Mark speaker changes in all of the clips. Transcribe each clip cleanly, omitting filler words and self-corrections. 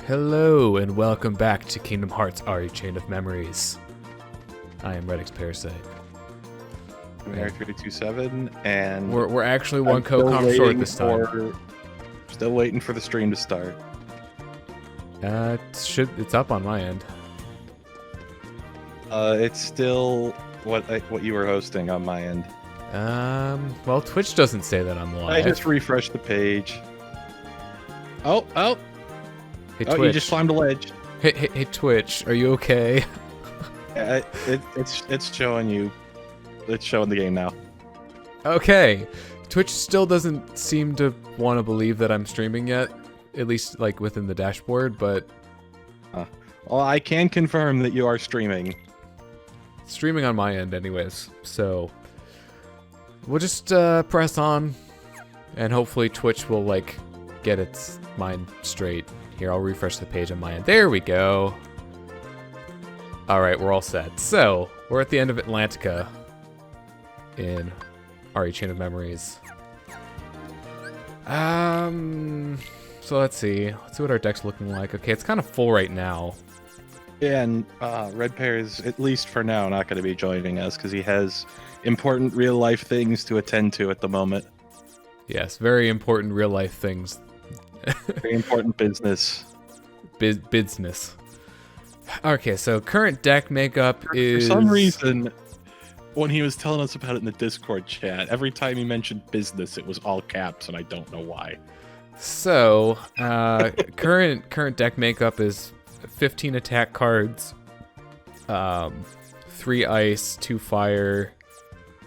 Speaker 1: Hello and welcome back to Kingdom Hearts RE Chain of Memories. I am redxparasite.
Speaker 2: I'm Eric327, and
Speaker 1: We're actually one co-com short this time.
Speaker 2: Still waiting for the stream to start.
Speaker 1: It's up on my end.
Speaker 2: It's still what you were hosting on my end.
Speaker 1: Well, Twitch doesn't say that I'm live.
Speaker 2: I just refreshed the page. Oh!
Speaker 1: Hey,
Speaker 2: Oh,
Speaker 1: Twitch.
Speaker 2: you just climbed a ledge.
Speaker 1: Hey, Twitch, are you okay?
Speaker 2: Yeah, it's showing you. It's showing the game now.
Speaker 1: Okay. Twitch still doesn't seem to want to believe that I'm streaming yet, at least like within the dashboard, but...
Speaker 2: Well, I can confirm that you are streaming.
Speaker 1: Streaming on my end anyways, so... We'll just press on, and hopefully Twitch will, like, get its mind straight. Here, I'll refresh the page on my end. There we go. Alright, we're all set. So, we're at the end of Atlantica in RE Chain of Memories. So let's see. Let's see what our deck's looking like. Okay, it's kind of full right now.
Speaker 2: Yeah, and Red Pear is, at least for now, not going to be joining us because he has important real-life things to attend to at the moment.
Speaker 1: Yes, very important real-life things.
Speaker 2: Very important business.
Speaker 1: Business. Okay, so current deck makeup is...
Speaker 2: For some reason, when he was telling us about it in the Discord chat, every time he mentioned business, it was all caps, and I don't know why.
Speaker 1: So, current deck makeup is 15 attack cards, 3 ice, 2 fire,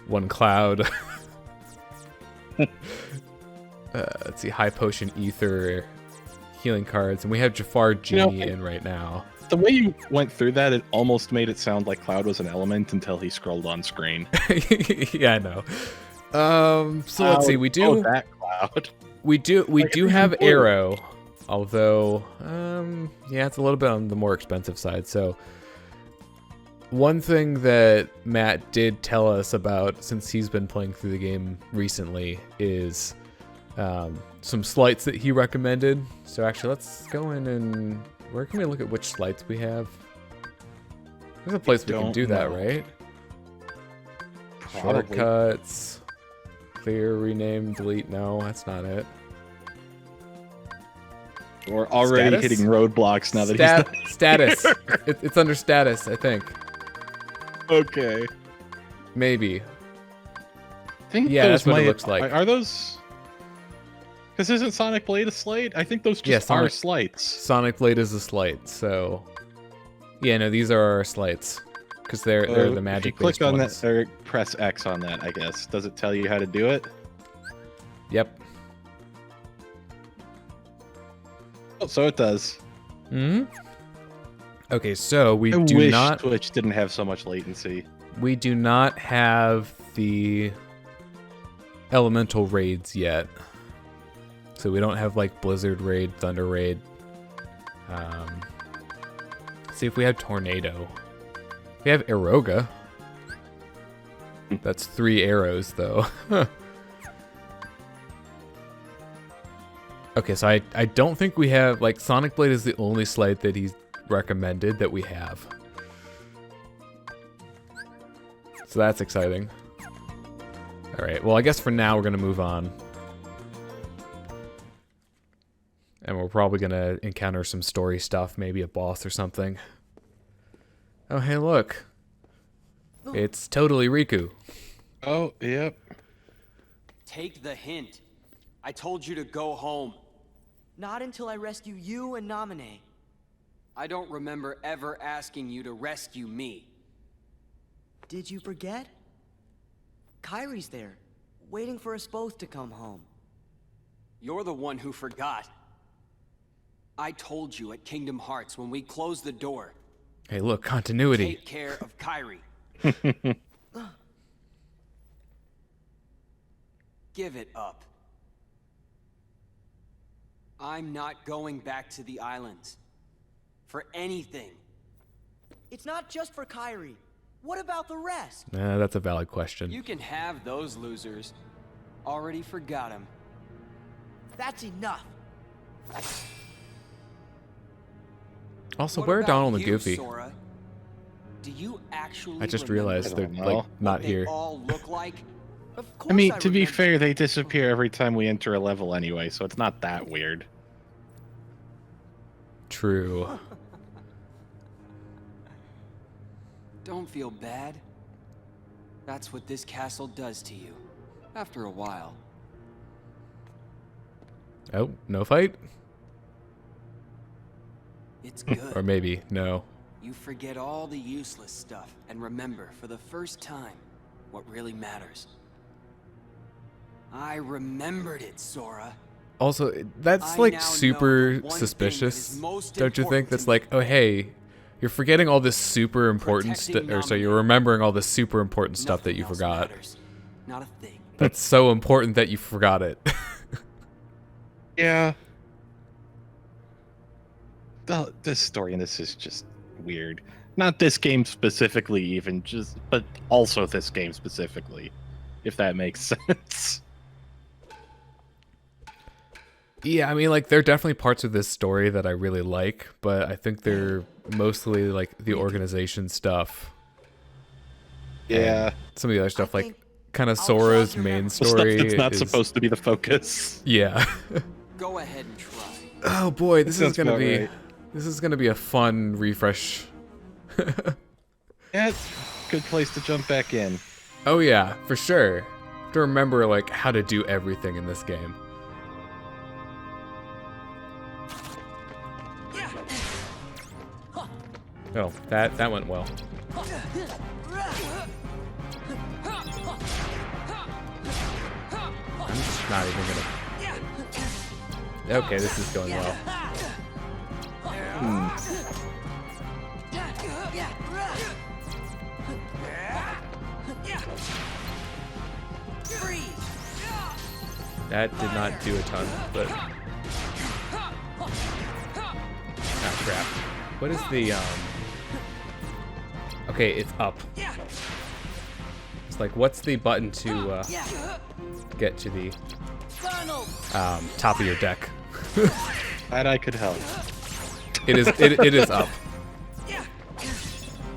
Speaker 1: 1 cloud. Let's see, high potion, ether, healing cards, and we have Jafar Genie in right now.
Speaker 2: The way you went through that, it almost made it sound like Cloud was an element until he scrolled on screen.
Speaker 1: Yeah, I know. So let's see, we do
Speaker 2: that Cloud.
Speaker 1: We do have Arrow, although yeah, it's a little bit on the more expensive side. So one thing that Matt did tell us about, since he's been playing through the game recently, is some slights that he recommended. So actually, let's go in and where can we look at which slights we have? There's a place we can do that, right?
Speaker 2: Probably.
Speaker 1: Shortcuts, clear, rename, delete. No, that's not it.
Speaker 2: We're already hitting roadblocks now that he's
Speaker 1: status. It's under status, I think.
Speaker 2: Okay.
Speaker 1: Maybe.
Speaker 2: I think
Speaker 1: yeah, that's what it looks like.
Speaker 2: Are those? Because isn't Sonic Blade a slight? I think those just are slights.
Speaker 1: Sonic Blade is a slight, so yeah, no, these are our slights because they're the magic.
Speaker 2: If you click on that or press X on that, I guess. Does it tell you how to do it?
Speaker 1: Yep.
Speaker 2: Oh, so it does.
Speaker 1: Hmm. Okay, so we
Speaker 2: I
Speaker 1: do
Speaker 2: wish
Speaker 1: not.
Speaker 2: Twitch didn't have so much latency.
Speaker 1: We do not have the elemental raids yet. So we don't have like Blizzard Raid, Thunder Raid. See if we have Tornado. We have Eroga. That's 3 arrows though. Okay, so I don't think we have, like, Sonic Blade is the only slight that he's recommended that we have. So that's exciting. Alright, well I guess for now we're gonna move on. And we're probably going to encounter some story stuff, maybe a boss or something. Oh, hey, look. It's totally Riku.
Speaker 2: Oh, yep.
Speaker 3: Take the hint. I told you to go home.
Speaker 4: Not until I rescue you and Namine.
Speaker 3: I don't remember ever asking you to rescue me.
Speaker 4: Did you forget? Kyrie's there, waiting for us both to come home.
Speaker 3: You're the one who forgot. I told you at Kingdom Hearts when we closed the door.
Speaker 1: Hey, look, continuity.
Speaker 3: Take care of Kyrie. Give it up. I'm not going back to the islands. For anything.
Speaker 4: It's not just for Kyrie. What about the rest?
Speaker 1: That's a valid question.
Speaker 3: You can have those losers. Already forgot them.
Speaker 4: That's enough.
Speaker 1: Also,
Speaker 3: What
Speaker 1: where are
Speaker 3: about
Speaker 1: Donald and
Speaker 3: you,
Speaker 1: Goofy?
Speaker 3: Sora? Do you actually
Speaker 1: I just
Speaker 3: remember
Speaker 1: realized they're
Speaker 2: I don't
Speaker 1: like
Speaker 2: know.
Speaker 1: not
Speaker 3: what they
Speaker 1: here.
Speaker 3: all look like?
Speaker 4: Of course
Speaker 2: I mean, to be
Speaker 4: remember.
Speaker 2: fair, they disappear every time we enter a level anyway, so it's not that weird.
Speaker 1: True.
Speaker 3: Don't feel bad. That's what this castle does to you. After a while.
Speaker 1: Oh, no fight?
Speaker 3: It's good.
Speaker 1: Or maybe no.
Speaker 3: You forget all the useless stuff and remember for the first time what really matters. I remembered it, Sora.
Speaker 1: Also, that's
Speaker 3: I
Speaker 1: like
Speaker 3: now know
Speaker 1: super
Speaker 3: the one thing that
Speaker 1: suspicious.
Speaker 3: is most
Speaker 1: Don't you think?
Speaker 3: important
Speaker 1: That's
Speaker 3: to
Speaker 1: like, oh hey, you're forgetting all this super important stuff,
Speaker 3: Protecting
Speaker 1: or so you're
Speaker 3: Nominator.
Speaker 1: remembering all this super important stuff that
Speaker 3: Nothing
Speaker 1: you
Speaker 3: else
Speaker 1: forgot.
Speaker 3: matters. Not a thing.
Speaker 1: That's so important that you forgot it.
Speaker 2: Yeah. This story in this is just weird. Not this game specifically, even but also this game specifically, if that makes sense.
Speaker 1: Yeah, I mean, like, there are definitely parts of this story that I really like, but I think they're mostly, like, the organization stuff.
Speaker 2: Yeah.
Speaker 1: And some of the other stuff, like,
Speaker 4: think
Speaker 1: kind of
Speaker 4: I'll
Speaker 1: Sora's
Speaker 4: jog your
Speaker 1: main
Speaker 4: memory.
Speaker 2: The stuff
Speaker 1: story
Speaker 2: that's not
Speaker 1: is...
Speaker 2: supposed to be the focus.
Speaker 1: Yeah.
Speaker 3: Go ahead and try.
Speaker 1: Oh, boy, this is
Speaker 2: Sounds
Speaker 1: gonna
Speaker 2: about
Speaker 1: be...
Speaker 2: right.
Speaker 1: This is gonna be a fun refresh.
Speaker 2: Yeah, good place to jump back in.
Speaker 1: Oh, yeah, for sure. Have to remember, like, how to do everything in this game. Oh, that went well. I'm just not even gonna... Okay, this is going well. That did not do a ton, but... Ah, crap. What is the, Okay, it's up. It's like, what's the button to, get to the, top of your deck?
Speaker 2: Glad I could help.
Speaker 1: It is up.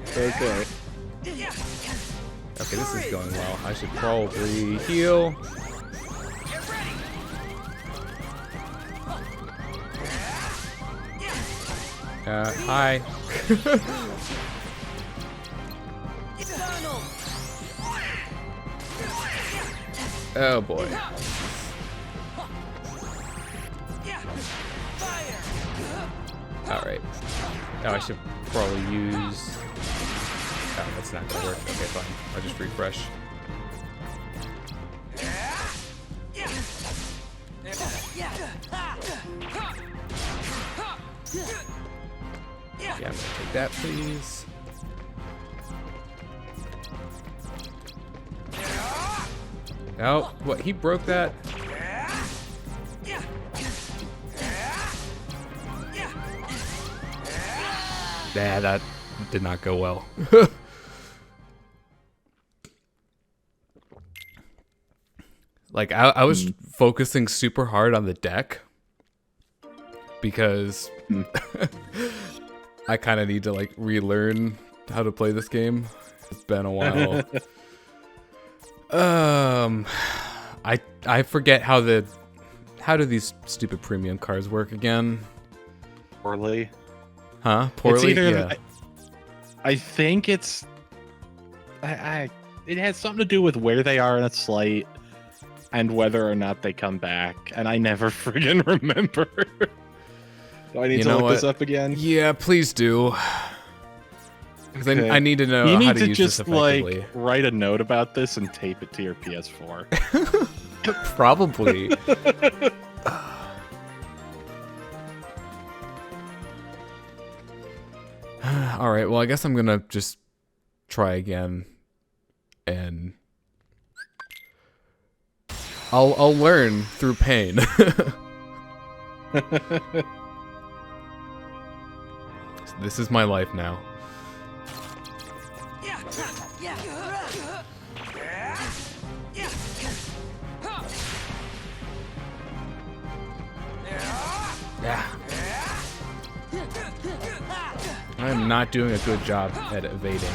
Speaker 2: Okay.
Speaker 1: Okay, this is going well. I should probably heal. Hi. Oh boy. Alright. Oh, I should probably use... Oh, that's not gonna work. Okay, fine. I'll just refresh. Yeah, I'm gonna take that, please. Oh, what? He broke that? Nah, that did not go well. Like, I was focusing super hard on the deck because I kind of need to, like, relearn how to play this game. It's been a while. I forget how do these stupid premium cards work again?
Speaker 2: Poorly.
Speaker 1: Huh? Poorly?
Speaker 2: It's either,
Speaker 1: Yeah.
Speaker 2: I think it's... it has something to do with where they are in a slate and whether or not they come back. And I never friggin' remember. Do I need
Speaker 1: You
Speaker 2: to
Speaker 1: know
Speaker 2: look this
Speaker 1: what?
Speaker 2: up again?
Speaker 1: Yeah, please do. Because
Speaker 2: Okay.
Speaker 1: I need to know
Speaker 2: You
Speaker 1: how
Speaker 2: need
Speaker 1: to
Speaker 2: to
Speaker 1: use
Speaker 2: just
Speaker 1: this effectively.
Speaker 2: like write a note about this and tape it to your PS4.
Speaker 1: Probably. All right. Well, I guess I'm gonna just try again, and I'll learn through pain. This is my life now. Yeah. I'm not doing a good job at evading.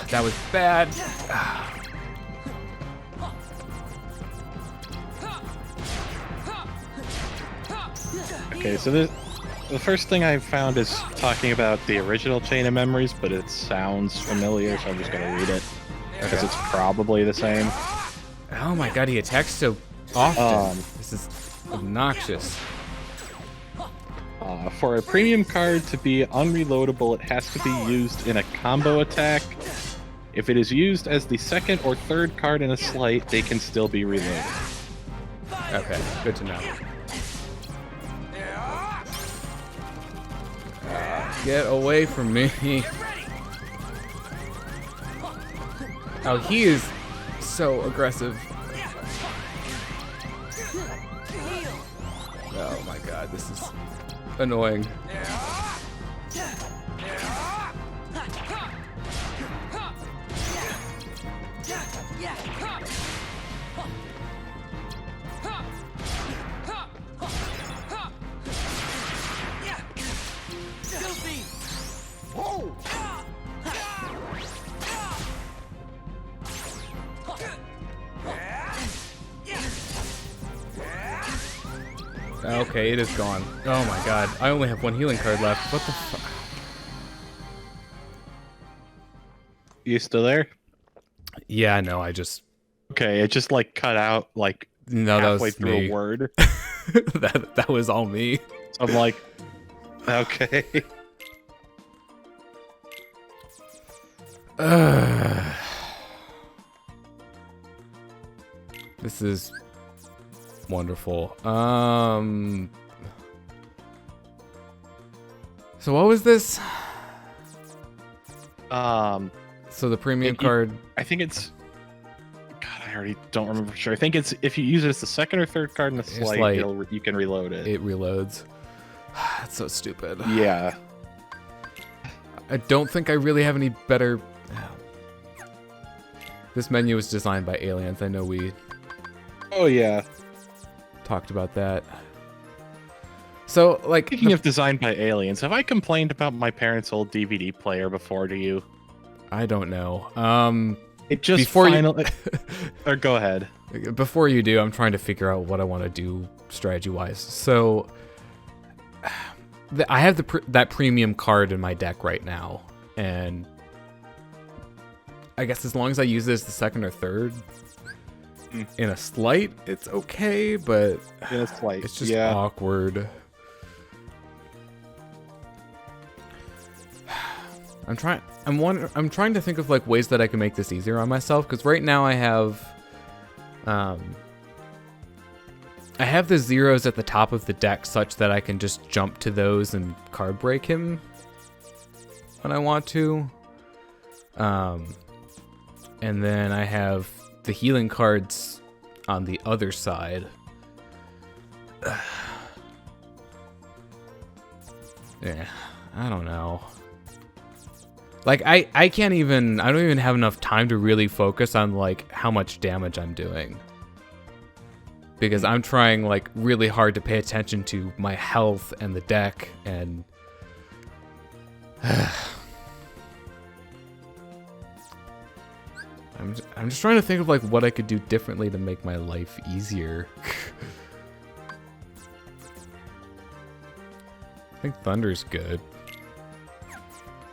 Speaker 1: That was bad.
Speaker 2: Okay, so the first thing I found is talking about the original Chain of Memories, but it sounds familiar, so I'm just gonna read it because it's probably the same.
Speaker 1: Oh my god, he attacks so often. This is obnoxious.
Speaker 2: For a premium card to be unreloadable, it has to be used in a combo attack. If it is used as the second or third card in a sleight, they can still be reloaded.
Speaker 1: Okay, good to know. Get away from me. Oh, he is so aggressive. Oh my god, this is annoying. Okay, it is gone. Oh my god, I only have one healing card left. What the fuck?
Speaker 2: You still there?
Speaker 1: Yeah, no, I just...
Speaker 2: Okay, it just like cut out like
Speaker 1: No, that
Speaker 2: halfway
Speaker 1: was
Speaker 2: through
Speaker 1: me.
Speaker 2: a word.
Speaker 1: that was all me.
Speaker 2: So I'm like, okay.
Speaker 1: This is wonderful. So what was this? So the premium card.
Speaker 2: I think it's. God, I already don't remember for sure. I think it's if you use it as the second or third card in the sleight, you can reload it.
Speaker 1: It reloads. That's so stupid.
Speaker 2: Yeah.
Speaker 1: I don't think I really have any better. This menu was designed by aliens. I know we
Speaker 2: Oh yeah.
Speaker 1: talked about that. So, like,
Speaker 2: Speaking of designed by aliens, have I complained about my parents' old DVD player before to you?
Speaker 1: I don't know.
Speaker 2: It just
Speaker 1: Before you-
Speaker 2: finally. Or go ahead.
Speaker 1: Before you do, I'm trying to figure out what I want to do strategy-wise. So, I have that premium card in my deck right now, and I guess as long as I use it as the second or third in a sleight, it's okay, but
Speaker 2: In a sleight,
Speaker 1: it's just
Speaker 2: yeah.
Speaker 1: awkward. I'm trying to think of like ways that I can make this easier on myself, because right now I have the zeros at the top of the deck such that I can just jump to those and card break him when I want to. And then I have the healing cards on the other side. Yeah, I don't know. Like, I don't even have enough time to really focus on, like, how much damage I'm doing. Because I'm trying, like, really hard to pay attention to my health and the deck, and... I'm just trying to think of, like, what I could do differently to make my life easier. I think Thunder's good.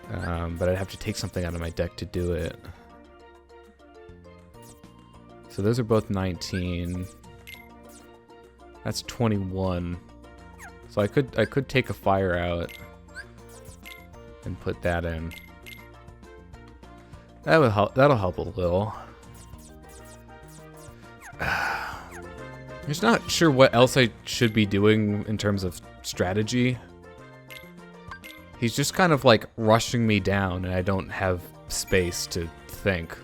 Speaker 1: But I'd have to take something out of my deck to do it. So those are both 19. That's 21. So I could take a fire out and put that in. That would help. That'll help a little. I'm just not sure what else I should be doing in terms of strategy. He's just kind of like rushing me down, and I don't have space to think.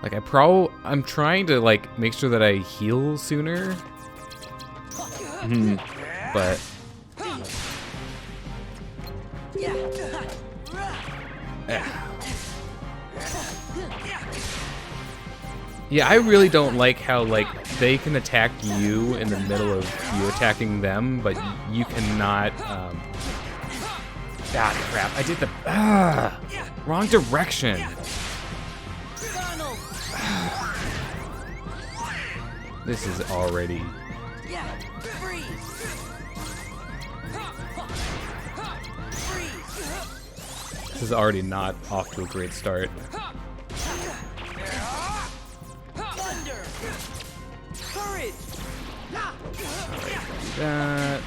Speaker 1: Like I'm trying to like make sure that I heal sooner. But Yeah, I really don't like how, like, they can attack you in the middle of you attacking them, but you cannot, crap, I did the, wrong direction. This is already... This is already not off to a great start.
Speaker 4: Courage!
Speaker 1: That...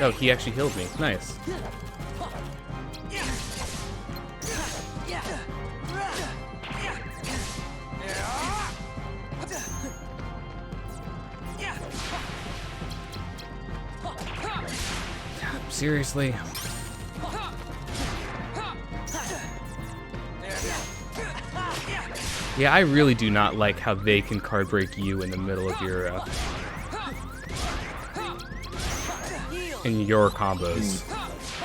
Speaker 1: Oh, he actually healed me. Nice. Seriously? Yeah, I really do not like how they can card break you in the middle of your in your combos.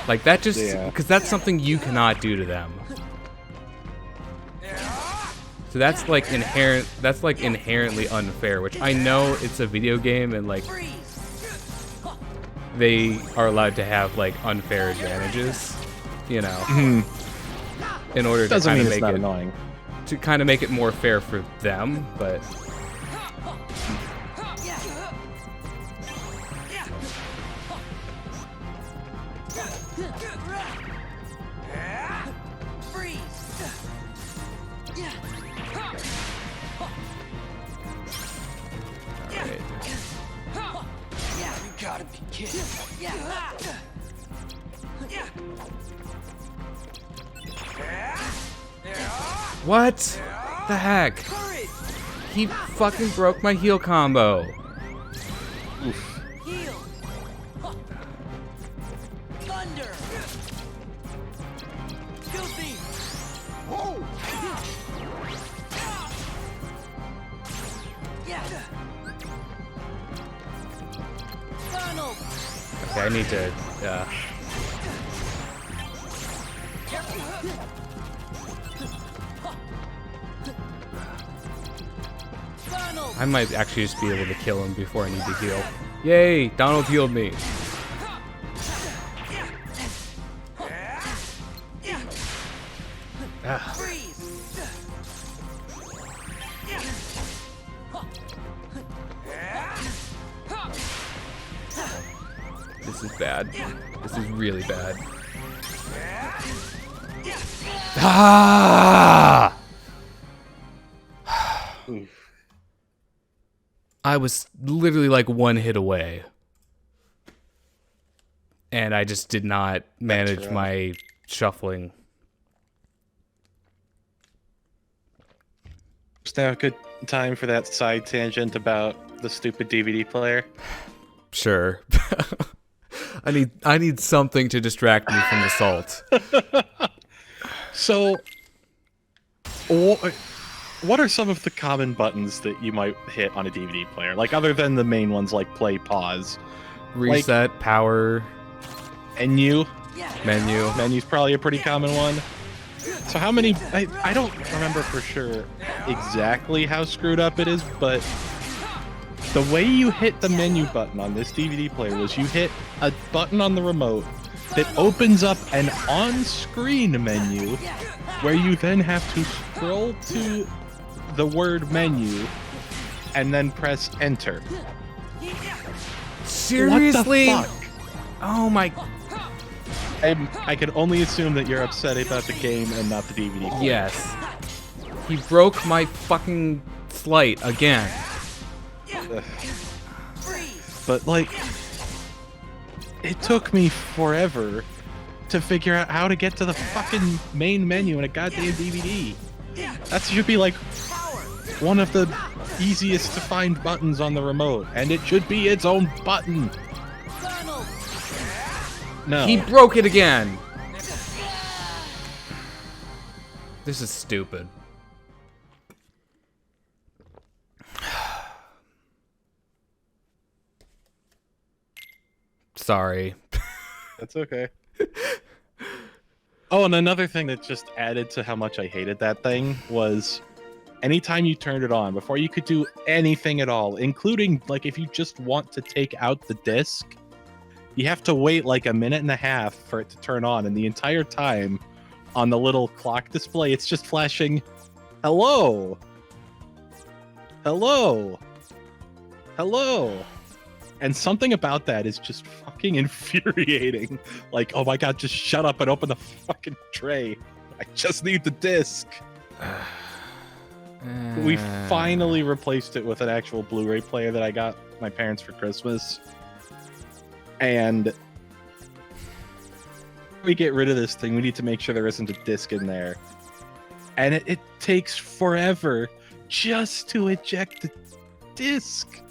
Speaker 1: Like that just because that's something you cannot do to them. So that's like inherently unfair, which I know it's a video game and like they are allowed to have like unfair advantages, you know, in order to kind of make it
Speaker 2: annoying.
Speaker 1: To kind of make it more fair for them, but what the heck? He fucking broke my heal combo.
Speaker 2: Oof.
Speaker 4: Thunder! Filthy!
Speaker 1: Okay, I need to. I might actually just be able to kill him before I need to heal. Yay! Donald healed me. This is bad. This is really bad. Ah! I was literally like one hit away. And I just did not manage my shuffling.
Speaker 2: Is now a good time for that side tangent about the stupid DVD player?
Speaker 1: Sure. I need something to distract me from the salt.
Speaker 2: So, what are some of the common buttons that you might hit on a DVD player? Like, other than the main ones like play, pause.
Speaker 1: Reset, like, power.
Speaker 2: Menu.
Speaker 1: Menu's
Speaker 2: probably a pretty common one. So how many... I don't remember for sure exactly how screwed up it is, but the way you hit the menu button on this DVD player was you hit a button on the remote that opens up an on-screen menu where you then have to scroll to the word menu and then press enter.
Speaker 1: Seriously?
Speaker 2: What the fuck?
Speaker 1: Oh my...
Speaker 2: I can only assume that you're upset about the game and not the DVD player.
Speaker 1: Yes. He broke my fucking slight again.
Speaker 2: But, like, it took me forever to figure out how to get to the fucking main menu in a goddamn DVD. That should be, like, one of the easiest to find buttons on the remote, and it should be its own button. No.
Speaker 1: He broke it again. This is stupid. Sorry.
Speaker 2: That's okay. Oh, and another thing that just added to how much I hated that thing was anytime you turned it on, before you could do anything at all, including like if you just want to take out the disc, you have to wait like a minute and a half for it to turn on, and the entire time on the little clock display, it's just flashing, hello, hello, hello. And something about that is just fucking infuriating. Like, oh my god, just shut up and open the fucking tray. I just need the disc. We finally replaced it with an actual Blu-ray player that I got my parents for Christmas. And we get rid of this thing, we need to make sure there isn't a disc in there. And it takes forever just to eject the disc.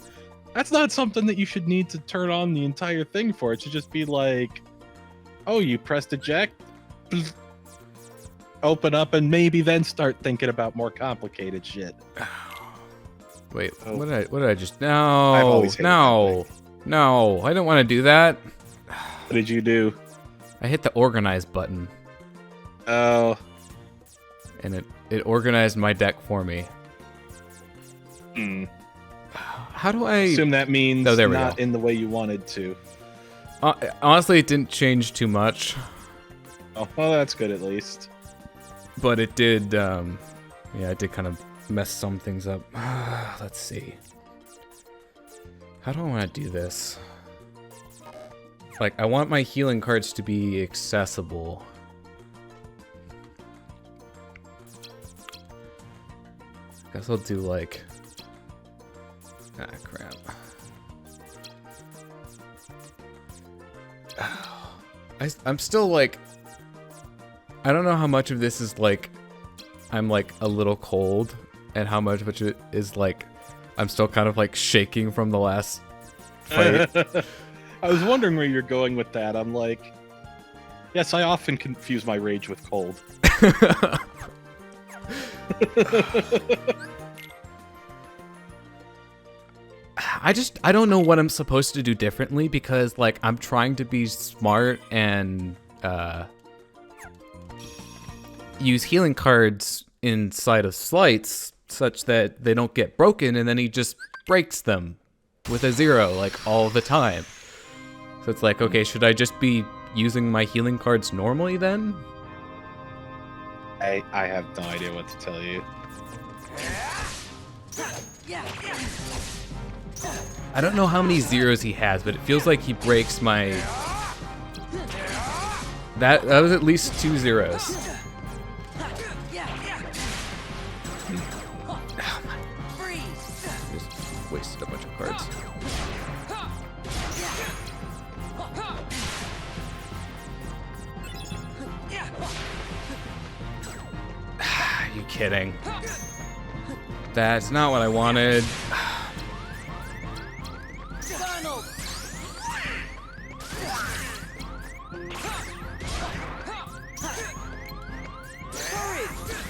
Speaker 2: That's not something that you should need to turn on the entire thing for. It should just be like, oh, you pressed eject, open up, and maybe then start thinking about more complicated shit.
Speaker 1: Wait,
Speaker 2: Oh.
Speaker 1: what did I just...
Speaker 2: I've
Speaker 1: No,
Speaker 2: always hated
Speaker 1: no, no, I don't want to do that.
Speaker 2: What did you do?
Speaker 1: I hit the organize button,
Speaker 2: Oh,
Speaker 1: and it organized my deck for me. How do I...
Speaker 2: assume that means
Speaker 1: Oh, there we
Speaker 2: not
Speaker 1: go.
Speaker 2: in the way you wanted to.
Speaker 1: Honestly, it didn't change too much,
Speaker 2: Oh, well, that's good at least.
Speaker 1: but it did, yeah, it did kind of mess some things up. Let's see. How do I want to do this? Like, I want my healing cards to be accessible. Guess I'll do like... Ah, crap. I'm still like... I don't know how much of this is like... I'm like a little cold, and how much of it is like... I'm still kind of like shaking from the last fight.
Speaker 2: I was wondering where you're going with that. I'm like, yes, I often confuse my rage with cold.
Speaker 1: I don't know what I'm supposed to do differently, because like I'm trying to be smart and use healing cards inside of Slights such that they don't get broken, and then he just breaks them with a 0 like all the time. So it's like, okay, should I just be using my healing cards normally then?
Speaker 2: I have no idea what to tell you.
Speaker 1: I don't know how many 0s he has, but it feels like he breaks my... That was at least 2 0s. Just wasted a bunch of cards. Are you kidding? That's not what I wanted.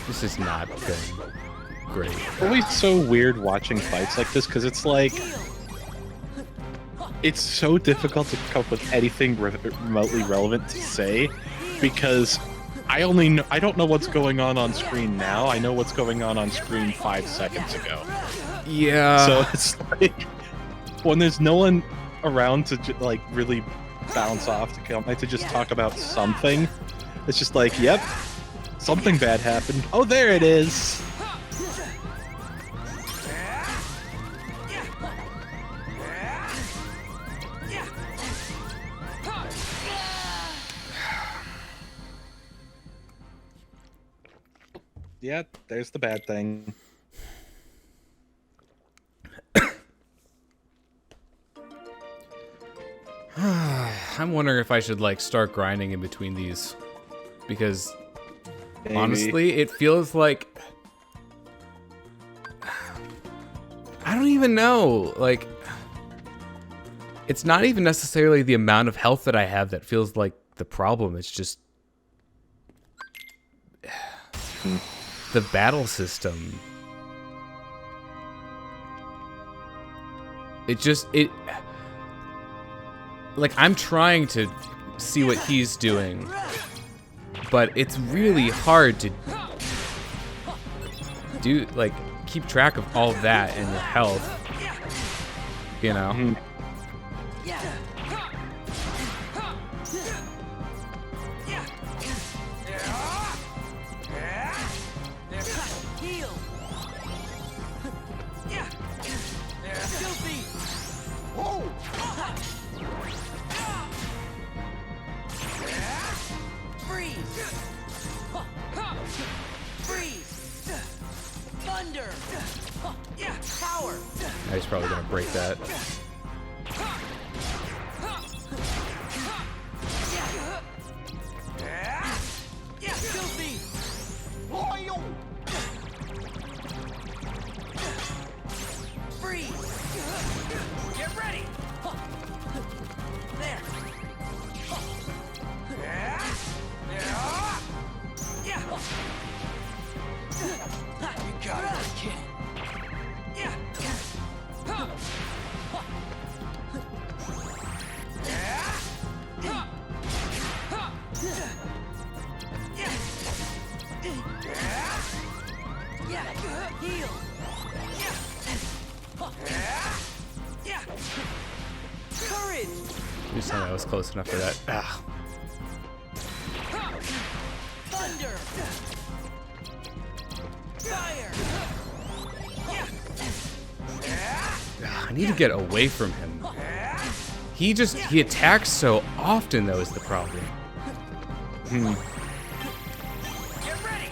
Speaker 1: This is not good. Great.
Speaker 2: It's always so weird watching fights like this, because it's like... It's so difficult to come up with anything remotely relevant to say, because I don't know what's going on screen now. I know what's going on screen 5 seconds ago.
Speaker 1: Yeah.
Speaker 2: So it's like, when there's no one around to like really bounce off to come, like to just talk about something, it's just like, yep, something bad happened. Oh, there it is. Yeah, there's the bad thing.
Speaker 1: I'm wondering if I should like start grinding in between these, because
Speaker 2: Maybe.
Speaker 1: honestly, it feels like I don't even know. Like, it's not even necessarily the amount of health that I have that feels like the problem. It's just the battle system. like I'm trying to see what he's doing, but it's really hard to do, like, keep track of all that and your health, you know.
Speaker 4: Thunder! Power!
Speaker 1: He's probably gonna break that.
Speaker 4: Filthy! Freeze! Get ready! There! You got it, kid. Heal. Courage.
Speaker 1: You said I was close enough for that. Ah.
Speaker 4: Thunder. Fire.
Speaker 1: I need to get away from him. He attacks so often, though, is the problem.
Speaker 4: Get ready.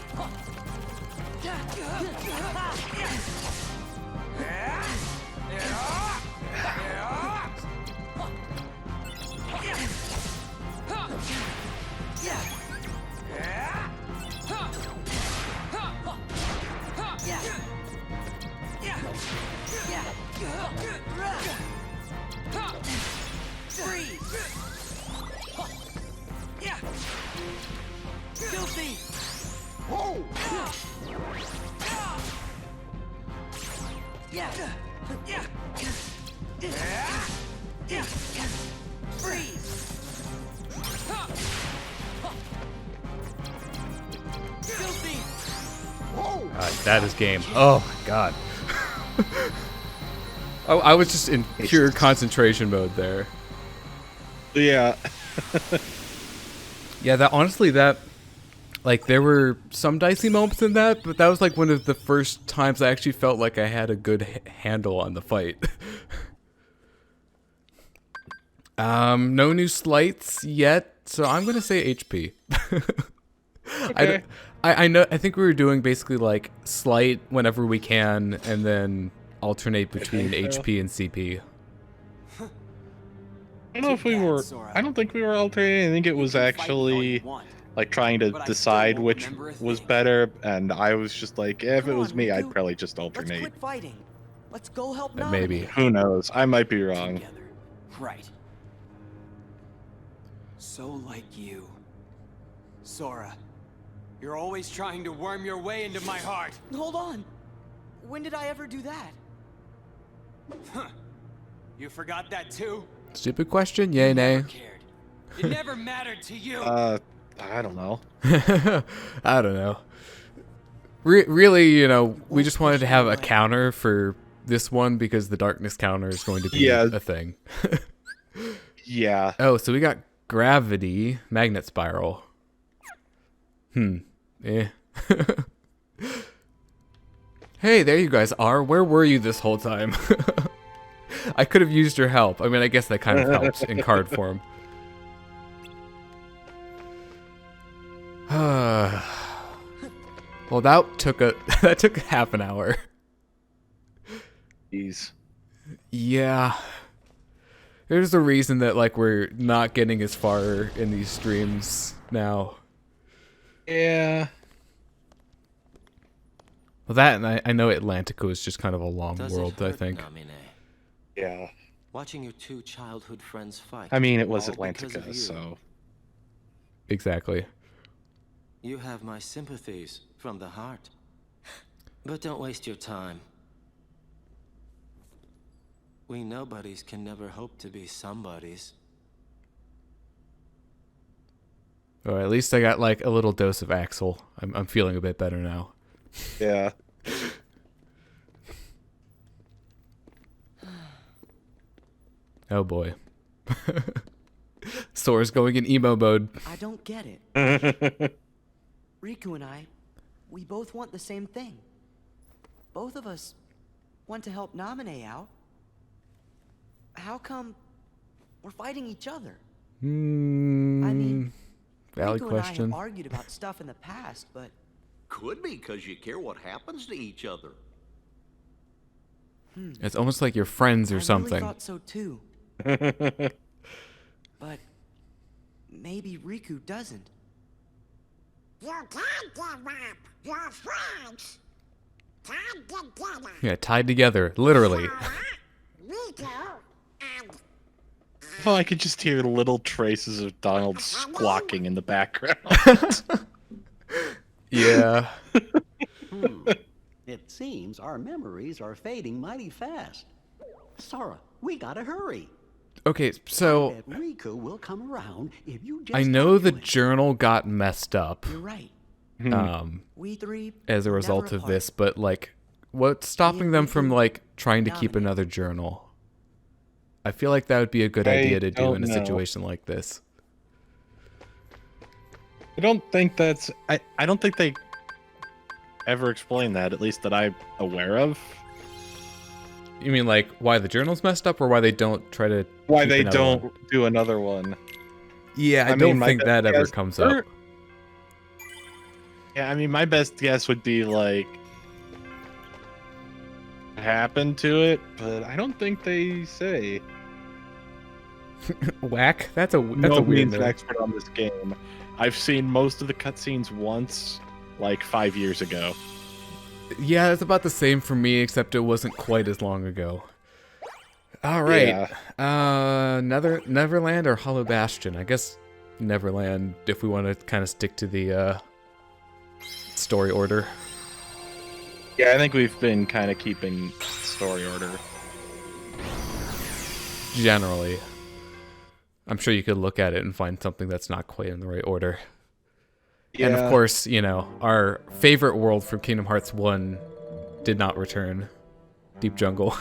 Speaker 4: Filthy. Freeze. Filthy.
Speaker 1: That is game. Oh my god. I was just in pure concentration mode there.
Speaker 2: Yeah.
Speaker 1: Yeah, that honestly, that, like, there were some dicey moments in that, but that was like one of the first times I actually felt like I had a good handle on the fight. No new slights yet, so I'm gonna say HP.
Speaker 2: Okay.
Speaker 1: I know. I think we were doing basically like slight whenever we can, and then alternate between HP and CP.
Speaker 2: I don't know if we were. I don't think we were alternating. I think it was actually like trying to decide which was better, and I was just like, if it was me, I'd probably just
Speaker 4: Let's
Speaker 2: alternate.
Speaker 4: quit fighting. Let's go help
Speaker 1: Maybe.
Speaker 4: Nami.
Speaker 2: Who knows? I might be wrong.
Speaker 3: Together. Right. So like you. Sora, you're always trying to worm your way into my heart.
Speaker 4: Hold on. When did I ever do that?
Speaker 3: Huh. You forgot that too?
Speaker 1: Stupid question, yay, nay.
Speaker 3: Never cared. It never mattered to you.
Speaker 2: I don't know.
Speaker 1: I don't know. Really, you know, we just wanted to have a counter for this one because the darkness counter is going to be a thing.
Speaker 2: Yeah.
Speaker 1: Oh, so we got gravity, magnet spiral. Eh. Hey, there you guys are. Where were you this whole time? I could have used your help. I mean, I guess that kind of helps in card form. Well, that took half an hour.
Speaker 2: Jeez.
Speaker 1: Yeah. There's a reason that like we're not getting as far in these streams now.
Speaker 2: Yeah.
Speaker 1: Well, that and I know Atlantica is just kind of a long
Speaker 5: Does
Speaker 1: world,
Speaker 5: it
Speaker 1: I
Speaker 5: hurt,
Speaker 1: think.
Speaker 5: Namine,
Speaker 2: Yeah.
Speaker 5: watching your two childhood friends fight?
Speaker 2: I mean, it was
Speaker 5: all because of
Speaker 2: Atlantica,
Speaker 5: you?
Speaker 2: so.
Speaker 1: Exactly.
Speaker 5: You have my sympathies from the heart. But don't waste your time. We nobodies can never hope to be somebodies.
Speaker 1: Or at least I got like a little dose of Axel. I'm feeling a bit better now.
Speaker 2: Yeah.
Speaker 1: Oh boy. Sora's going in emo mode.
Speaker 4: I don't get it. Riku and I, we both want the same thing. Both of us want to help Naminé out. How come we're fighting each other? I mean,
Speaker 1: Valid
Speaker 4: Riku
Speaker 1: question.
Speaker 4: and I have argued about stuff in the past, but
Speaker 6: Could be because you care what happens to each other.
Speaker 1: It's almost like you're friends or
Speaker 4: I
Speaker 1: something.
Speaker 4: really thought so too. But maybe Riku doesn't.
Speaker 7: You can't give up your friends. Tied together.
Speaker 1: Yeah, tied together, literally.
Speaker 7: Riku and
Speaker 2: Oh, I could just hear little traces of Donald squawking in the background.
Speaker 1: Yeah.
Speaker 6: It seems our memories are fading mighty fast. Sora, we gotta hurry.
Speaker 1: Okay,
Speaker 6: I
Speaker 1: so
Speaker 6: bet Riku will come around if you just
Speaker 1: I know the
Speaker 6: do it.
Speaker 1: journal got messed up
Speaker 4: You're right. We three
Speaker 1: as a
Speaker 4: never
Speaker 1: result of
Speaker 4: apart.
Speaker 1: this, but like, what's stopping them from like trying to keep
Speaker 4: Dominate.
Speaker 1: another journal? I feel like that would be a good
Speaker 2: I
Speaker 1: idea to do
Speaker 2: don't
Speaker 1: in a
Speaker 2: know.
Speaker 1: situation like this.
Speaker 2: I don't think that's. I don't think they ever explain that, at least that I'm aware of.
Speaker 1: You mean like why the journal's messed up, or why they don't try to?
Speaker 2: Why
Speaker 1: keep
Speaker 2: they
Speaker 1: another
Speaker 2: don't
Speaker 1: one?
Speaker 2: do another one.
Speaker 1: Yeah, I,
Speaker 2: I mean,
Speaker 1: don't
Speaker 2: my
Speaker 1: think
Speaker 2: best
Speaker 1: that ever
Speaker 2: guess-
Speaker 1: comes up.
Speaker 2: Yeah, I mean, my best guess would be like what happened to it, but I don't think they say.
Speaker 1: Whack. That's a weird
Speaker 2: Nobody's an
Speaker 1: move.
Speaker 2: expert on this game. I've seen most of the cutscenes once, like 5 years ago.
Speaker 1: Yeah, it's about the same for me, except it wasn't quite as long ago. All right.
Speaker 2: Yeah.
Speaker 1: Neverland or Hollow Bastion? I guess Neverland, if we want to kind of stick to the story order.
Speaker 2: Yeah, I think we've been kind of keeping story order.
Speaker 1: Generally. I'm sure you could look at it and find something that's not quite in the right order.
Speaker 2: Yeah.
Speaker 1: And of course, you know, our favorite world from Kingdom Hearts 1 did not return. Deep Jungle.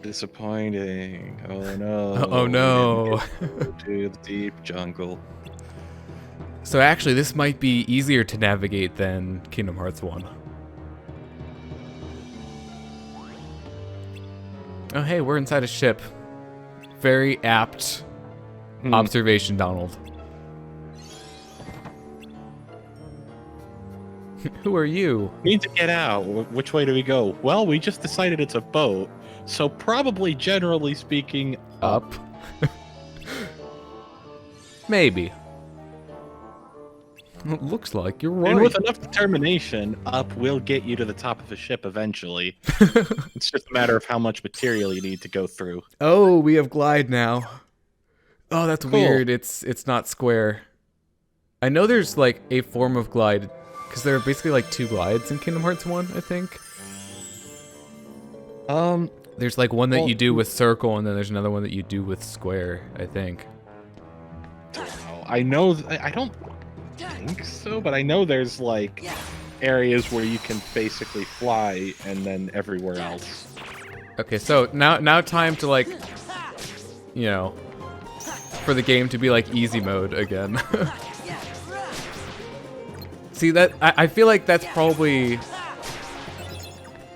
Speaker 2: Disappointing. Oh no.
Speaker 1: Oh no.
Speaker 2: We didn't get to the deep jungle.
Speaker 1: So actually, this might be easier to navigate than Kingdom Hearts 1. Oh hey, we're inside a ship. Very apt observation, Donald. Who are you?
Speaker 2: We need to get out. Which way do we go? Well, we just decided it's a boat, so probably, generally speaking,
Speaker 1: Up. Maybe. It looks like you're right.
Speaker 2: And with enough determination, up will get you to the top of a ship eventually. It's just a matter of how much material you need to go through.
Speaker 1: Oh, we have glide now. Oh, that's
Speaker 2: Cool.
Speaker 1: weird. It's not square. I know there's like a form of glide, because there are basically like two glides in Kingdom Hearts 1, I think. There's like one that
Speaker 2: well,
Speaker 1: you do with circle, and then there's another one that you do with square, I think.
Speaker 2: I know. I don't think so, but I know there's like areas where you can basically fly, and then everywhere else.
Speaker 1: Okay, so now time to like, you know, for the game to be like easy mode again. See, that I feel like that's probably,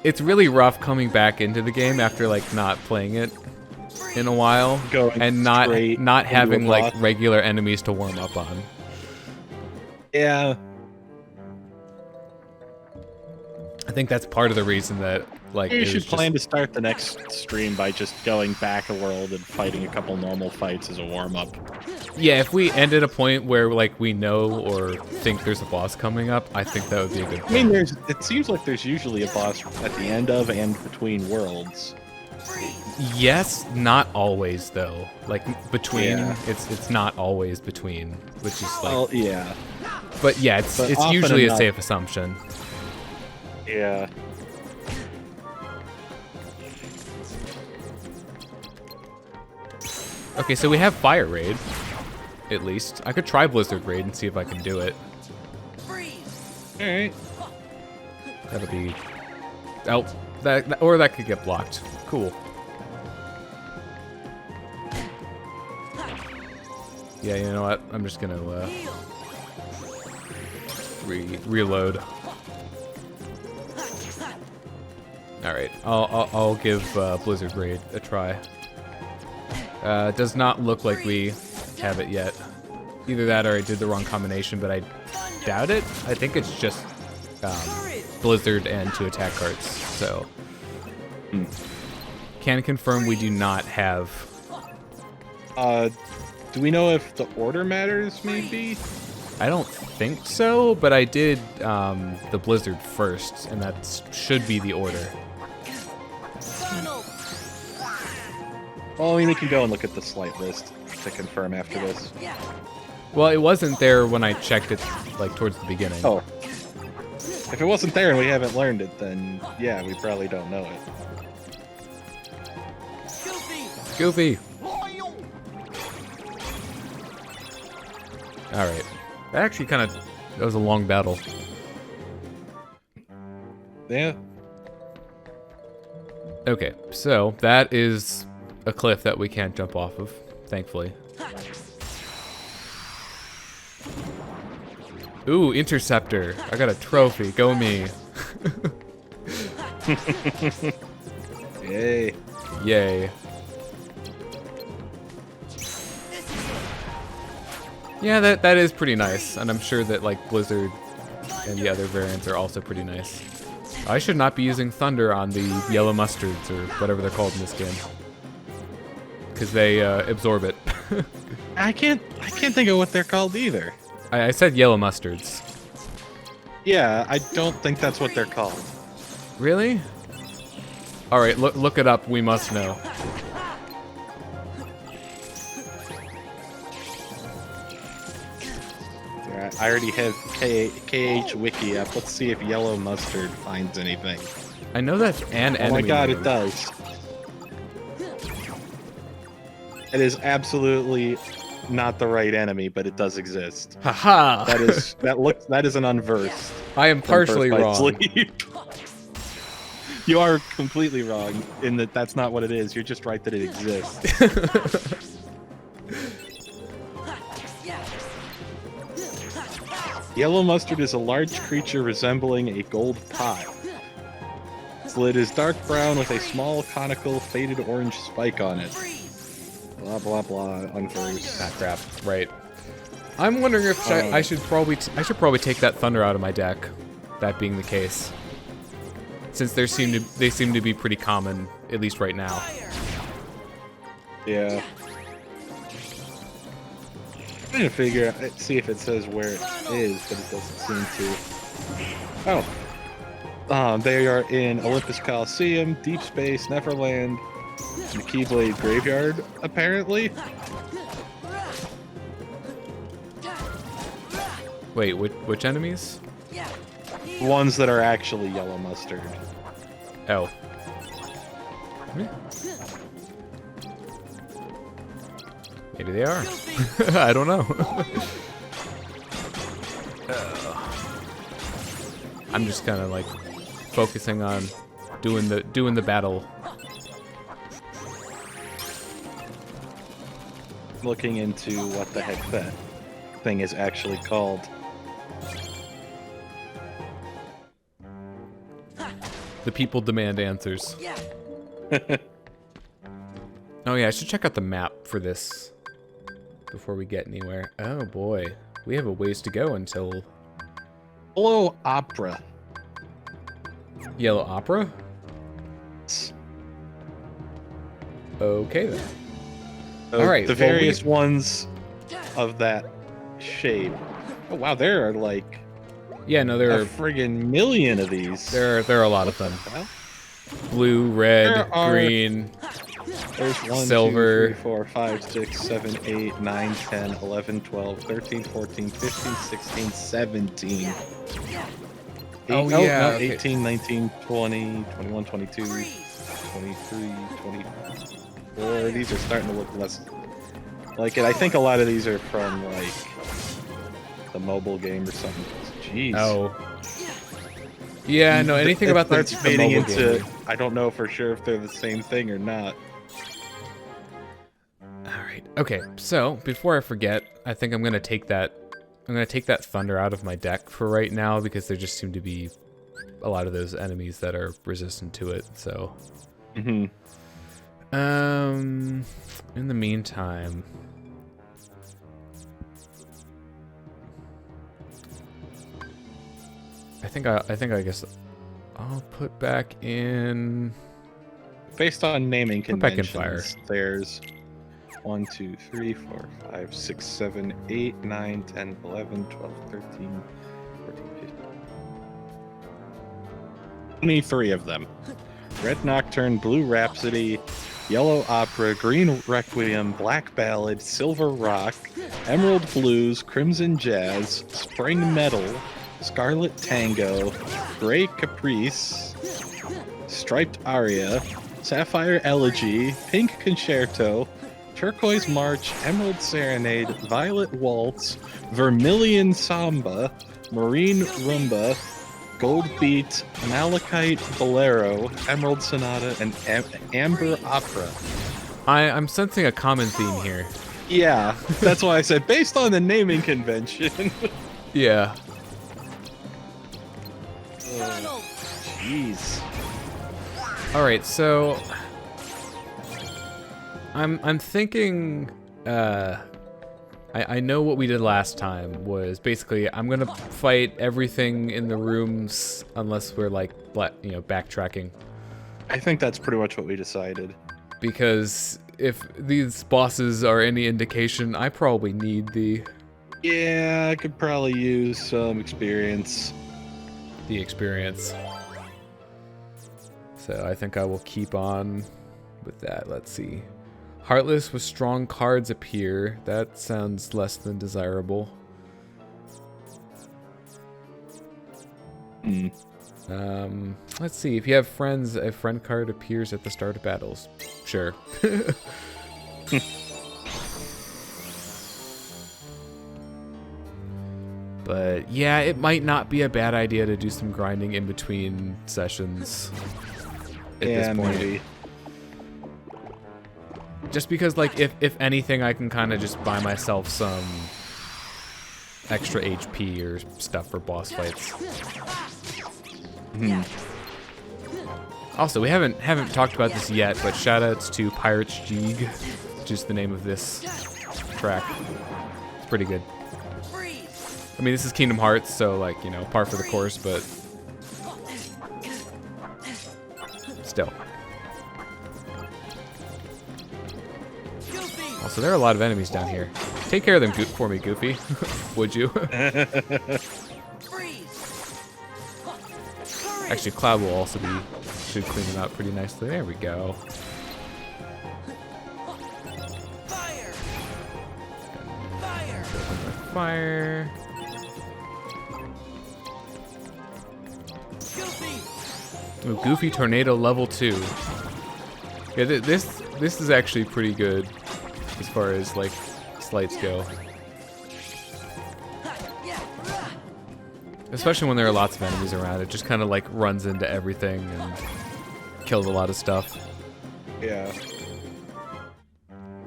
Speaker 1: it's really rough coming back into the game after like not playing it in a while
Speaker 2: Going
Speaker 1: and not
Speaker 2: straight into a
Speaker 1: having like
Speaker 2: boss.
Speaker 1: regular enemies to warm up on.
Speaker 2: Yeah.
Speaker 1: I think that's part of the reason that like
Speaker 2: You
Speaker 1: it
Speaker 2: should
Speaker 1: was
Speaker 2: plan
Speaker 1: just,
Speaker 2: to start the next stream by just going back a world and fighting a couple normal fights as a warm-up.
Speaker 1: yeah, if we end at a point where like we know or think there's a boss coming up, I think that would be a good
Speaker 2: I mean, it seems like there's usually a boss at the end of and between worlds.
Speaker 1: Yes, not always though. Like between,
Speaker 2: Yeah.
Speaker 1: it's not always between, which is like.
Speaker 2: Well, yeah.
Speaker 1: But yeah, it's
Speaker 2: but
Speaker 1: it's
Speaker 2: often
Speaker 1: usually
Speaker 2: enough-
Speaker 1: a safe assumption.
Speaker 2: Yeah.
Speaker 1: Okay, so we have Fire Raid. at least. I could try Blizzard Raid and see if I can do it.
Speaker 2: All right.
Speaker 1: That'll be... Oh, or that could get blocked. Cool. Yeah, you know what? I'm just gonna reload. All right, I'll give Blizzard Raid a try. Does not look like we have it yet. Either that or I did the wrong combination, but I doubt it. I think it's just Blizzard and 2 attack cards. So can confirm we do not have.
Speaker 2: Do we know if the order matters, maybe?
Speaker 1: I don't think so, but I did the Blizzard first, and that should be the order.
Speaker 2: Well, I mean, we can go and look at the slight list to confirm after this.
Speaker 1: Well, it wasn't there when I checked it, like, towards the beginning.
Speaker 2: Oh. If it wasn't there and we haven't learned it, then yeah, we probably don't know it.
Speaker 1: Goofy! Alright. That actually kind of... That was a long battle.
Speaker 2: Yeah.
Speaker 1: Okay, so that is a cliff that we can't jump off of, thankfully. Ooh, Interceptor. I got a trophy. Go me.
Speaker 2: Yay.
Speaker 1: Yay. Yeah, that is pretty nice, and I'm sure that like Blizzard and the other variants are also pretty nice. I should not be using Thunder on the yellow mustards or whatever they're called in this game, because they absorb it.
Speaker 2: I can't think of what they're called either.
Speaker 1: I said yellow mustards.
Speaker 2: Yeah, I don't think that's what they're called.
Speaker 1: Really? All right, look it up. We must know.
Speaker 2: I already have KH Wiki up. Let's see if yellow mustard finds anything.
Speaker 1: I know that's an enemy.
Speaker 2: Oh my god,
Speaker 1: mode.
Speaker 2: it does. It is absolutely not the right enemy, but it does exist.
Speaker 1: Haha!
Speaker 2: That is an unversed.
Speaker 1: I am partially
Speaker 2: Birth by
Speaker 1: wrong.
Speaker 2: Sleep. You are completely wrong in that that's not what it is. You're just right that it exists. Yellow mustard is a large creature resembling a gold pot. Its lid is dark brown with a small conical faded orange spike on it. Blah blah blah. Unversed.
Speaker 1: Ah, crap. Right. I'm wondering if I should probably take that Thunder out of my deck. That being the case, since they seem to be pretty common, at least right now.
Speaker 2: Yeah. I'm trying to figure out, see if it says where it is, but it doesn't seem to. Oh. They are in Olympus Coliseum, Deep Space, Neverland, the Keyblade Graveyard, apparently.
Speaker 1: Wait, which enemies?
Speaker 2: Ones that are actually yellow mustard.
Speaker 1: Oh. Maybe they are. I don't know. I'm just kind of like focusing on doing the battle.
Speaker 2: Looking into what the heck that thing is actually called.
Speaker 1: The people demand answers. Oh yeah, I should check out the map for this before we get anywhere. Oh boy, we have a ways to go until
Speaker 2: Hello, Opera.
Speaker 1: Yellow Opera? Okay then. Alright,
Speaker 2: The various ones of that shape. Oh wow, there are like
Speaker 1: yeah, no, there
Speaker 2: a
Speaker 1: are
Speaker 2: friggin' million of these.
Speaker 1: there are a lot of them.
Speaker 2: Well,
Speaker 1: Blue, red,
Speaker 2: There are-
Speaker 1: green.
Speaker 2: there's 1,
Speaker 1: Silver.
Speaker 2: 2, 3, 4, 5, 6, 7, 8, 9, 10, 11, 12, 13, 14, 15, 16, 17.
Speaker 1: Oh, yeah,
Speaker 2: No,
Speaker 1: okay.
Speaker 2: 18, 19, 20, 21, 22, 23, 24. These are starting to look less Like, and I think a lot of these are from like the mobile game or something. Jeez.
Speaker 1: Oh. Yeah, no, anything about the
Speaker 2: fading
Speaker 1: mobile
Speaker 2: into.
Speaker 1: game.
Speaker 2: I don't know for sure if they're the same thing or not.
Speaker 1: All right. Okay. So before I forget, I think I'm gonna take that. I'm gonna take that thunder out of my deck for right now because there just seem to be a lot of those enemies that are resistant to it. So.
Speaker 2: Mm-hmm.
Speaker 1: In the meantime. I think I guess I'll put back in.
Speaker 2: Based on naming
Speaker 1: Put back in
Speaker 2: conventions,
Speaker 1: fire.
Speaker 2: there's 1, 2, 3, 4, 5, 6, 7, 8, 9, 10, 11, 12, 13, 14, 15. 23 of them. Red Nocturne, Blue Rhapsody, Yellow Opera, Green Requiem, Black Ballad, Silver Rock, Emerald Blues, Crimson Jazz, Spring Metal, Scarlet Tango, Gray Caprice, Striped Aria, Sapphire Elegy, Pink Concerto, Turquoise March, Emerald Serenade, Violet Waltz, Vermilion Samba, Marine Rumba, Gold Beat, Malachite Bolero, Emerald Sonata, and Amber Opera.
Speaker 1: I'm sensing a common theme here.
Speaker 2: Yeah, that's why I said based on the naming convention.
Speaker 1: Yeah.
Speaker 2: Jeez.
Speaker 1: All right, so I'm thinking. I know what we did last time was basically I'm gonna fight everything in the rooms unless we're like backtracking.
Speaker 2: I think that's pretty much what we decided.
Speaker 1: Because if these bosses are any indication, I probably need the
Speaker 2: Yeah, I could probably use some experience.
Speaker 1: experience. So I think I will keep on with that. Let's see. Heartless with strong cards appear. That sounds less than desirable. Let's see. If you have friends, a friend card appears at the start of battles. Sure. But yeah, it might not be a bad idea to do some grinding in between sessions at this point.
Speaker 2: Maybe.
Speaker 1: Just because, like, if anything, I can kind of just buy myself some extra HP or stuff for boss fights. Also, we haven't talked about this yet, but shoutouts to Pirates Jig, which is the name of this track. It's pretty good. I mean, this is Kingdom Hearts, so like, par for the course, but still. Also, there are a lot of enemies down here. Take care of them for me, Goofy. Would you? Actually, Cloud will also should clean them out pretty nicely. There we go. Fire. Ooh, Goofy Tornado level 2. Yeah, this is actually pretty good as far as like slights go. Especially when there are lots of enemies around, it just kind of like runs into everything and kills a lot of stuff.
Speaker 2: Yeah.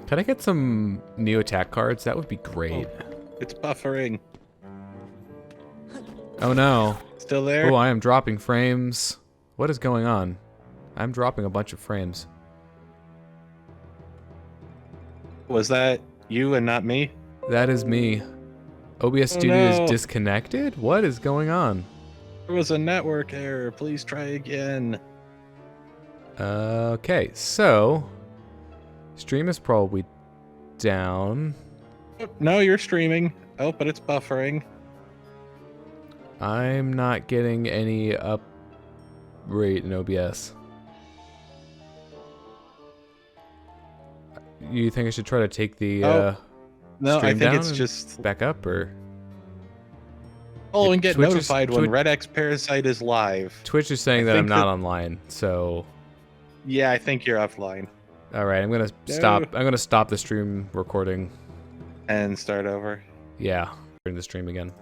Speaker 1: Can I get some new attack cards? That would be great.
Speaker 2: Oh, it's buffering.
Speaker 1: Oh no.
Speaker 2: Still there?
Speaker 1: Oh, I am dropping frames. What is going on? I'm dropping a bunch of frames.
Speaker 2: Was that you and not me?
Speaker 1: That is me. OBS Studio is disconnected? What is going on?
Speaker 2: There was a network error. Please try again.
Speaker 1: Okay, so stream is probably down.
Speaker 2: No, you're streaming. Oh, but it's buffering.
Speaker 1: I'm not getting any up rate in OBS. You think I should try to take the
Speaker 2: no, I
Speaker 1: stream
Speaker 2: think
Speaker 1: down
Speaker 2: it's
Speaker 1: and
Speaker 2: just
Speaker 1: back up, or
Speaker 2: oh, and get
Speaker 1: Twitch is-
Speaker 2: notified when redxparasite is live.
Speaker 1: Twitch is saying
Speaker 2: I
Speaker 1: that I'm
Speaker 2: think
Speaker 1: not
Speaker 2: that-
Speaker 1: online, so
Speaker 2: Yeah, I think you're offline.
Speaker 1: All right, I'm gonna stop. I'm gonna stop the stream recording.
Speaker 2: And start over.
Speaker 1: Yeah, bring the stream again.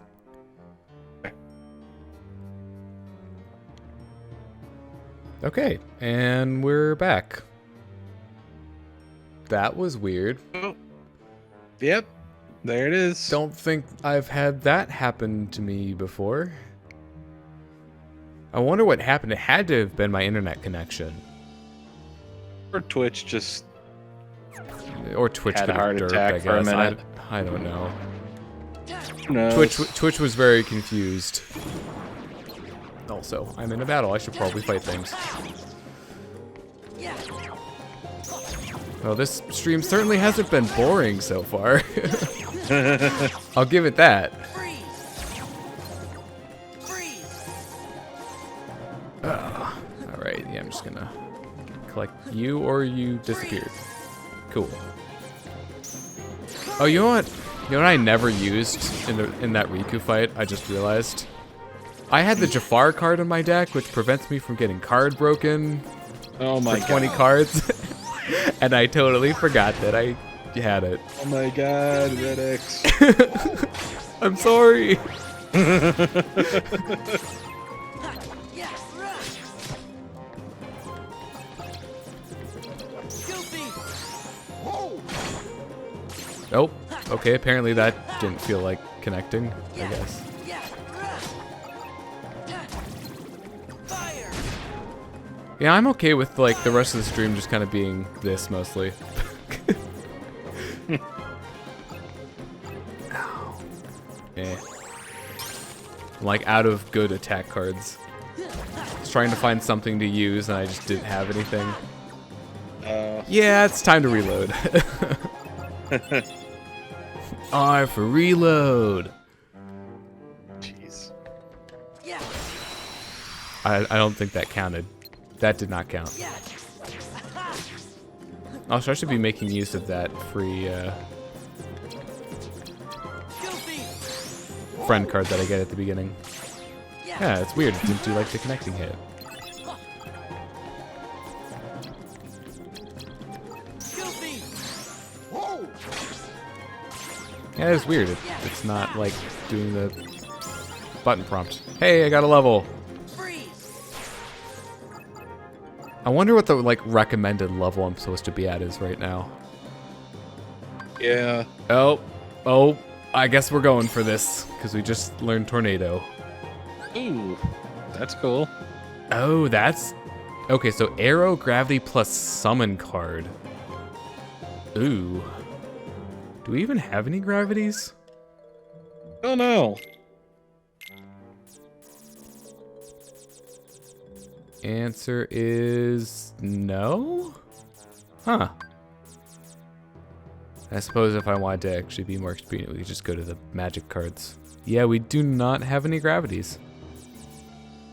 Speaker 1: Okay, and we're back. That was weird.
Speaker 2: Oh. Yep, there it is.
Speaker 1: Don't think I've had that happen to me before. I wonder what happened. It had to have been my internet connection.
Speaker 2: Or Twitch just
Speaker 1: Or Twitch
Speaker 2: had
Speaker 1: could
Speaker 2: a
Speaker 1: have
Speaker 2: heart
Speaker 1: derped,
Speaker 2: attack
Speaker 1: I
Speaker 2: for a
Speaker 1: guess.
Speaker 2: minute.
Speaker 1: I don't know.
Speaker 2: Who knows?
Speaker 1: Twitch was very confused. Also, I'm in a battle. I should probably fight things. Well, this stream certainly hasn't been boring so far. I'll give it that. Alright, yeah, I'm just gonna collect you or you disappeared. Cool. Oh, you know what? You know what I never used in that Riku fight? I just realized. I had the Jafar card in my deck, which prevents me from getting card broken
Speaker 2: Oh my
Speaker 1: for 20
Speaker 2: god.
Speaker 1: cards. And I totally forgot that I had it.
Speaker 2: Oh my god, RedX.
Speaker 1: I'm sorry. Nope. Okay, apparently that didn't feel like connecting, I guess. Yeah, I'm okay with like the rest of the stream just kind of being this mostly. Eh. I'm like out of good attack cards. I was trying to find something to use and I just didn't have anything. Yeah, it's time to reload. R for reload.
Speaker 2: Jeez.
Speaker 1: I don't think that counted. That did not count. Also, I should be making use of that free friend card that I get at the beginning. Yeah, it's weird. It didn't do like the connecting hit. Yeah, it's weird. It's not like doing the button prompt. Hey, I got a level. I wonder what the like recommended level I'm supposed to be at is right now.
Speaker 2: Yeah.
Speaker 1: Oh, I guess we're going for this because we just learned tornado.
Speaker 2: Ooh, that's cool.
Speaker 1: Oh, that's okay. So arrow, gravity plus summon card. Ooh, do we even have any gravities?
Speaker 2: Oh no.
Speaker 1: Answer is no? Huh. I suppose if I wanted to actually be more expedient, we could just go to the magic cards. Yeah, we do not have any gravities.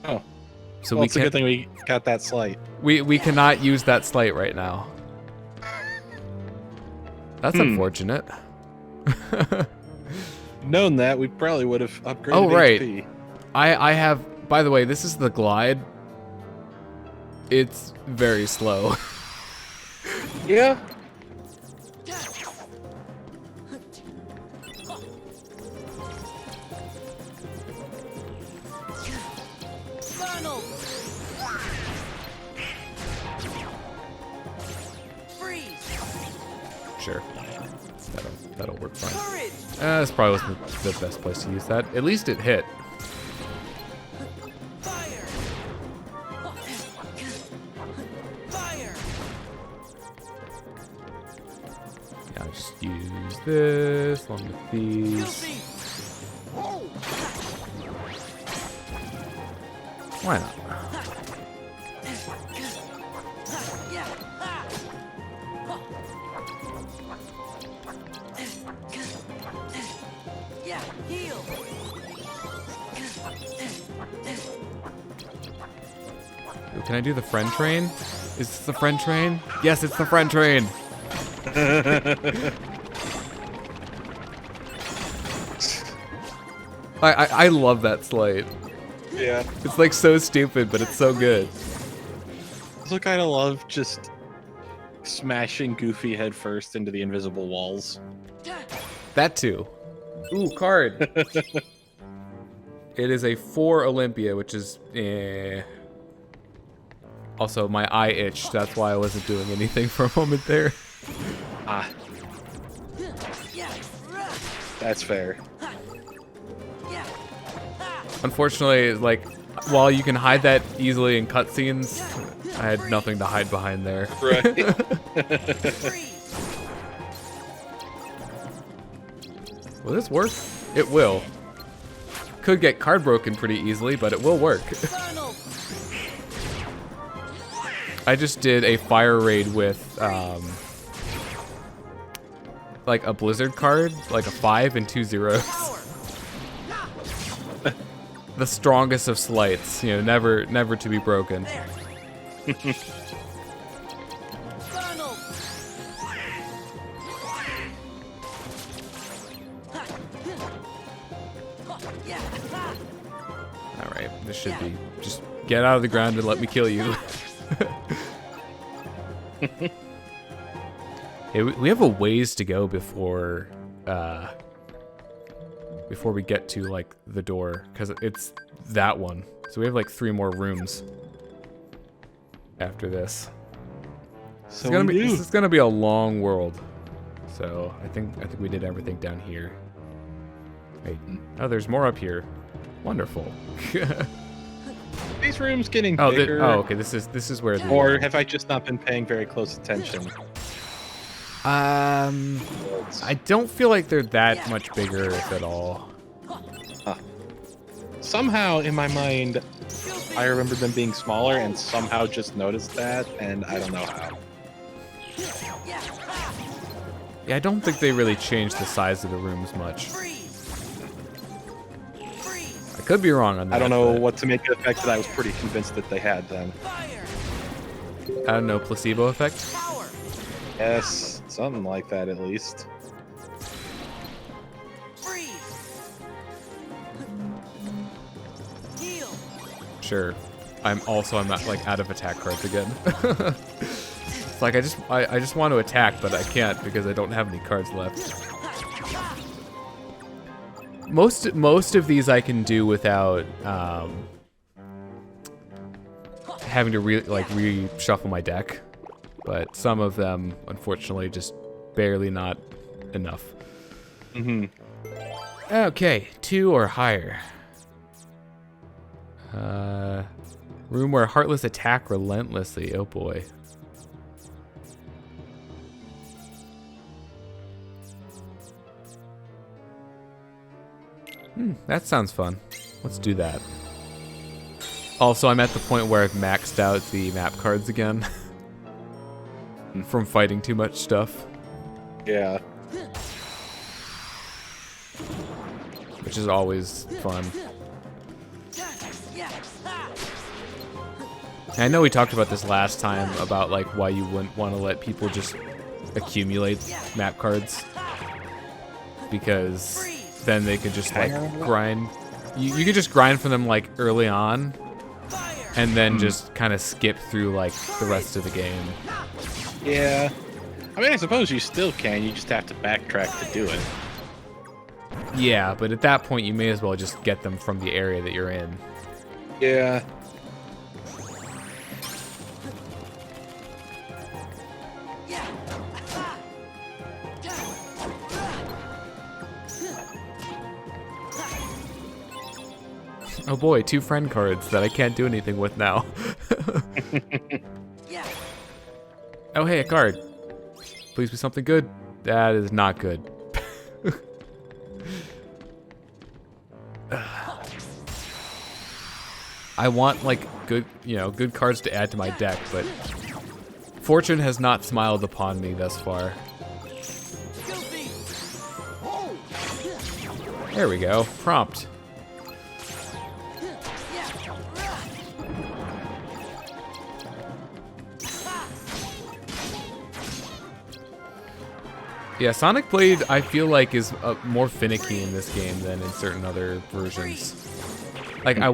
Speaker 2: Oh.
Speaker 1: So
Speaker 2: Well,
Speaker 1: we
Speaker 2: it's a good thing we got that slight.
Speaker 1: we cannot use that slate right now. That's unfortunate.
Speaker 2: Known that, we probably would have upgraded
Speaker 1: Oh, right.
Speaker 2: HP.
Speaker 1: I have, by the way, this is the glide. It's very slow.
Speaker 2: Yeah.
Speaker 1: Sure. That'll work fine. This probably wasn't the best place to use that. At least it hit. Yeah, I'll just use this along with these. Why not? Ooh, can I do the friend train? Is this the friend train? Yes, it's the friend train. I love that slate.
Speaker 2: Yeah.
Speaker 1: It's like so stupid, but it's so good.
Speaker 2: Also kind of love just smashing Goofy head first into the invisible walls.
Speaker 1: That too. Ooh, card. It is a 4 Olympia, which is Also, my eye itched. That's why I wasn't doing anything for a moment there.
Speaker 2: Ah. That's fair.
Speaker 1: Unfortunately, like, while you can hide that easily in cutscenes, I had nothing to hide behind there.
Speaker 2: Right.
Speaker 1: Will this work? It will. Could get card broken pretty easily, but it will work. I just did a fire raid with, like a blizzard card, like a 5 and 2 zeros. The strongest of slights, you know, never to be broken. Alright, this should be, just get out of the ground and let me kill you. Hey, we have a ways to go before we get to like the door, because it's that one. So we have like 3 more rooms after this.
Speaker 2: So
Speaker 1: This is gonna be a long world. So I think we did everything down here. Wait, oh, there's more up here. Wonderful.
Speaker 2: These rooms getting
Speaker 1: Oh,
Speaker 2: bigger.
Speaker 1: okay. This is where the.
Speaker 2: Or have I just not been paying very close attention?
Speaker 1: I don't feel like they're that much bigger, if at all.
Speaker 2: Somehow, in my mind, I remember them being smaller and somehow just noticed that, and I don't know how.
Speaker 1: Yeah, I don't think they really changed the size of the rooms much. I could be wrong on that.
Speaker 2: I don't know
Speaker 1: but
Speaker 2: what to make of the fact that I was pretty convinced that they had them.
Speaker 1: I don't know, placebo effect?
Speaker 2: Yes, something like that at least.
Speaker 1: Sure. I'm not like out of attack cards again. It's like I just want to attack, but I can't because I don't have any cards left. Most of these I can do without having to reshuffle my deck, but some of them, unfortunately, just barely not enough.
Speaker 2: Mm-hmm.
Speaker 1: Okay, 2 or higher. Room where Heartless attack relentlessly. Oh boy. That sounds fun. Let's do that. Also, I'm at the point where I've maxed out the map cards again. From fighting too much stuff.
Speaker 2: Yeah.
Speaker 1: Which is always fun. And I know we talked about this last time, about like why you wouldn't want to let people just accumulate map cards. Because then they could just like grind. You could just grind for them like early on, and then just kind of skip through like the rest of the game.
Speaker 2: Yeah. I mean, I suppose you still can, you just have to backtrack to do it.
Speaker 1: Yeah, but at that point you may as well just get them from the area that you're in.
Speaker 2: Yeah.
Speaker 1: Oh boy, 2 friend cards that I can't do anything with now. Oh hey, a card. Please be something good. That is not good. I want like good cards to add to my deck, but fortune has not smiled upon me thus far. There we go. Prompt. Yeah, Sonic Blade, I feel like, is more finicky in this game than in certain other versions. Like, I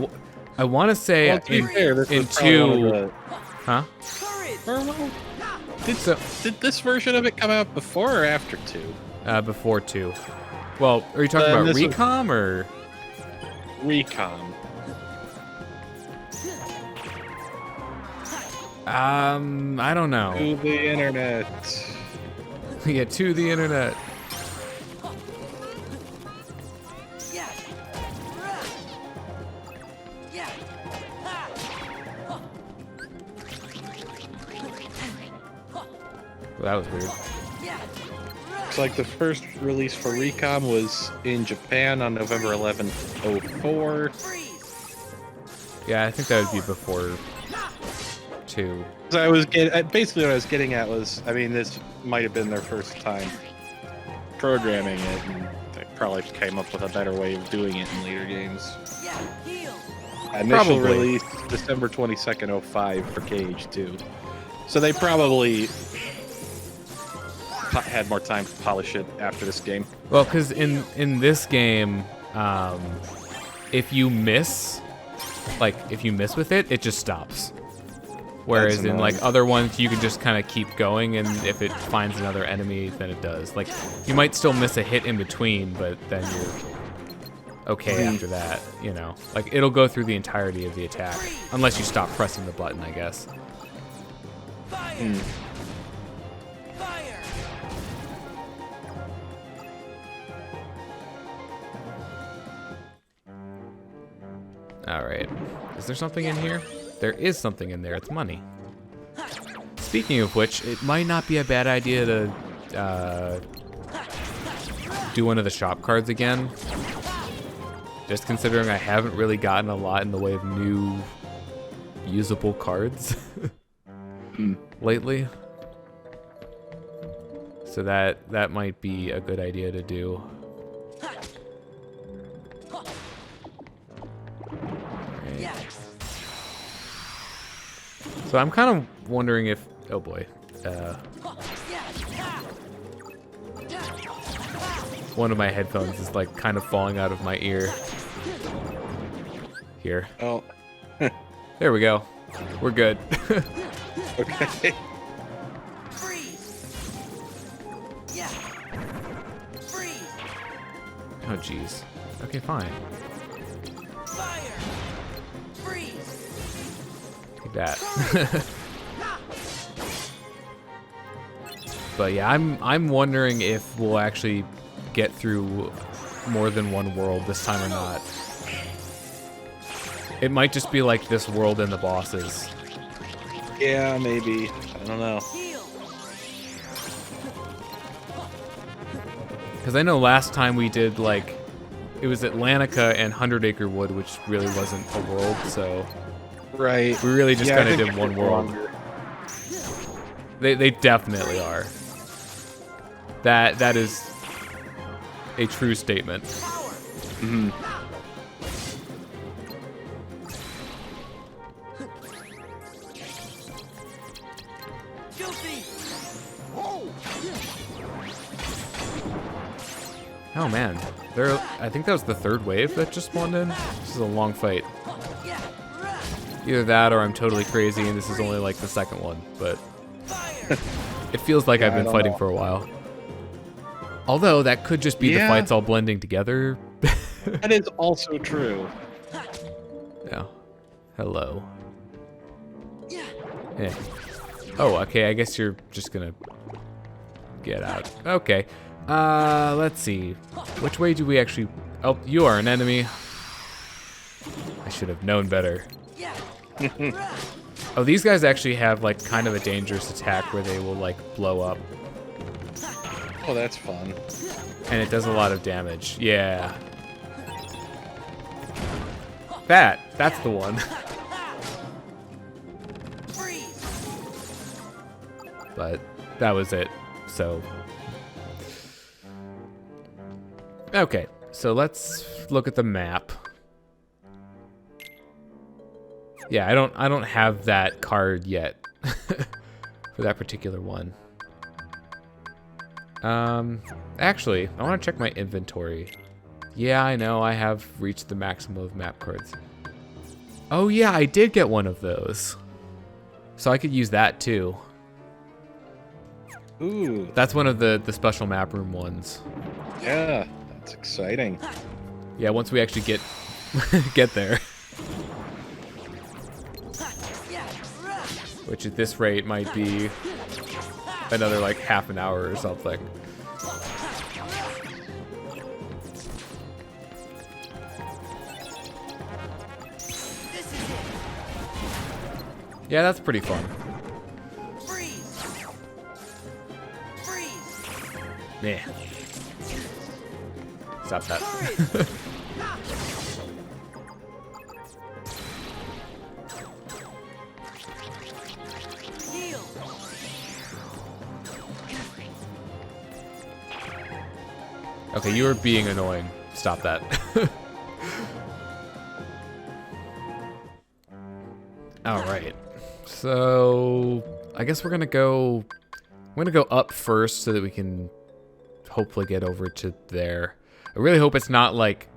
Speaker 1: want to say
Speaker 2: Well, to be fair, this
Speaker 1: in
Speaker 2: was probably one of
Speaker 1: 2... Huh?
Speaker 2: Did this version of it come out before or after 2?
Speaker 1: Before 2. Well, are you talking about
Speaker 2: this was-
Speaker 1: Recom or?
Speaker 2: Recom.
Speaker 1: I don't know.
Speaker 2: To the internet.
Speaker 1: Yeah, to the internet. Well, that was weird.
Speaker 2: It's like the first release for Recom was in Japan on November 11th, 04.
Speaker 1: Yeah, I think that would be before 2.
Speaker 2: So basically what I was getting at was, I mean, this might have been their first time programming it, and they probably came up with a better way of doing it in later games. Initial
Speaker 1: Probably.
Speaker 2: release December 22nd, 05 for KH2. So they probably had more time to polish it after this game.
Speaker 1: Well, because in this game, if you miss with it, it just stops. Whereas
Speaker 2: That's
Speaker 1: in like
Speaker 2: annoying.
Speaker 1: other ones, you can just kind of keep going, and if it finds another enemy, then it does. Like you might still miss a hit in between, but then you're okay after that. You know, like it'll go through the entirety of the attack, unless you stop pressing the button, I guess. All right. Is there something in here? There is something in there. It's money. Speaking of which, it might not be a bad idea to do one of the shop cards again. Just considering I haven't really gotten a lot in the way of new usable cards lately. So that might be a good idea to do. So I'm kind of wondering if, oh boy, one of my headphones is like kind of falling out of my ear. Here,
Speaker 2: Oh,
Speaker 1: there we go. We're good.
Speaker 2: okay.
Speaker 1: Oh jeez. Okay, fine. Take that. But yeah, I'm wondering if we'll actually get through more than one world this time or not. It might just be like this world and the bosses.
Speaker 2: Yeah, maybe. I don't know.
Speaker 1: Because I know last time we did like, it was Atlantica and 100 Acre Wood, which really wasn't a world, so
Speaker 2: Right.
Speaker 1: we really just
Speaker 2: Yeah, I
Speaker 1: kind of
Speaker 2: think
Speaker 1: did
Speaker 2: it
Speaker 1: one
Speaker 2: took
Speaker 1: world.
Speaker 2: longer.
Speaker 1: They definitely are. That is a true statement.
Speaker 2: Mhm.
Speaker 1: Oh man, I think that was the third wave that just spawned in. This is a long fight. Either that or I'm totally crazy and this is only like the second one, but it feels like
Speaker 2: Yeah,
Speaker 1: I've
Speaker 2: I
Speaker 1: been
Speaker 2: don't
Speaker 1: fighting
Speaker 2: know.
Speaker 1: for a while. Although that could just be the
Speaker 2: Yeah.
Speaker 1: fights all blending together.
Speaker 2: That is also true.
Speaker 1: Yeah. Hello. Yeah. Oh, okay, I guess you're just gonna get out. Okay. Let's see. Which way do we actually... Oh, you are an enemy. I should have known better. Oh, these guys actually have, like, kind of a dangerous attack where they will, like, blow up.
Speaker 2: Oh, that's fun.
Speaker 1: And it does a lot of damage. Yeah. That's the one. But that was it. So... Okay, so let's look at the map. Yeah, I don't have that card yet for that particular one. Actually, I want to check my inventory. Yeah, I know I have reached the maximum of map cards. Oh yeah, I did get one of those. So I could use that too.
Speaker 2: Ooh.
Speaker 1: That's one of the special map room ones.
Speaker 2: Yeah, that's exciting.
Speaker 1: Yeah, once we actually get get there. Which at this rate might be another like half an hour or something. Yeah, that's pretty fun. Yeah. Stop that. Okay, you are being annoying. Stop that. All right. So I guess we're gonna go. I'm gonna go up first so that we can hopefully get over to there. I really hope it's not like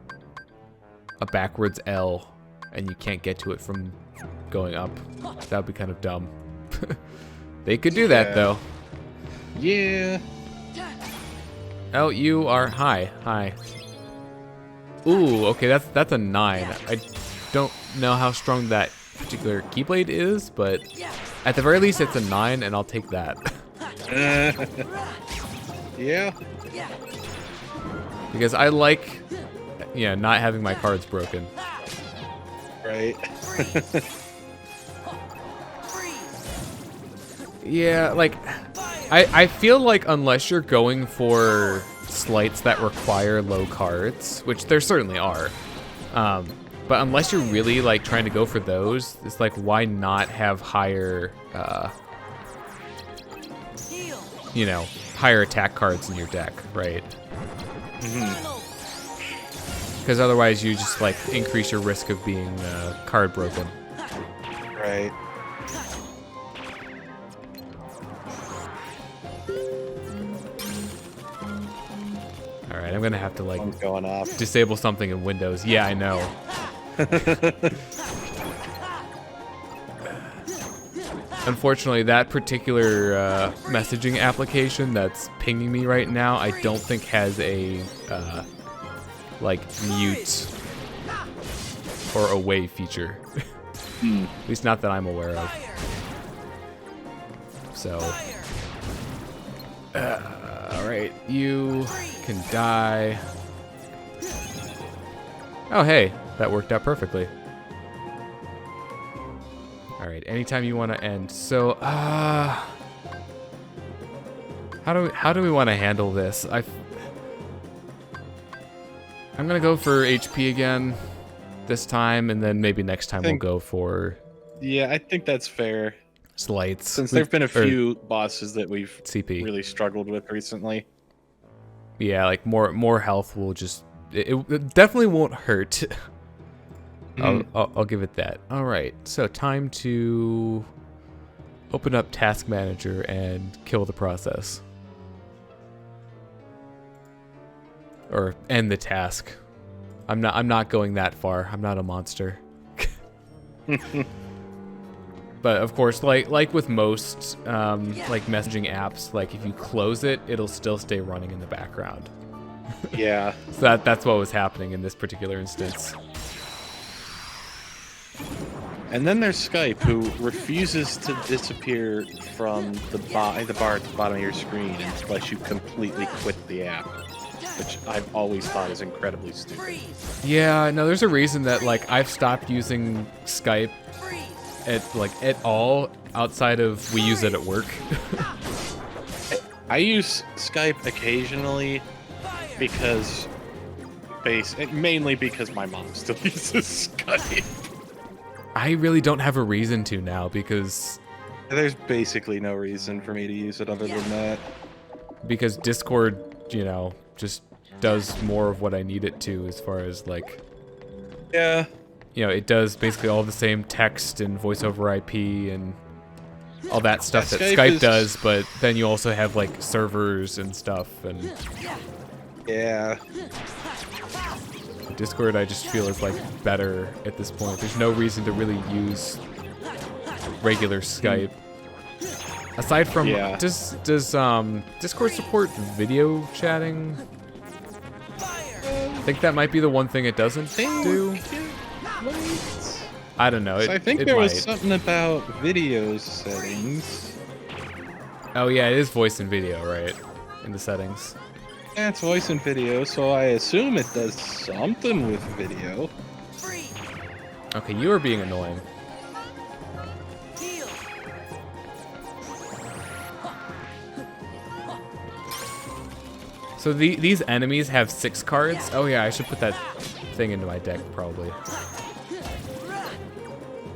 Speaker 1: a backwards L and you can't get to it from going up. That would be kind of dumb. They could do that though.
Speaker 2: Yeah.
Speaker 1: Oh, you are hi. Ooh, okay, that's a 9. I don't know how strong that particular keyblade is, but at the very least it's a 9 and I'll take that.
Speaker 2: Yeah.
Speaker 1: Because I like not having my cards broken.
Speaker 2: Right.
Speaker 1: Yeah, like I feel like unless you're going for slights that require low cards, which there certainly are, but unless you're really like trying to go for those, it's like why not have higher, higher attack cards in your deck, right? Because otherwise you just like increase your risk of being card broken.
Speaker 2: Right.
Speaker 1: All right, I'm gonna have to like
Speaker 2: I'm going off.
Speaker 1: disable something in Windows. Yeah, I know. Unfortunately, that particular messaging application that's pinging me right now, I don't think has a like mute or away feature. At least not that I'm aware of. So, all right, you can die. Oh, hey, that worked out perfectly. All right, anytime you want to end. So, how do we want to handle this? I'm gonna go for HP again this time, and then maybe next time we'll go for.
Speaker 2: Yeah, I think that's fair.
Speaker 1: Slights.
Speaker 2: Since there've been a few bosses that we've
Speaker 1: CP
Speaker 2: really struggled with recently.
Speaker 1: Yeah, like more health will just it definitely won't hurt. I'll give it that. All right, so time to open up Task Manager and kill the process, or end the task. I'm not going that far. I'm not a monster. But of course, like with most like messaging apps, like if you close it, it'll still stay running in the background.
Speaker 2: Yeah.
Speaker 1: So that's what was happening in this particular instance.
Speaker 2: And then there's Skype, who refuses to disappear from the bar at the bottom of your screen unless you completely quit the app, which I've always thought is incredibly stupid.
Speaker 1: Yeah, no, there's a reason that like I've stopped using Skype at all outside of we use it at work.
Speaker 2: I use Skype occasionally because mainly because my mom still uses Skype.
Speaker 1: I really don't have a reason to now because
Speaker 2: There's basically no reason for me to use it other than that.
Speaker 1: Because Discord, just does more of what I need it to as far as like
Speaker 2: Yeah.
Speaker 1: it does basically all the same text and voice over IP and all that stuff that Skype does, but then you also have like servers and stuff, and
Speaker 2: Yeah.
Speaker 1: Discord I just feel is like better at this point. There's no reason to really use regular Skype. Aside from,
Speaker 2: Yeah.
Speaker 1: does Discord support video chatting? I think that might be the one thing it doesn't do. I don't know.
Speaker 2: So I think
Speaker 1: it
Speaker 2: there was
Speaker 1: might.
Speaker 2: something about video settings.
Speaker 1: Oh yeah, it is voice and video, right? In the settings.
Speaker 2: Yeah, it's voice and video, so I assume it does something with video.
Speaker 1: Okay, you are being annoying. So these enemies have 6 cards? Oh yeah, I should put that thing into my deck probably.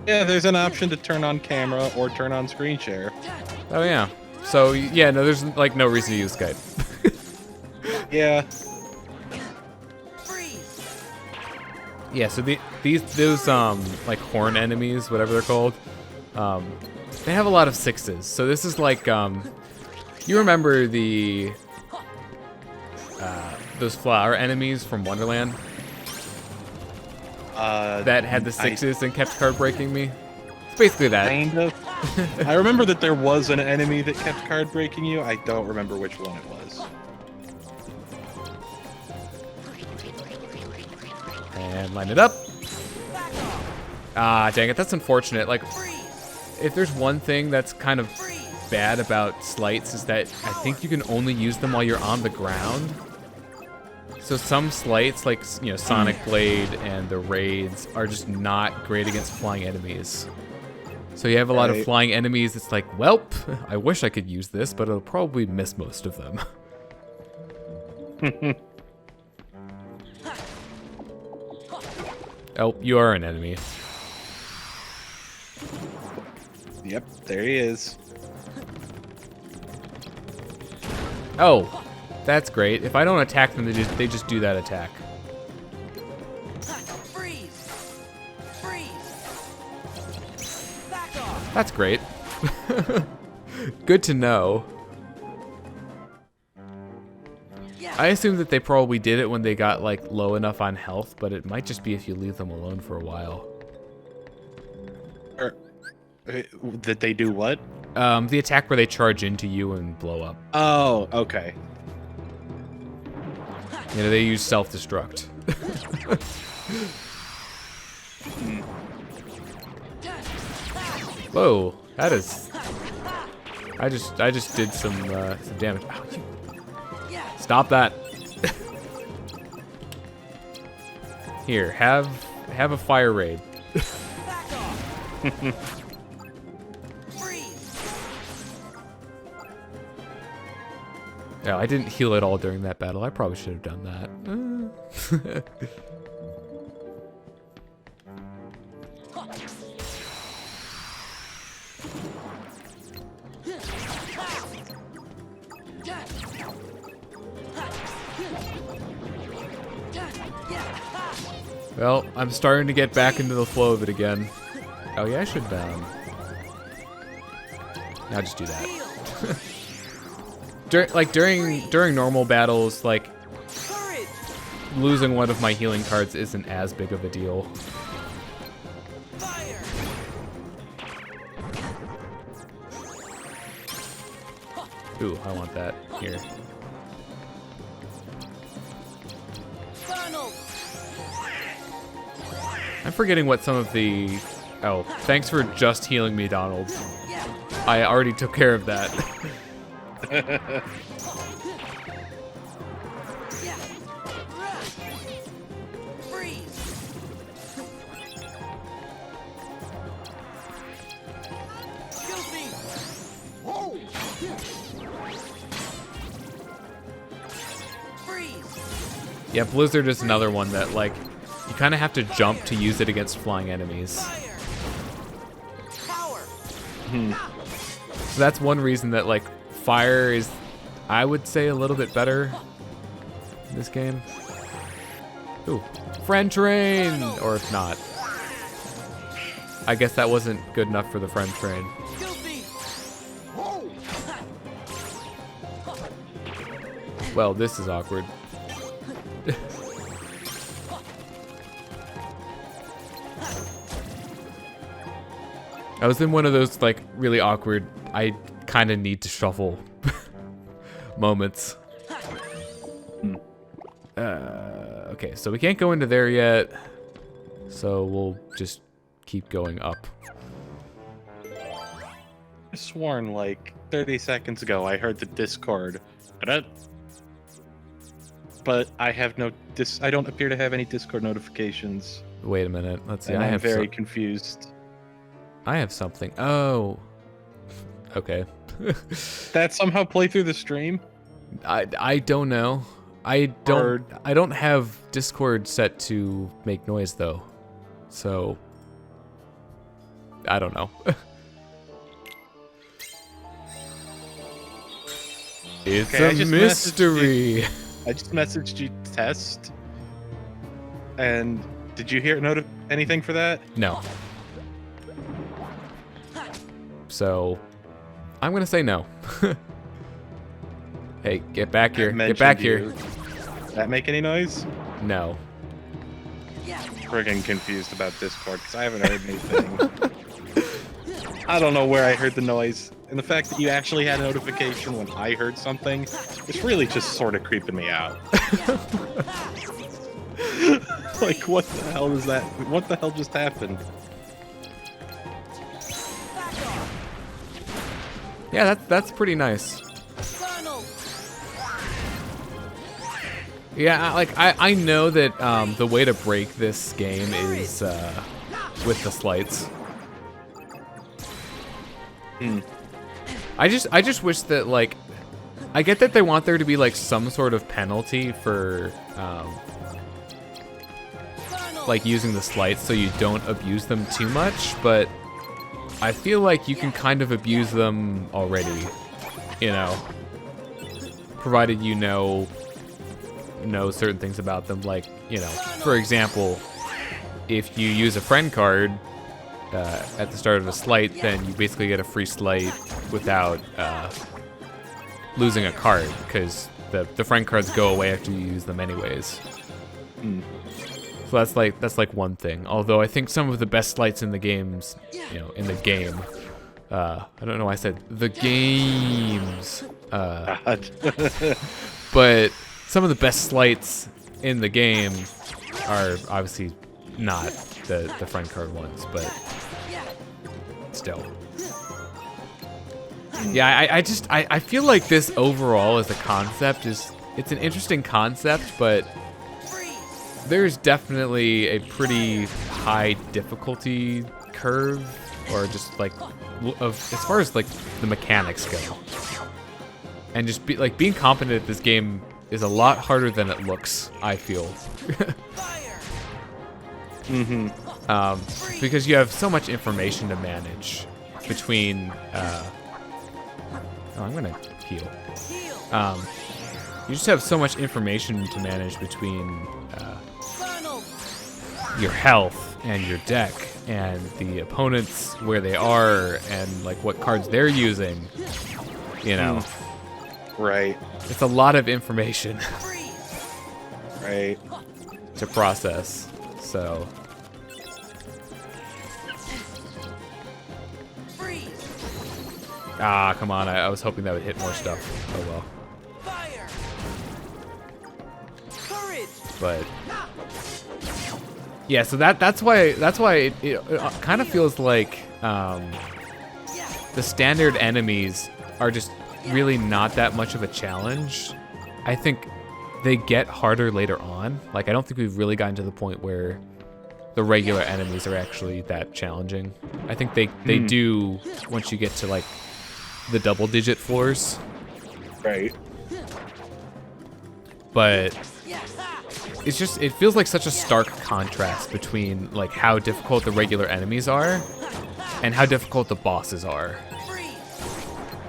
Speaker 2: Yeah, there's an option to turn on camera or turn on screen share.
Speaker 1: Oh yeah. So yeah, no, there's like no reason to use Skype.
Speaker 2: Yeah.
Speaker 1: Yeah, so those like horn enemies, whatever they're called, they have a lot of 6s. So this is like you remember the those flower enemies from Wonderland that had the 6s and kept card breaking me? It's basically that.
Speaker 2: Kind of. I remember that there was an enemy that kept card breaking you. I don't remember which one it was.
Speaker 1: And line it up. Ah, dang it, that's unfortunate. Like, if there's one thing that's kind of bad about slights is that I think you can only use them while you're on the ground. So some slights, like, you know, Sonic Blade and the raids, are just not great against flying enemies. So you have a lot of flying enemies. It's like, welp, I wish I could use this, but it'll probably miss most of them. Oh, you are an enemy.
Speaker 2: Yep, there he is.
Speaker 1: Oh, that's great. If I don't attack them, they just do that attack. That's great. Good to know. I assume that they probably did it when they got like low enough on health, but it might just be if you leave them alone for a while.
Speaker 2: That they do what?
Speaker 1: The attack where they charge into you and blow up.
Speaker 2: Oh, okay.
Speaker 1: You know, they use self-destruct. Whoa, that is. I just did some damage. Ow, stop that. Here, have a fire raid. No, I didn't heal at all during that battle. I probably should have done that. Well, I'm starting to get back into the flow of it again. Oh yeah, I should now just do that. During normal battles, like losing one of my healing cards isn't as big of a deal. Ooh, I want that. Here. I'm forgetting what some of the... Oh, thanks for just healing me, Donald. I already took care of that. Yeah, Blizzard is another one that, like, you kind of have to jump to use it against flying enemies. So that's one reason that, like, fire is, I would say, a little bit better in this game. Ooh, friend train! Or if not. I guess that wasn't good enough for the friend train. Well, this is awkward. I was in one of those, like, really awkward, I kind of need to shuffle moments. Okay, so we can't go into there yet, so we'll just keep going up.
Speaker 2: I sworn like 30 seconds ago I heard the Discord, but I have no I don't appear to have any Discord notifications.
Speaker 1: Wait a minute. Let's see.
Speaker 2: And
Speaker 1: I
Speaker 2: I'm
Speaker 1: have
Speaker 2: very confused.
Speaker 1: I have something. Oh. Okay.
Speaker 2: That somehow play through the stream?
Speaker 1: I don't know. I don't have Discord set to make noise though. So I don't know. It's
Speaker 2: Okay,
Speaker 1: a mystery.
Speaker 2: I just messaged you test. And did you hear anything for that?
Speaker 1: No. So I'm gonna say no. Hey, get back here. Get back here.
Speaker 2: Did that make any noise?
Speaker 1: No.
Speaker 2: Friggin' confused about Discord because I haven't heard anything. I don't know where I heard the noise. And the fact that you actually had a notification when I heard something, it's really just sort of creeping me out. Like, what the hell is that? What the hell just happened?
Speaker 1: Yeah, that's pretty nice. Yeah, like I know that the way to break this game is with the slights. I just wish that, like, I get that they want there to be like some sort of penalty for like using the slights so you don't abuse them too much, but I feel like you can kind of abuse them already, you know, provided you know certain things about them. Like, you know, for example, if you use a friend card at the start of a slight, then you basically get a free slight without losing a card, because the friend cards go away after you use them anyways. So that's like one thing. Although I think some of the best slights in the games, you know, in the game, I don't know why I said the games, but some of the best slights in the game are obviously not the friend card ones, but still. Yeah, I feel like this overall as a concept it's an interesting concept, but there's definitely a pretty high difficulty curve, or just like as far as like the mechanics go. And just being competent at this game is a lot harder than it looks, I feel. Because you have so much information to manage between I'm gonna heal. You just have so much information to manage between your health and your deck and the opponents, where they are, and like what cards they're using, you know.
Speaker 2: Right.
Speaker 1: It's a lot of information
Speaker 2: Right.
Speaker 1: to process, so come on, I was hoping that would hit more stuff. Oh well. But yeah, so that's why it kind of feels like the standard enemies are just really not that much of a challenge. I think they get harder later on. Like, I don't think we've really gotten to the point where the regular enemies are actually that challenging. I think they do once you get to like the double-digit floors.
Speaker 2: Right.
Speaker 1: But it feels like such a stark contrast between like how difficult the regular enemies are and how difficult the bosses are.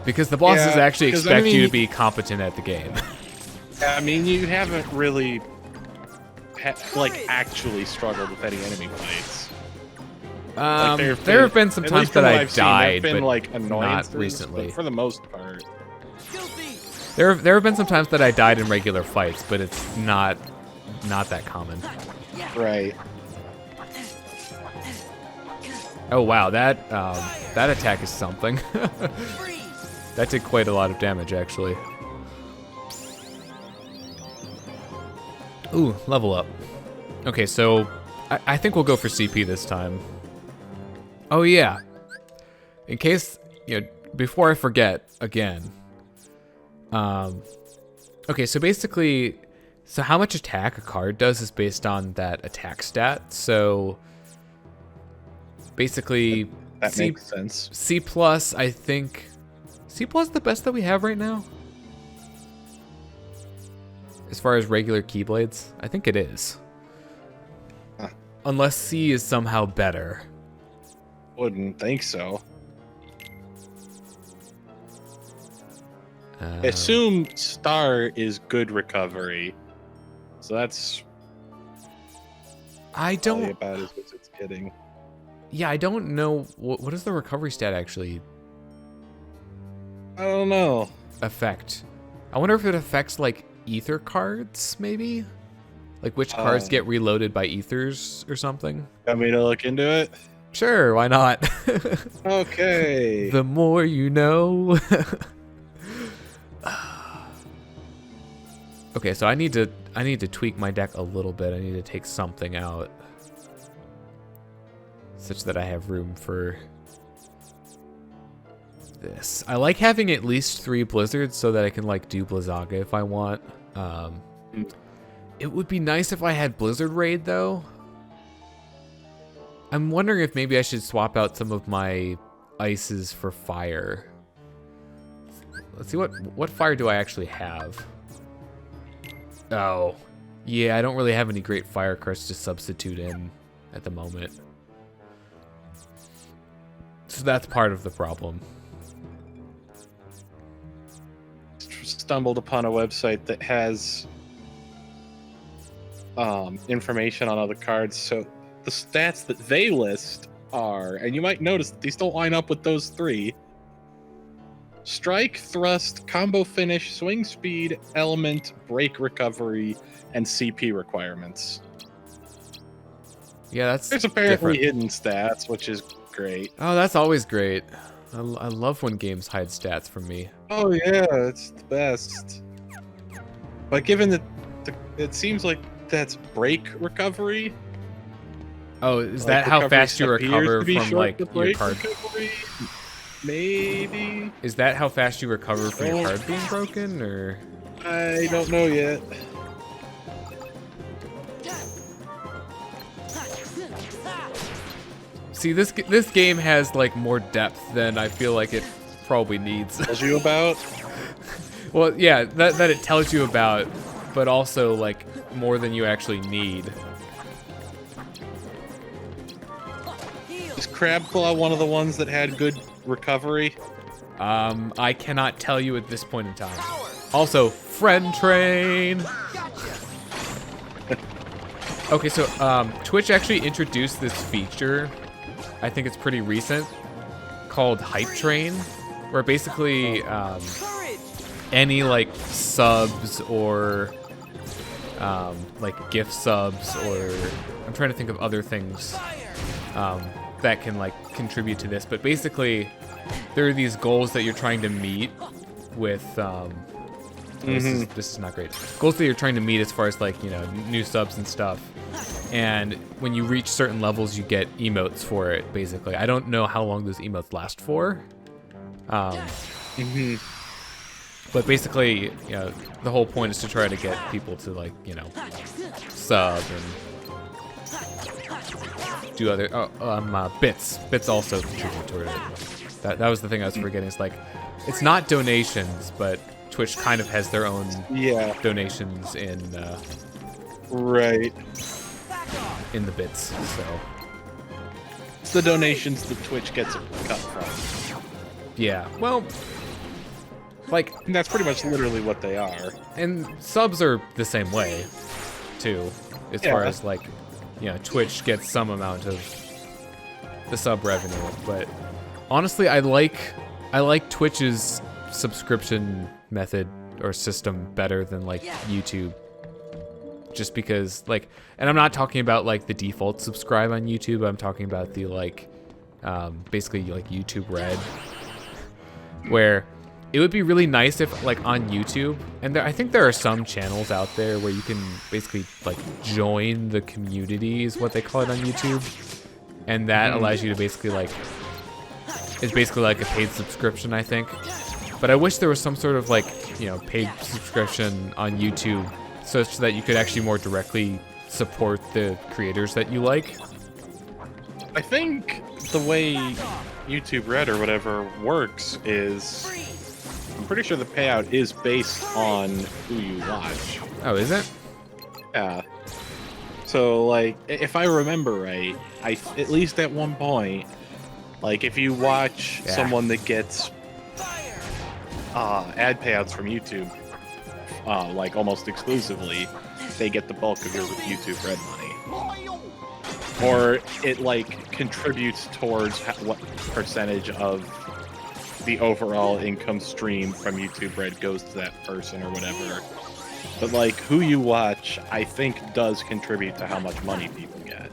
Speaker 1: Because the bosses actually expect you to be competent at the game.
Speaker 2: I mean, you haven't really actually struggled with any enemy fights.
Speaker 1: There have been some times that I died,
Speaker 2: but
Speaker 1: like not recently.
Speaker 2: But for the most part,
Speaker 1: there have been some times that I died in regular fights, but it's not that common.
Speaker 2: Right.
Speaker 1: Oh wow, that attack is something. That did quite a lot of damage, actually. Ooh, level up. Okay, so I think we'll go for CP this time. Oh yeah. In case, before I forget again. Okay, so basically, how much attack a card does is based on that attack stat. So basically,
Speaker 2: That makes sense.
Speaker 1: C+, I think, C+ the best that we have right now? As far as regular Keyblades? I think it is.
Speaker 2: Huh.
Speaker 1: Unless C is somehow better.
Speaker 2: Wouldn't think so. Assume Star is good recovery. So that's
Speaker 1: I
Speaker 2: probably
Speaker 1: don't...
Speaker 2: about as good as it's getting.
Speaker 1: Yeah, I don't know. What is the recovery stat actually
Speaker 2: I don't know.
Speaker 1: affect? I wonder if it affects, like, ether cards, maybe? Like, which cards get reloaded by ethers or something?
Speaker 2: Want me to look into it?
Speaker 1: Sure, why not?
Speaker 2: Okay.
Speaker 1: The more you know. Okay, so I need to tweak my deck a little bit. I need to take something out such that I have room for this. I like having at least 3 blizzards so that I can like do Blizzaga if I want. It would be nice if I had Blizzard Raid though. I'm wondering if maybe I should swap out some of my ices for fire. Let's see what fire do I actually have. Oh, yeah, I don't really have any great fire cards to substitute in at the moment. So that's part of the problem.
Speaker 2: Stumbled upon a website that has information on other cards. So the stats that they list are, and you might notice that these don't line up with those 3. Strike, thrust, combo finish, swing speed, element, break recovery, and CP requirements.
Speaker 1: Yeah, that's
Speaker 2: There's apparently
Speaker 1: different.
Speaker 2: hidden stats, which is great.
Speaker 1: Oh, that's always great. I love when games hide stats from me.
Speaker 2: Oh yeah, it's the best. But given that it seems like that's break recovery.
Speaker 1: Oh, is
Speaker 2: Like,
Speaker 1: that how
Speaker 2: recovery
Speaker 1: fast you
Speaker 2: appears
Speaker 1: recover
Speaker 2: to be
Speaker 1: from
Speaker 2: short
Speaker 1: like
Speaker 2: to
Speaker 1: your
Speaker 2: break
Speaker 1: card?
Speaker 2: recovery? Maybe.
Speaker 1: Is that how fast you recover from your card being broken, or?
Speaker 2: I don't know yet.
Speaker 1: See, this game has like more depth than I feel like it probably needs.
Speaker 2: Tells you about.
Speaker 1: Well, yeah, that it tells you about, but also like more than you actually need.
Speaker 2: Is Crabclaw one of the ones that had good recovery?
Speaker 1: I cannot tell you at this point in time. Also, friend train. Okay, so Twitch actually introduced this feature. I think it's pretty recent, called Hype Train, where basically any like subs or like gift subs, or I'm trying to think of other things that can like contribute to this, but basically there are these goals that you're trying to meet with this is not great. Goals that you're trying to meet as far as like, new subs and stuff. And when you reach certain levels, you get emotes for it, basically. I don't know how long those emotes last for. But basically, the whole point is to try to get people to like, sub and do other bits. Bits also contribute toward it. That was the thing I was forgetting. It's like, it's not donations, but Twitch kind of has their own donations in
Speaker 2: Right.
Speaker 1: in the bits. So
Speaker 2: It's the donations that Twitch gets a cut from.
Speaker 1: yeah, well, like,
Speaker 2: And that's pretty much literally what they are.
Speaker 1: and subs are the same way too, as far
Speaker 2: Yeah.
Speaker 1: as like, Twitch gets some amount of the sub revenue, but honestly, I like Twitch's subscription method or system better than like YouTube, just because like, and I'm not talking about like the default subscribe on YouTube. I'm talking about the like basically like YouTube Red, where it would be really nice if, like, on YouTube, and I think there are some channels out there where you can basically, like, join the community is what they call it on YouTube. And that allows you to basically, like, it's basically like a paid subscription, I think. But I wish there was some sort of, like, you know, paid subscription on YouTube such that you could actually more directly support the creators that you like.
Speaker 2: I think the way YouTube Red or whatever works is, I'm pretty sure the payout is based on who you watch.
Speaker 1: Oh, is it?
Speaker 2: Yeah. So, like, if I remember right, at least at one point, like, if you watch someone that gets ad payouts from YouTube, like, almost exclusively, they get the bulk of your YouTube Red money. Or it, like, contributes towards what percentage of the overall income stream from YouTube Red goes to that person or whatever. But, like, who you watch, I think, does contribute to how much money people get.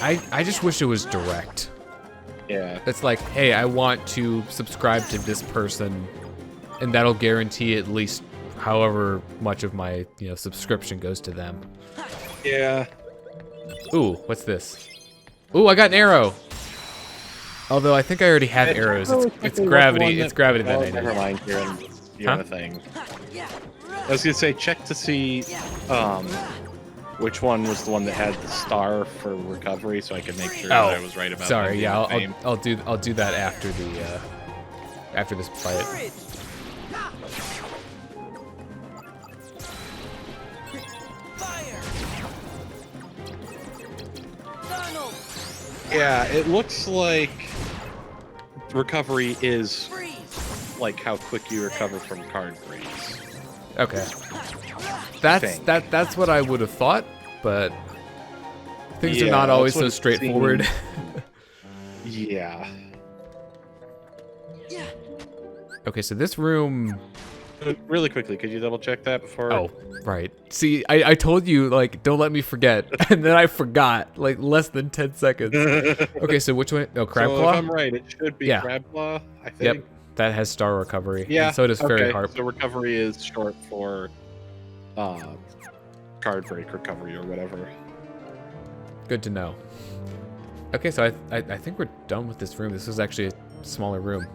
Speaker 1: I just wish it was direct.
Speaker 2: Yeah.
Speaker 1: It's like, hey, I want to subscribe to this person, and that'll guarantee at least however much of my, you know, subscription goes to them.
Speaker 2: Yeah.
Speaker 1: Ooh, what's this? Ooh, I got an arrow. Although I think I already have arrows. It's gravity. It's gravity that I need.
Speaker 2: Never mind. You're on the thing. I was gonna say, check to see which one was the one that had the star for recovery, so I could make sure that I was right about.
Speaker 1: Sorry, yeah, I'll do that after the after this fight.
Speaker 2: Yeah, it looks like recovery is like how quick you recover from card freeze.
Speaker 1: Okay. That's what I would have thought, but things are not always so straightforward.
Speaker 2: Yeah.
Speaker 1: Okay, so this room.
Speaker 2: Really quickly, could you double check that before?
Speaker 1: Oh, right. See, I told you, like, don't let me forget, and then I forgot, like, less than 10 seconds. Okay, so which one? Oh, Crab
Speaker 2: So
Speaker 1: Claw?
Speaker 2: if I'm right, it should be Crab Claw, I think.
Speaker 1: Yep, that has star recovery.
Speaker 2: Yeah,
Speaker 1: And so does Fairy Harp.
Speaker 2: So recovery is short for card break recovery or whatever.
Speaker 1: Good to know. Okay, so I think we're done with this room. This was actually a smaller room.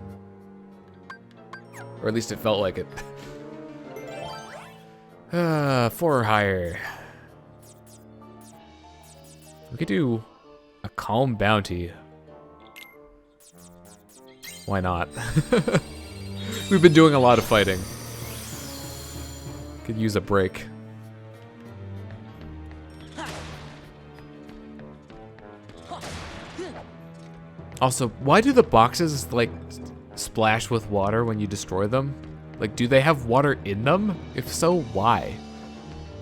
Speaker 1: Or at least it felt like it. 4 or higher. We could do a calm bounty. Why not? We've been doing a lot of fighting. Could use a break. Also, why do the boxes, like, splash with water when you destroy them? Like, do they have water in them? If so, why?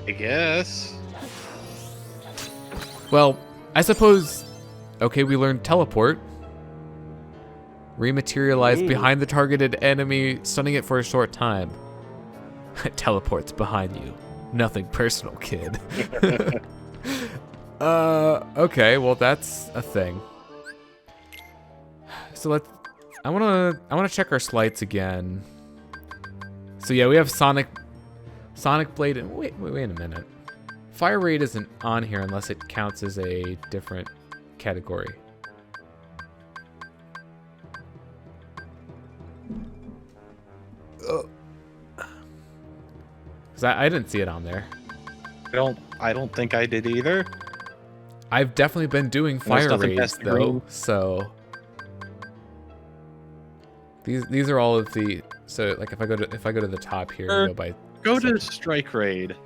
Speaker 2: I guess.
Speaker 1: Well, I suppose... Okay, we learned teleport. Rematerialize behind the targeted enemy, stunning it for a short time. Teleports behind you. Nothing personal, kid. Okay, well that's a thing. So I wanna check our slights again. So yeah, we have Sonic Blade, and wait a minute. Fire Raid isn't on here unless it counts as a different category. Cause I didn't see it on there.
Speaker 2: I don't think I did either.
Speaker 1: I've definitely been doing fire raids though, so these are all of the. So like if I go to the top here, and
Speaker 2: go to Strike Raid.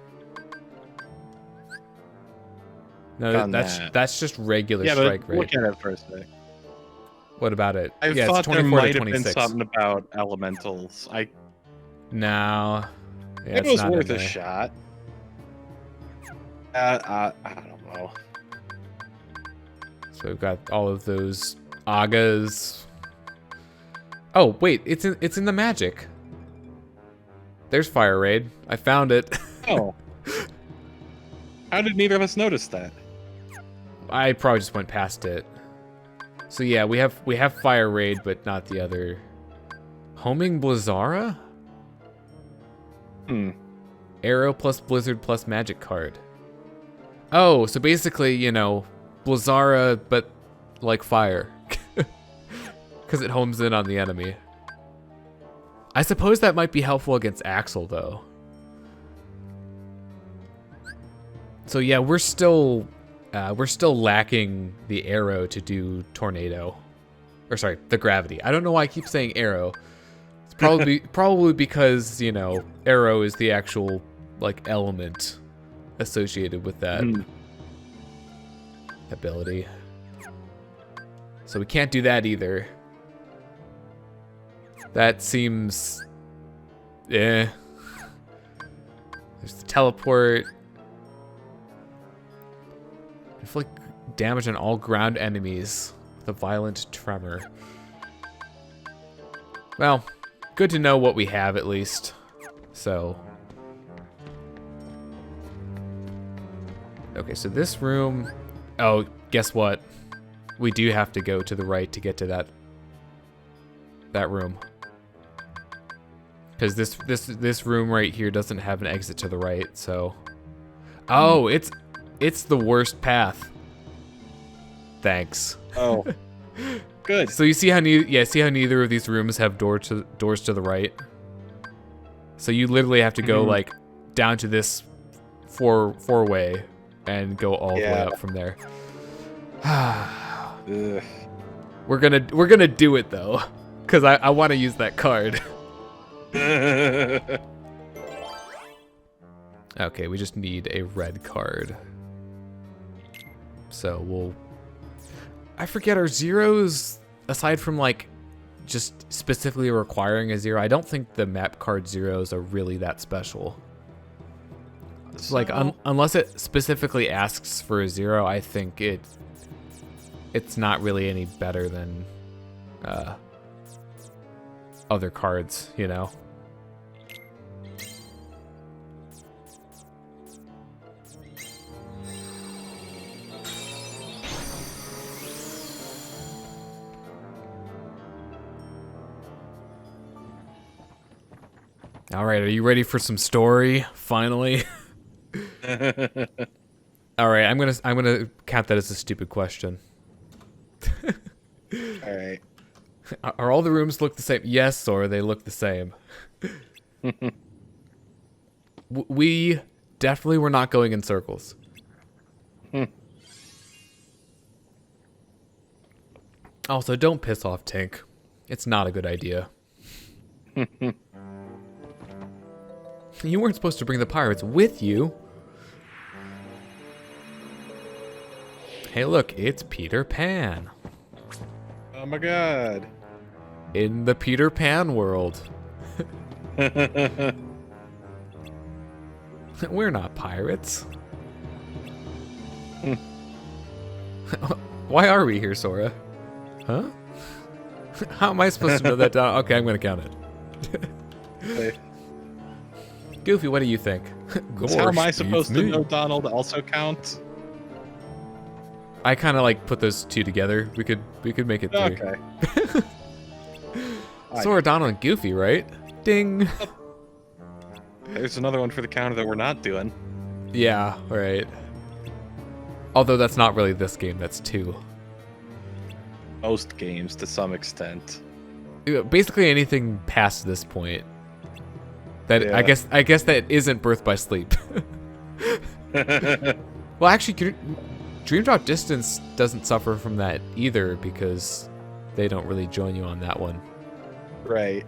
Speaker 1: No, that's just regular Strike Raid.
Speaker 2: Look at it for a sec.
Speaker 1: What about it?
Speaker 2: I thought there might have been something about elementals.
Speaker 1: No. Yeah,
Speaker 2: it was worth a shot. I don't know.
Speaker 1: So we've got all of those Agas. Oh wait, it's in the magic. There's Fire Raid. I found it.
Speaker 2: Oh. How did neither of us notice that?
Speaker 1: I probably just went past it. So yeah, we have Fire Raid, but not the other. Homing Blazara? Arrow plus Blizzard plus Magic card. Oh, so basically, you know, Blizzara, but like fire. Because it homes in on the enemy. I suppose that might be helpful against Axel, though. So yeah, we're still lacking the arrow to do tornado. Or sorry, the gravity. I don't know why I keep saying arrow. It's probably because, you know, arrow is the actual like element associated with that ability. So we can't do that either. That seems There's the teleport. Inflict damage on all ground enemies with a violent tremor. Well, good to know what we have at least. So. Okay, so this room. Oh, guess what? We do have to go to the right to get to that room. Because this room right here doesn't have an exit to the right, so. Oh, it's the worst path. Thanks.
Speaker 2: Oh, good.
Speaker 1: So you see how neither of these rooms have doors to the right. So you literally have to go like down to this four-way and go all the way up from there. We're gonna do it though, because I want to use that card. Okay, we just need a red card. So I forget, our zeros, aside from like just specifically requiring a zero, I don't think the map card zeros are really that special. So, like unless it specifically asks for a zero, I think it's not really any better than other cards, you know. All right, are you ready for some story? Finally. All right, I'm gonna count that as a stupid question.
Speaker 2: All right.
Speaker 1: Are all the rooms look the same? Yes, or they look the same. We definitely were not going in circles. Also, don't piss off Tink. It's not a good idea. You weren't supposed to bring the pirates with you. Hey, look, it's Peter Pan.
Speaker 2: Oh my god.
Speaker 1: In the Peter Pan world. We're not pirates. Why are we here, Sora? Huh? How am I supposed to know that down? Okay, I'm gonna count it.
Speaker 2: Okay.
Speaker 1: Goofy, what do you think?
Speaker 2: How am I supposed to know Donald also counts?
Speaker 1: I kind of like put those two together. We could make it 3.
Speaker 2: Okay.
Speaker 1: Sora, Donald, and Goofy, right? Ding.
Speaker 2: There's another one for the counter that we're not doing.
Speaker 1: Yeah, right. Although that's not really this game. That's 2.
Speaker 2: Most games, to some extent.
Speaker 1: Basically anything past this point. That
Speaker 2: Yeah.
Speaker 1: I guess that isn't Birth by Sleep. Well, actually, Dream Drop Distance doesn't suffer from that either because they don't really join you on that one.
Speaker 2: Right.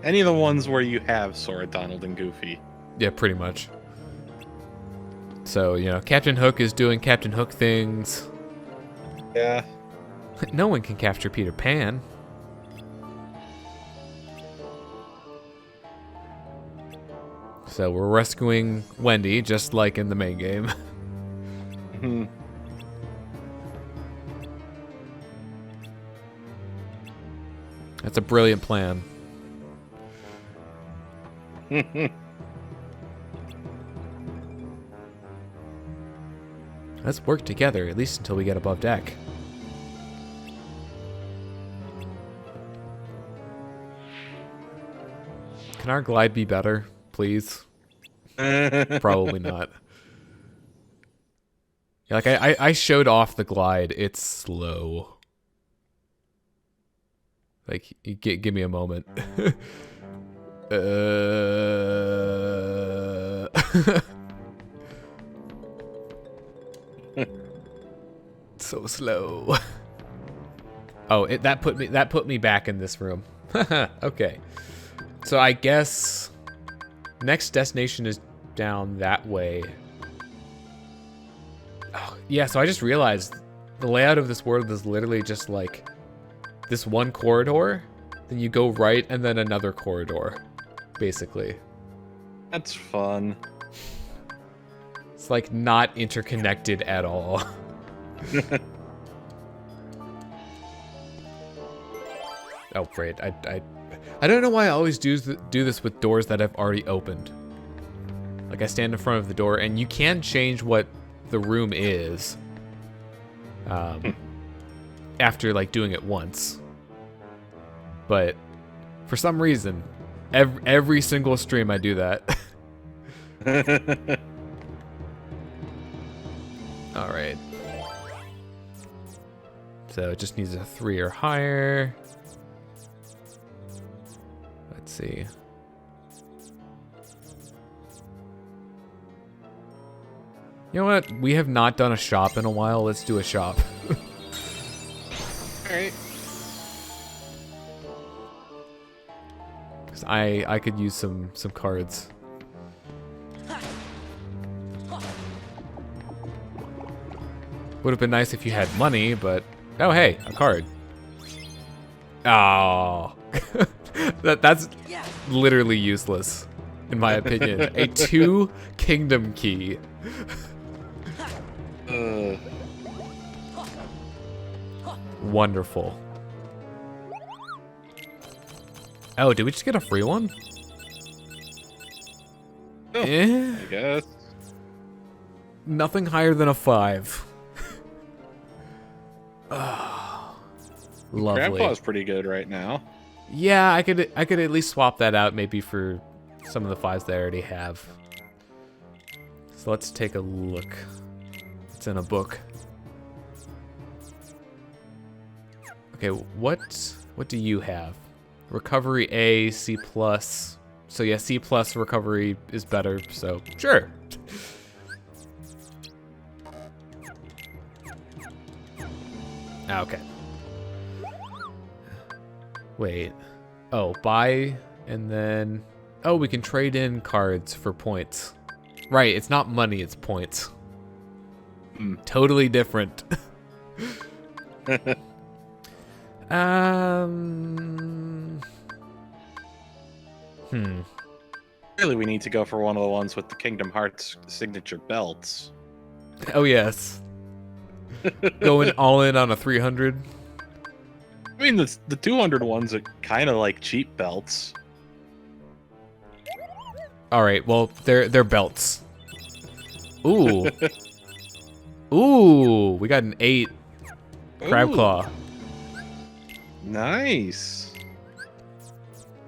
Speaker 2: Any of the ones where you have Sora, Donald, and Goofy.
Speaker 1: Yeah, pretty much. So, you know, Captain Hook is doing Captain Hook things.
Speaker 2: Yeah.
Speaker 1: No one can capture Peter Pan. So we're rescuing Wendy, just like in the main game. That's a brilliant plan. Let's work together, at least until we get above deck. Can our glide be better, please? Probably not. Yeah, like I showed off the glide. It's slow. Like, give me a moment. So slow. Oh, that put me back in this room. Okay. So I guess next destination is down that way. Oh, yeah, so I just realized the layout of this world is literally just like this one corridor, then you go right and then another corridor, basically.
Speaker 2: That's fun.
Speaker 1: It's like not interconnected at all. Oh, great. I don't know why I always do this with doors that I've already opened. Like, I stand in front of the door, and you can change what the room is after, like, doing it once. But for some reason, every single stream I do that. All right. So it just needs a 3 or higher. Let's see. You know what? We have not done a shop in a while. Let's do a shop.
Speaker 2: Alright.
Speaker 1: Because I could use some cards. Would have been nice if you had money, but oh hey, a card. Oh. That's literally useless, in my opinion. A 2 kingdom key. Wonderful. Oh, did we just get a free one?
Speaker 2: Oh,
Speaker 1: Eh?
Speaker 2: I guess.
Speaker 1: Nothing higher than a 5. Oh, lovely.
Speaker 2: Grandpa's pretty good right now.
Speaker 1: Yeah, I could at least swap that out maybe for some of the 5s that I already have. So let's take a look. It's in a book. Okay, what do you have? Recovery A, C+. So yeah, C+ recovery is better, so sure. Okay. Wait. Oh, buy and then... Oh, we can trade in cards for points. Right, it's not money, it's points. Totally different.
Speaker 2: Really, we need to go for one of the ones with the Kingdom Hearts signature belts.
Speaker 1: Oh, yes. Going all in on a 300.
Speaker 2: I mean, the 200 ones are kind of like cheap belts.
Speaker 1: All right, well, they're belts. Ooh. Ooh, we got an 8 crab
Speaker 2: Ooh.
Speaker 1: claw.
Speaker 2: Nice.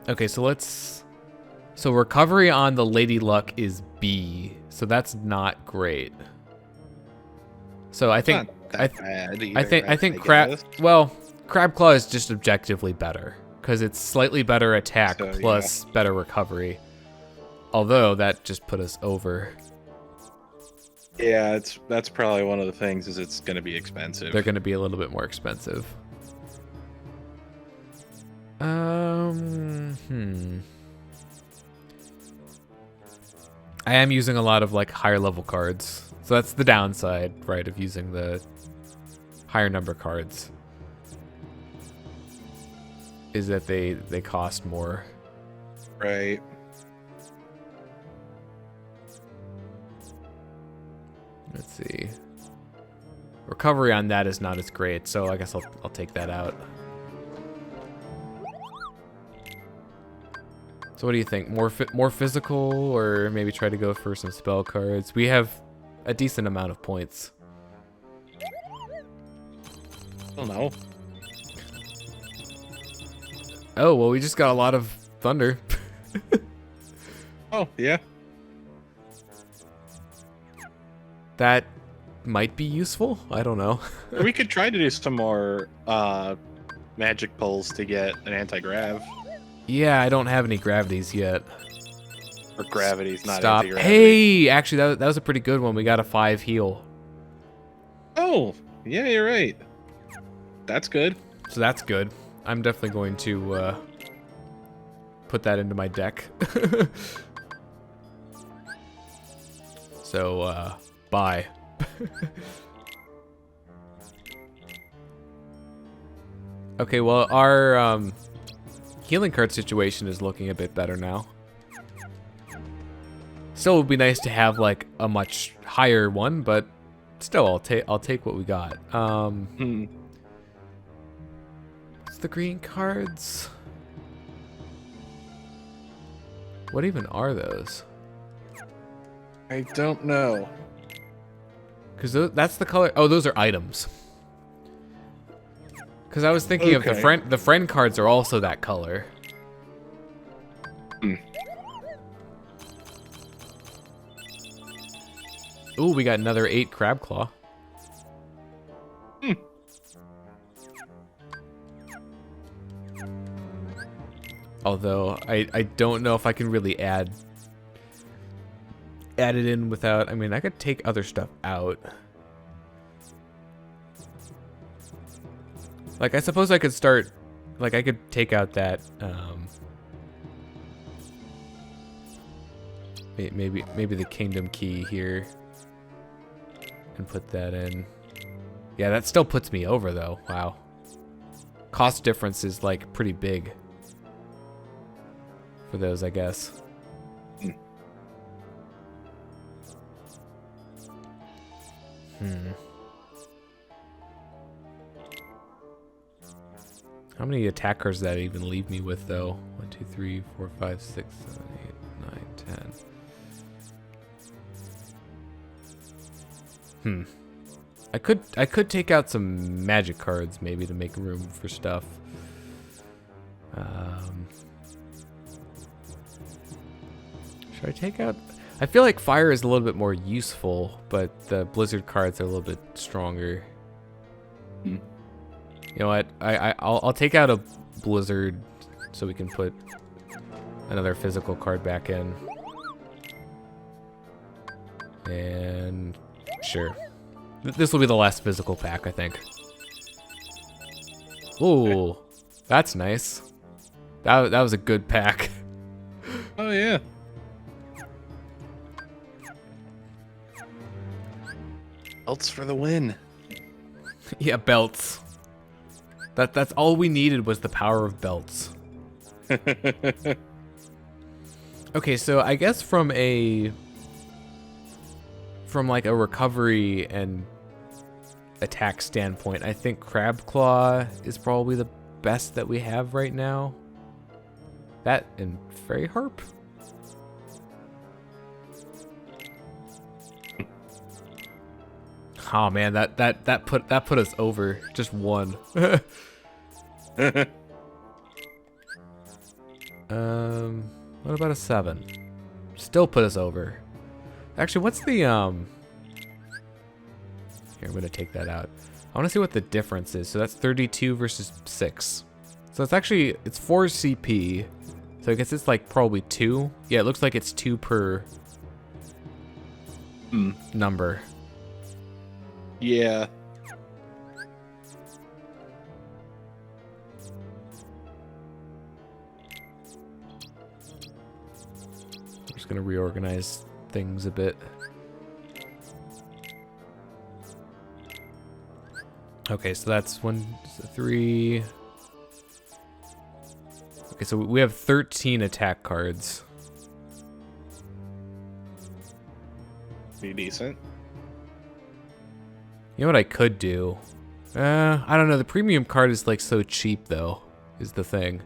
Speaker 1: Okay, so recovery on the Lady Luck is B, so that's not great. So I think
Speaker 2: Not that bad either,
Speaker 1: I think
Speaker 2: guess.
Speaker 1: crab claw is just objectively better because it's slightly better attack
Speaker 2: So,
Speaker 1: plus better recovery. Although that just put us over.
Speaker 2: Yeah, that's probably one of the things is it's going to be expensive.
Speaker 1: They're going to be a little bit more expensive. I am using a lot of like higher level cards. So that's the downside, right, of using the higher number cards. Is that they cost more.
Speaker 2: Right.
Speaker 1: Let's see. Recovery on that is not as great, so I guess I'll take that out. So what do you think? More physical, or maybe try to go for some spell cards? We have a decent amount of points.
Speaker 2: I don't know.
Speaker 1: Oh, well, we just got a lot of thunder.
Speaker 2: Oh, yeah.
Speaker 1: that might be useful. I don't know.
Speaker 2: We could try to do some more magic pulls to get an anti-grav.
Speaker 1: Yeah, I don't have any gravities yet.
Speaker 2: Or gravity's not
Speaker 1: Stop.
Speaker 2: anti-gravity.
Speaker 1: Hey, actually, that was a pretty good one. We got a 5 heal.
Speaker 2: Oh, yeah, you're right. That's good.
Speaker 1: So that's good. I'm definitely going to put that into my deck. So, bye. Okay, well, our healing card situation is looking a bit better now. Still, it would be nice to have like a much higher one, but still, I'll take what we got. What's the green cards? What even are those?
Speaker 2: I don't know.
Speaker 1: Because that's the color. Oh, those are items. Because I was thinking of the friend cards are also that color. Ooh, we got another 8 crab claw. Although I don't know if I can really add it in without. I mean, I could take other stuff out. Like, I suppose I could start. Like, I could take out that. Maybe the kingdom key here. And put that in. Yeah, that still puts me over though. Wow. Cost difference is like pretty big for those, I guess. How many attack cards does that even leave me with though? 1, 2, 3, 4, 5, 6, 7, 8, 9, 10. I could take out some magic cards maybe to make room for stuff. Should I take out? I feel like fire is a little bit more useful, but the blizzard cards are a little bit stronger. You know what? I'll take out a blizzard so we can put another physical card back in. And sure. This will be the last physical pack, I think. Ooh, that's nice. That was a good pack.
Speaker 2: Oh yeah. Belts for the win.
Speaker 1: Yeah, belts. That's all we needed was the power of belts. Okay, so I guess from like a recovery and attack standpoint, I think Crab Claw is probably the best that we have right now. That and Fairy Harp. Oh man, that put us over just one. What about a 7? Still put us over. Actually, what's the Here, I'm gonna take that out. I want to see what the difference is. So that's 32 versus 6. So it's actually 4 CP. So I guess it's like probably 2. Yeah, it looks like it's 2 per number.
Speaker 2: Yeah.
Speaker 1: I'm just gonna reorganize things a bit. Okay, so that's 1, 3. Okay, so we have 13 attack cards.
Speaker 2: Pretty decent.
Speaker 1: You know what I could do? I don't know. The premium card is like so cheap though, is the thing.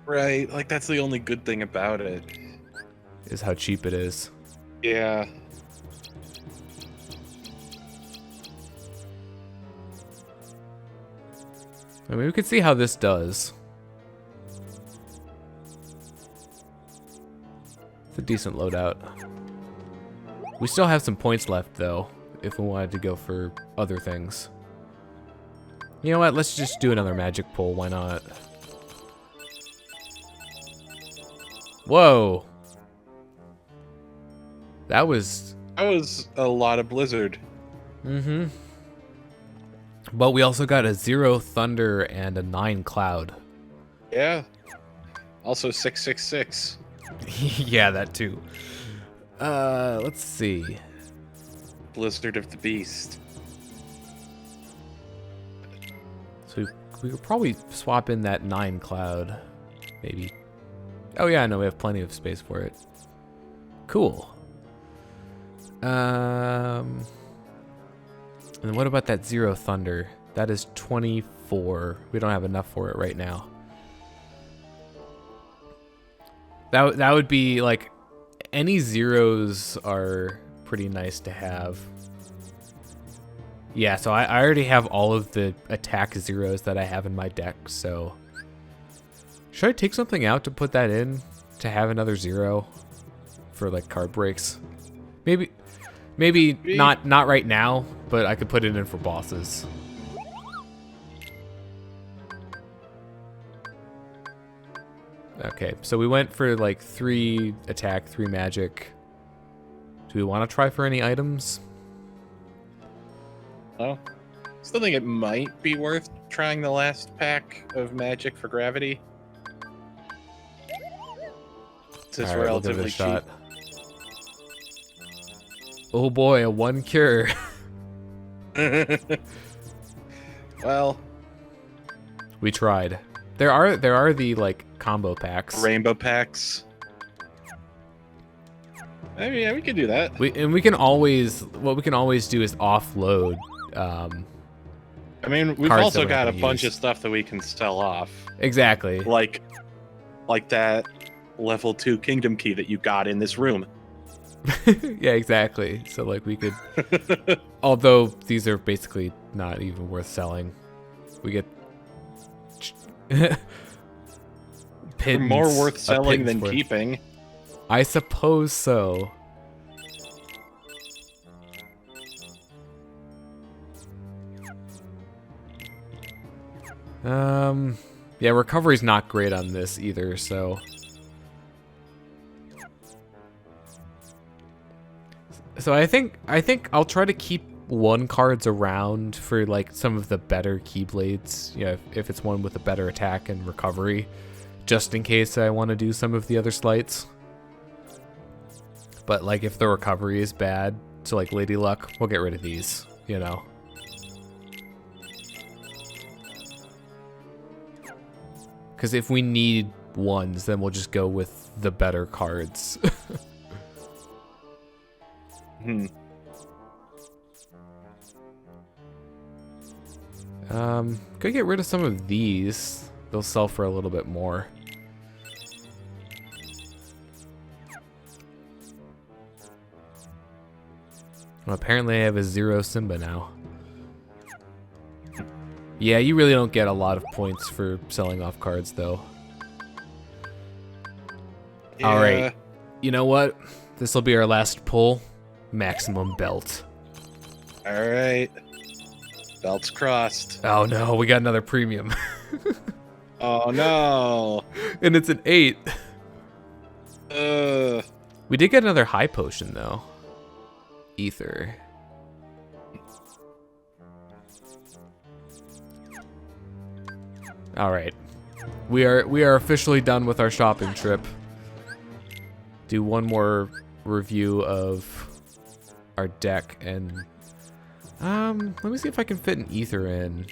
Speaker 2: Right, like that's the only good thing about it.
Speaker 1: Is how cheap it is.
Speaker 2: Yeah.
Speaker 1: I mean, we could see how this does. It's a decent loadout. We still have some points left though. if we wanted to go for other things. You know what? Let's just do another magic pull. Why not? Whoa. That was
Speaker 2: a lot of blizzard.
Speaker 1: Mm-hmm. But we also got a 0 thunder and a 9 cloud.
Speaker 2: Yeah. Also 666.
Speaker 1: Yeah, that too. Let's see.
Speaker 2: Blizzard of the Beast.
Speaker 1: So we could probably swap in that 9 cloud. Maybe. Oh yeah, no, we have plenty of space for it. Cool. And what about that 0 thunder? That is 24. We don't have enough for it right now. That would be like, any zeros are pretty nice to have. Yeah, so I already have all of the attack zeros that I have in my deck, so should I take something out to put that in to have another 0 for like card breaks? Maybe not right now, but I could put it in for bosses. Okay, so we went for like 3 attack, 3 magic. Do we want to try for any items?
Speaker 2: Oh, still think it might be worth trying the last pack of magic for gravity. It's
Speaker 1: All right, we'll give it
Speaker 2: relatively
Speaker 1: a shot.
Speaker 2: cheap.
Speaker 1: Oh boy, a 1 cure.
Speaker 2: Well,
Speaker 1: We tried. There are the like combo packs.
Speaker 2: rainbow packs. Maybe, yeah, we could do that.
Speaker 1: We can always do is offload.
Speaker 2: I mean, we've
Speaker 1: cards
Speaker 2: also
Speaker 1: that we're
Speaker 2: got
Speaker 1: not
Speaker 2: a
Speaker 1: gonna
Speaker 2: bunch
Speaker 1: use.
Speaker 2: of stuff that we can sell off.
Speaker 1: Exactly.
Speaker 2: Like that level 2 kingdom key that you got in this room.
Speaker 1: Yeah, exactly. So like we could, although these are basically not even worth selling. We get
Speaker 2: They're more
Speaker 1: pittance-
Speaker 2: worth
Speaker 1: a
Speaker 2: selling
Speaker 1: pittance
Speaker 2: than
Speaker 1: worth.
Speaker 2: keeping.
Speaker 1: I suppose so. Yeah, recovery's not great on this either, so. So I think I'll try to keep 1 cards around for like some of the better keyblades. Yeah, if it's one with a better attack and recovery, just in case I want to do some of the other slights. But like if the recovery is bad, so like Lady Luck, we'll get rid of these, you know. Because if we need ones, then we'll just go with the better cards.
Speaker 2: Hmm.
Speaker 1: Could get rid of some of these. They'll sell for a little bit more. Well, apparently I have a 0 Simba now. Yeah, you really don't get a lot of points for selling off cards, though. All right.
Speaker 2: Yeah.
Speaker 1: You know what? This will be our last pull. Maximum belt.
Speaker 2: All right. Belts crossed.
Speaker 1: Oh no, we got another premium.
Speaker 2: Oh no.
Speaker 1: And it's an 8.
Speaker 2: Uh.
Speaker 1: We did get another high potion, though. Ether. All right. We are officially done with our shopping trip. Do one more review of our deck and let me see if I can fit an ether in.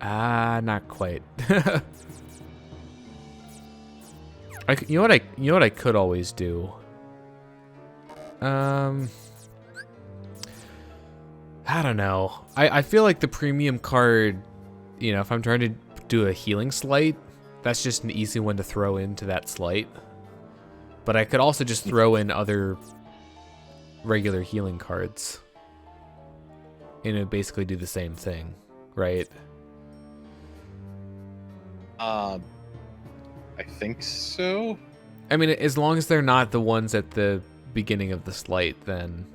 Speaker 1: Not quite. You know what I could always do. I don't know. I feel like the premium card, you know, if I'm trying to do a healing slight, that's just an easy one to throw into that slight. But I could also just throw in other regular healing cards. And it would basically do the same thing, right?
Speaker 2: I think so.
Speaker 1: I mean, as long as they're not the ones at the beginning of the slight, then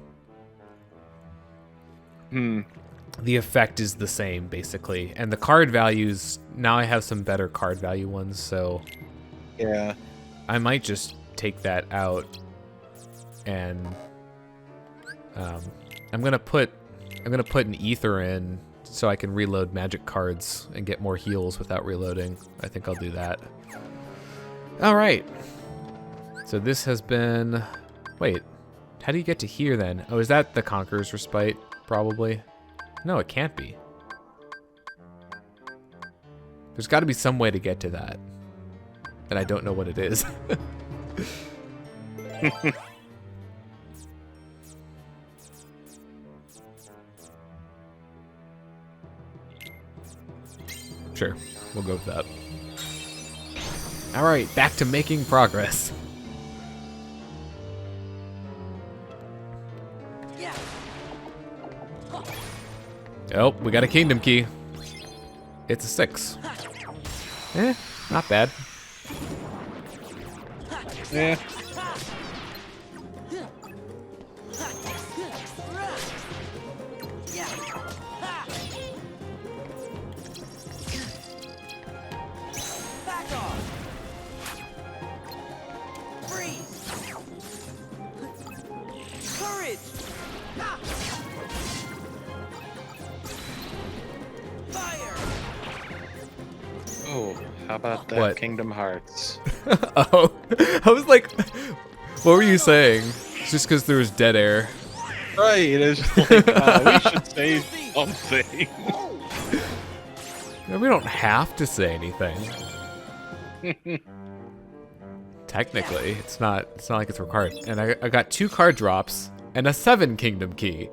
Speaker 1: the effect is the same, basically. And the card values, now I have some better card value ones, so
Speaker 2: Yeah.
Speaker 1: I might just take that out. And I'm gonna put an ether in so I can reload magic cards and get more heals without reloading. I think I'll do that. All right. So this has been... Wait, how do you get to here then? Oh, is that the Conqueror's Respite? Probably. No, it can't be. There's got to be some way to get to that. And I don't know what it is. Sure, we'll go with that. All right, back to making progress. Oh, we got a kingdom key. It's a 6. Not bad.
Speaker 2: Yeah.
Speaker 4: Back off. Freeze. Courage. Fire.
Speaker 2: Oh, how about that
Speaker 1: What?
Speaker 2: Kingdom Hearts?
Speaker 1: Oh, I was like, what were you saying? It's just because there was dead air.
Speaker 2: Right, it's just like, we should say something.
Speaker 1: No, we don't have to say anything. Technically, it's not like it's required. And I got 2 card drops and a 7 kingdom key.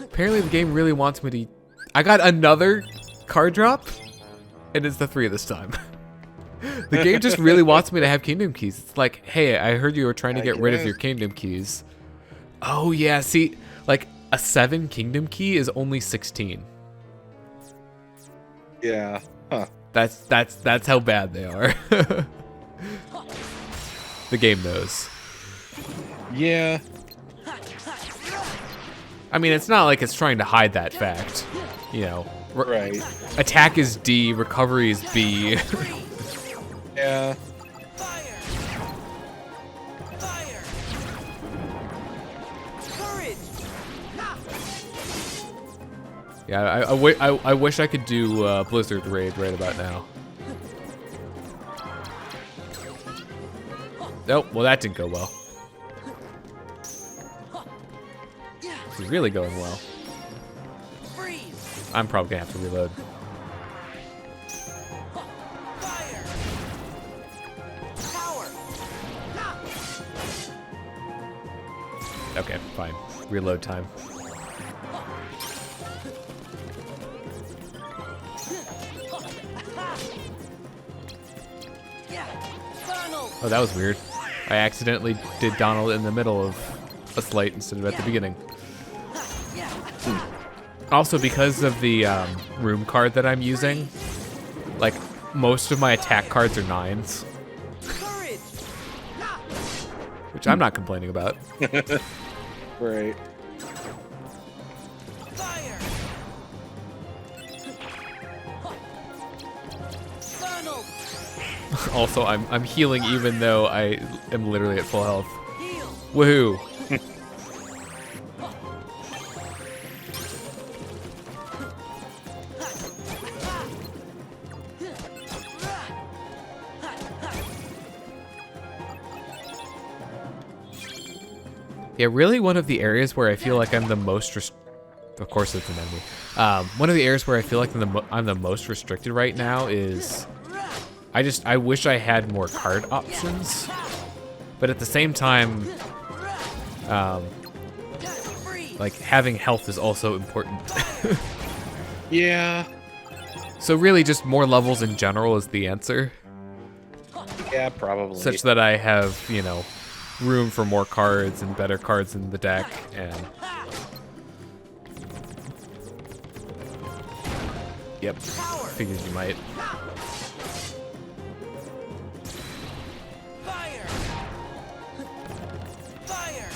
Speaker 1: Apparently the game really wants me to... I got another card drop, and it's the 3 this time. The game just really wants me to have kingdom keys. It's like, hey, I heard you were trying to get rid of your kingdom keys. Oh yeah, see, like a 7 kingdom key is only 16.
Speaker 2: Yeah. Huh.
Speaker 1: That's how bad they are. The game knows.
Speaker 2: Yeah.
Speaker 1: I mean, it's not like it's trying to hide that fact. You know,
Speaker 2: Right.
Speaker 1: attack is D, recovery is B.
Speaker 2: Yeah.
Speaker 4: Fire. Fire. Courage.
Speaker 1: Yeah, I wish I could do Blizzard Raid right about now. Nope, well that didn't go well. This is really going well.
Speaker 4: Freeze.
Speaker 1: I'm probably gonna have to reload.
Speaker 4: Fire. Power.
Speaker 1: Okay, fine. Reload time.
Speaker 4: Yeah. Donald.
Speaker 1: Oh, that was weird. I accidentally did Donald in the middle of a slate instead of at the beginning.
Speaker 4: Yeah.
Speaker 1: Also, because of the room card that I'm using, like, most of my attack cards are 9s,
Speaker 4: Courage.
Speaker 1: which I'm not complaining about.
Speaker 2: Right.
Speaker 4: Fire. Donald.
Speaker 1: Also, I'm healing even though I am literally at full health.
Speaker 4: Heal.
Speaker 1: Woohoo! Yeah, really one of the areas where I feel like I'm the most of course it's an enemy. One of the areas where I feel like I'm the most restricted right now is I wish I had more card options, but at the same time, like having health is also important.
Speaker 2: Yeah.
Speaker 1: So really just more levels in general is the answer,
Speaker 2: Yeah, probably.
Speaker 1: such that I have, you know, room for more cards and better cards in the deck. And yep, figured you might.
Speaker 4: Fire. Fire.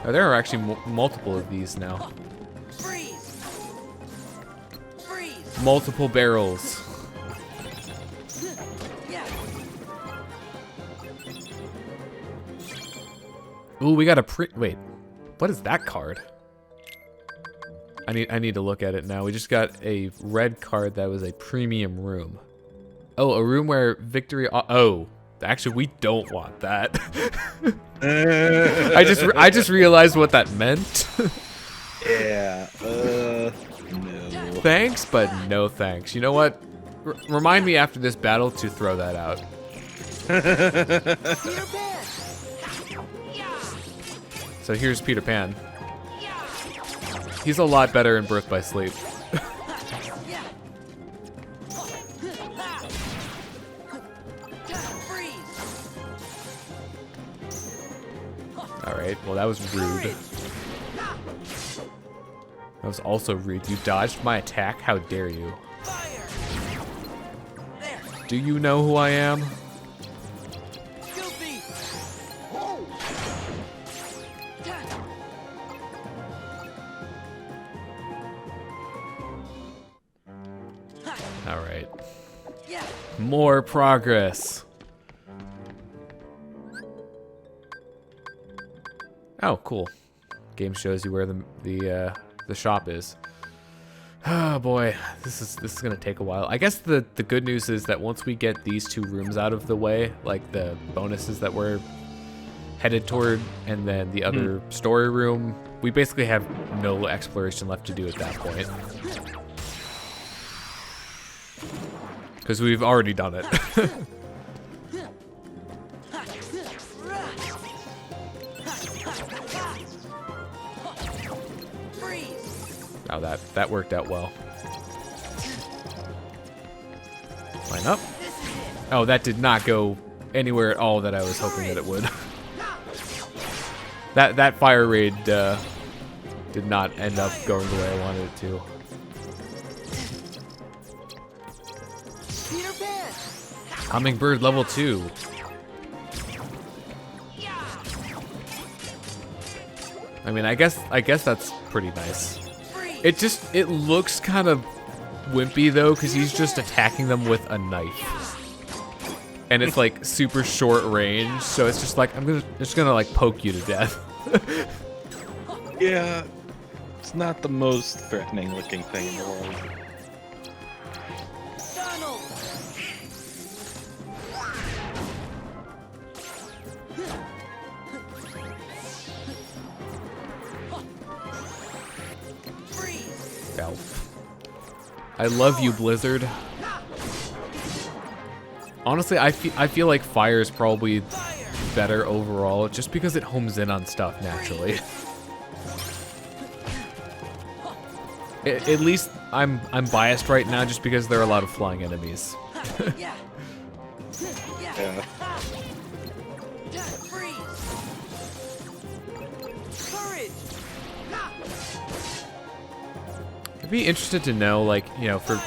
Speaker 1: Oh, there are actually multiple of these now.
Speaker 4: Freeze.
Speaker 1: multiple barrels. Ooh, we got a wait. What is that card? I need to look at it now. We just got a red card that was a premium room. Oh, a room where victory. Oh, actually, we don't want that. I just realized what that meant.
Speaker 2: Yeah. No.
Speaker 1: Thanks, but no thanks. You know what? Remind me after this battle to throw that out. So here's Peter Pan. He's a lot better in Birth by Sleep. Alright, well that was rude. That was also rude. You dodged my attack? How dare you? Do you know who I am? Alright. More progress. Oh, cool. Game shows you where the shop is. Oh boy, this is gonna take a while. I guess the good news is that once we get these two rooms out of the way, like the bonuses that we're headed toward, and then the other story room, we basically have no exploration left to do at that point. Because we've already done it. Oh, that worked out well. Line up. Oh, that did not go anywhere at all that I was hoping that it would. That fire raid did not end up going the way I wanted it to. Hummingbird level 2. I mean, I guess that's pretty nice. It looks kind of wimpy though, because he's just attacking them with a knife, and it's like super short range. So it's just like just gonna like poke you to death.
Speaker 2: Yeah, it's not the most threatening looking thing in the world.
Speaker 1: I love you, Blizzard. Honestly, I feel like fire is probably better overall, just because it homes in on stuff naturally. At least I'm biased right now, just because there are a lot of flying enemies.
Speaker 2: Yeah.
Speaker 1: I'd be interested to know, like, you know, for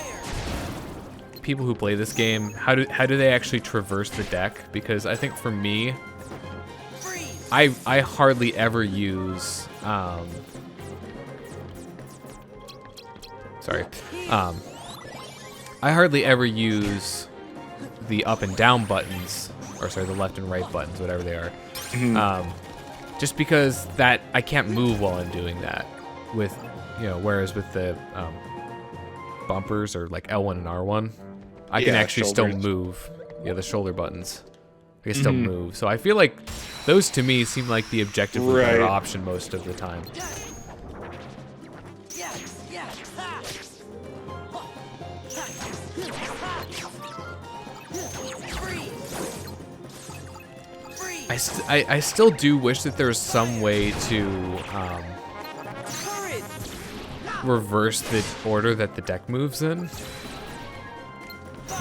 Speaker 1: people who play this game, how do they actually traverse the deck? Because I think for me, I hardly ever use I hardly ever use the up and down buttons, or sorry, the left and right buttons, whatever they are. Just because that I can't move while I'm doing that. With, you know, whereas with the bumpers, or like L1 and R1, I can actually still move. Yeah, the shoulder buttons, I can still move. So I feel like those to me seem like the objectively better option most of the time. I still do wish that there was some way to reverse the order that the deck moves in,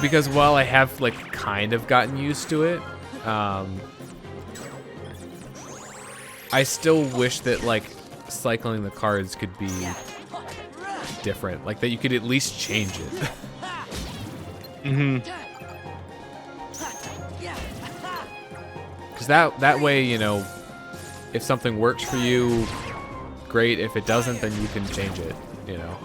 Speaker 1: because while I have like kind of gotten used to it, I still wish that like cycling the cards could be different, like that you could at least change it. Because that way, you know, if something works for you, great. If it doesn't, then you can change it, you know.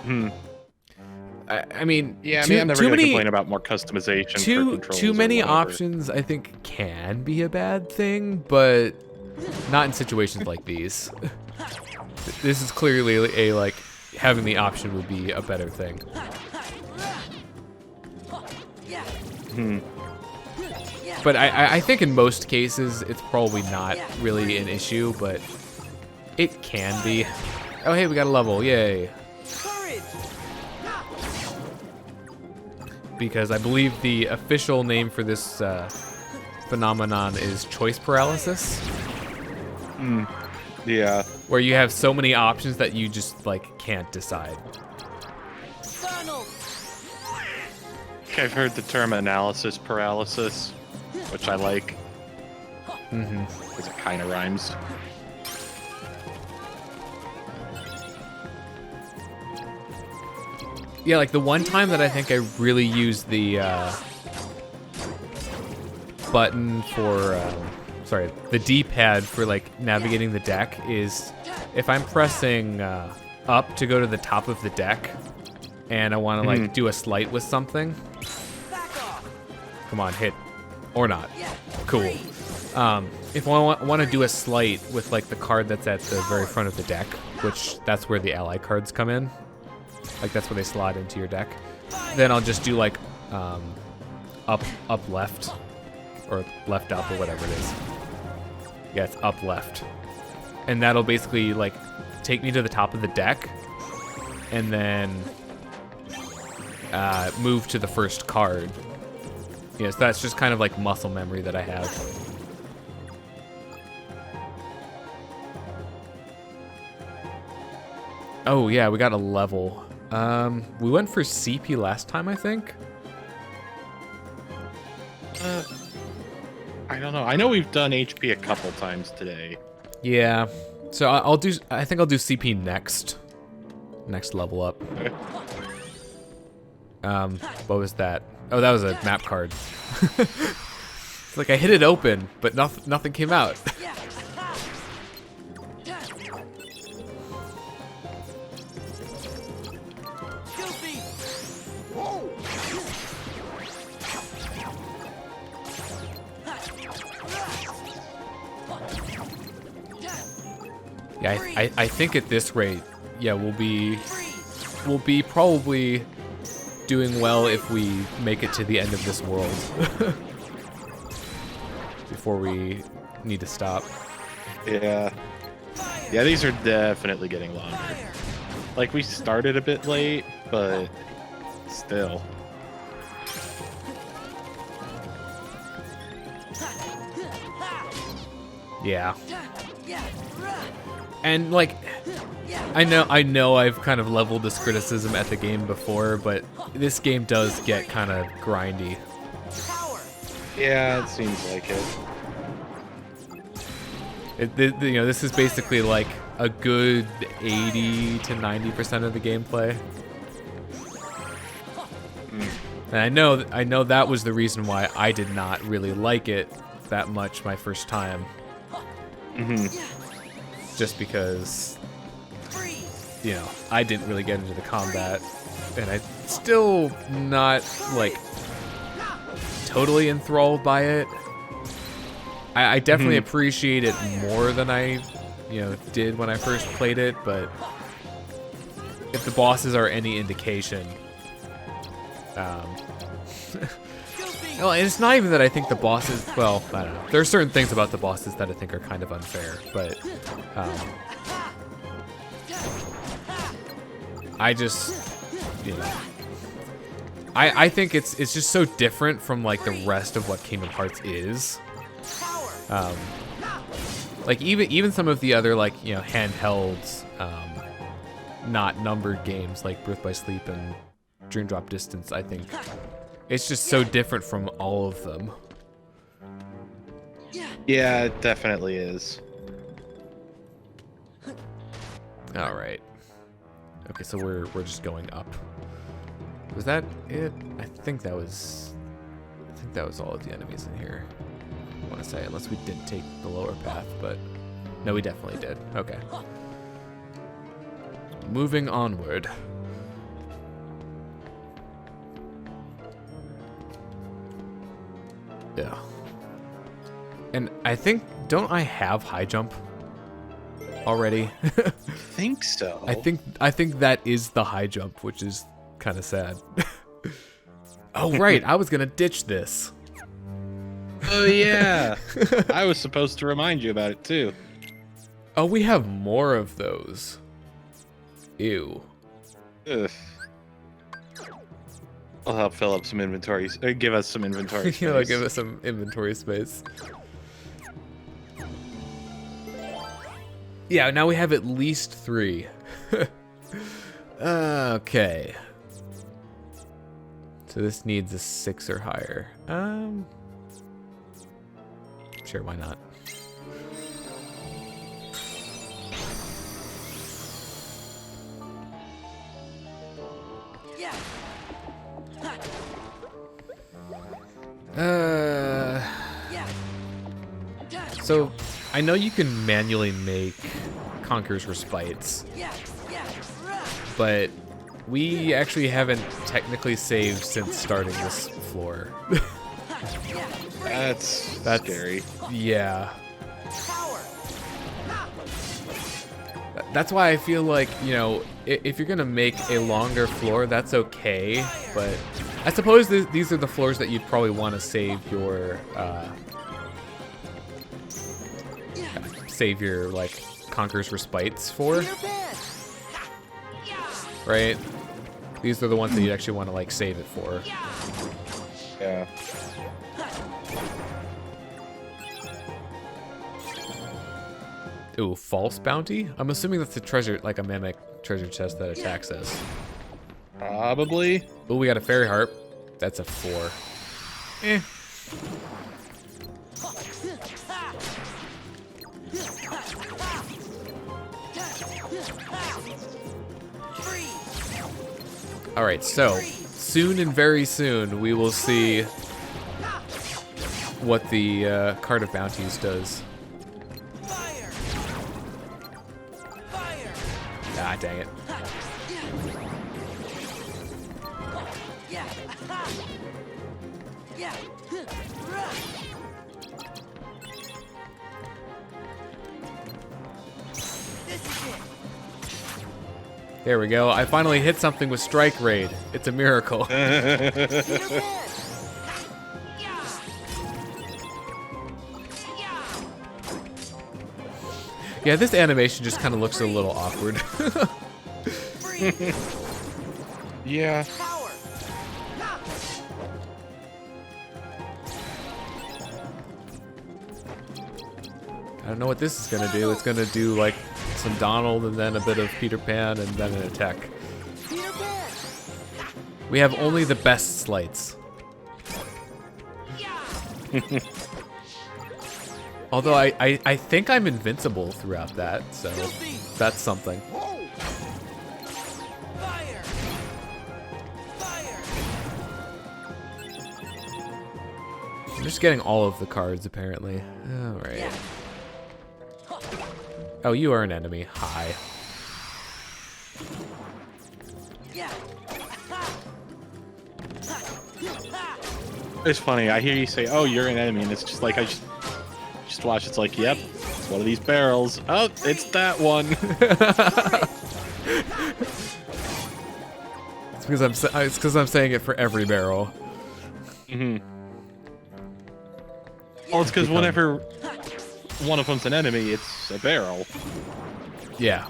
Speaker 1: I mean,
Speaker 2: Yeah, I mean, I'm never going to complain about more customization for controls.
Speaker 1: Too many
Speaker 2: or whatever.
Speaker 1: options, I think, can be a bad thing, but not in situations like these. This is clearly a, like, having the option would be a better thing. But I think in most cases, it's probably not really an issue, but it can be. Oh, hey, we got a level. Yay. Because I believe the official name for this phenomenon is choice paralysis.
Speaker 2: Yeah.
Speaker 1: Where you have so many options that you just, like, can't decide.
Speaker 2: I've heard the term analysis paralysis, which I like. Because it kind of rhymes.
Speaker 1: Yeah, like the one time that I think I really used the button for, the D-pad for like navigating the deck is if I'm pressing up to go to the top of the deck and I want to like do a slight with something. Come on, hit. Or not. Cool. If I want to do a slight with like the card that's at the very front of the deck, which that's where the ally cards come in. Like that's where they slot into your deck. Then I'll just do like up left or left up or whatever it is. Yeah, it's up left. And that'll basically like take me to the top of the deck and then move to the first card. Yeah, so that's just kind of like muscle memory that I have. Oh yeah, we got a level. We went for CP last time, I think.
Speaker 2: I don't know. I know we've done HP a couple times today.
Speaker 1: Yeah. So I'll do. I think I'll do CP next. Next level up.
Speaker 2: Okay.
Speaker 1: What was that? Oh, that was a map card. It's like I hit it open, but nothing came out. Yeah, I think at this rate, yeah, we'll be probably doing well if we make it to the end of this world before we need to stop.
Speaker 2: Yeah. Yeah, these are definitely getting longer. Like, we started a bit late, but still.
Speaker 1: Yeah. And like, I know I've kind of leveled this criticism at the game before, but this game does get kind of grindy.
Speaker 2: Yeah, it seems like it.
Speaker 1: You know, this is basically like a good 80 to 90% of the gameplay. And I know that was the reason why I did not really like it that much my first time. Just because, you know, I didn't really get into the combat, and I'm still not, like, totally enthralled by it. I definitely appreciate it more than I, you know, did when I first played it, but if the bosses are any indication, well, and it's not even that I think the bosses, well, I don't know. There are certain things about the bosses that I think are kind of unfair, but I just, you know, I think it's just so different from like the rest of what Kingdom Hearts is. Like even some of the other like, you know, handhelds, not numbered games like Birth by Sleep and Dream Drop Distance, I think it's just so different from all of them.
Speaker 2: Yeah, it definitely is.
Speaker 1: All right. Okay, so we're just going up. Was that it? I think that was all of the enemies in here. I want to say, unless we did take the lower path, but no, we definitely did. Okay. Moving onward. Yeah. And I think, don't I have high jump already?
Speaker 2: Think so.
Speaker 1: I think that is the high jump, which is kind of sad. Oh right, I was gonna ditch this.
Speaker 2: Oh yeah. I was supposed to remind you about it too.
Speaker 1: Oh, we have more of those. Ew.
Speaker 2: Ugh. I'll help fill up some inventory. Give us some inventory space.
Speaker 1: You know, give us some inventory space. Yeah, now we have at least 3. Okay. So this needs a 6 or higher. Sure, why not?
Speaker 4: Yeah. Yeah.
Speaker 1: So I know you can manually make Conqueror's Respites, but we actually haven't technically saved since starting this floor.
Speaker 2: That's scary.
Speaker 1: Yeah. That's why I feel like, you know, if you're gonna make a longer floor, that's okay. But I suppose these are the floors that you'd probably want to save your like Conqueror's Respites for, right? These are the ones that you'd actually want to like save it for.
Speaker 2: Yeah.
Speaker 1: Ooh, false bounty? I'm assuming that's a treasure, like a mimic treasure chest that attacks us.
Speaker 2: Probably.
Speaker 1: Ooh, we got a fairy harp. That's a 4. Eh. Alright, so soon and very soon we will see what the Card of Bounties does. Ah, dang it. There we go. I finally hit something with Strike Raid. It's a miracle. Yeah, this animation just kind of looks a little awkward.
Speaker 2: Yeah.
Speaker 1: I don't know what this is gonna do. It's gonna do like some Donald and then a bit of Peter Pan and then an attack. We have only the best slights. Although I think I'm invincible throughout that, so that's something. I'm just getting all of the cards apparently. Alright. Oh, you are an enemy. Hi.
Speaker 2: It's funny. I hear you say, "Oh, you're an enemy," and it's just like I just watch. It's like, "Yep, it's one of these barrels." Oh, it's that one.
Speaker 1: It's because I'm saying it for every barrel.
Speaker 2: Mm-hmm. Well, it's because whenever one of them's an enemy, it's a barrel.
Speaker 1: Yeah.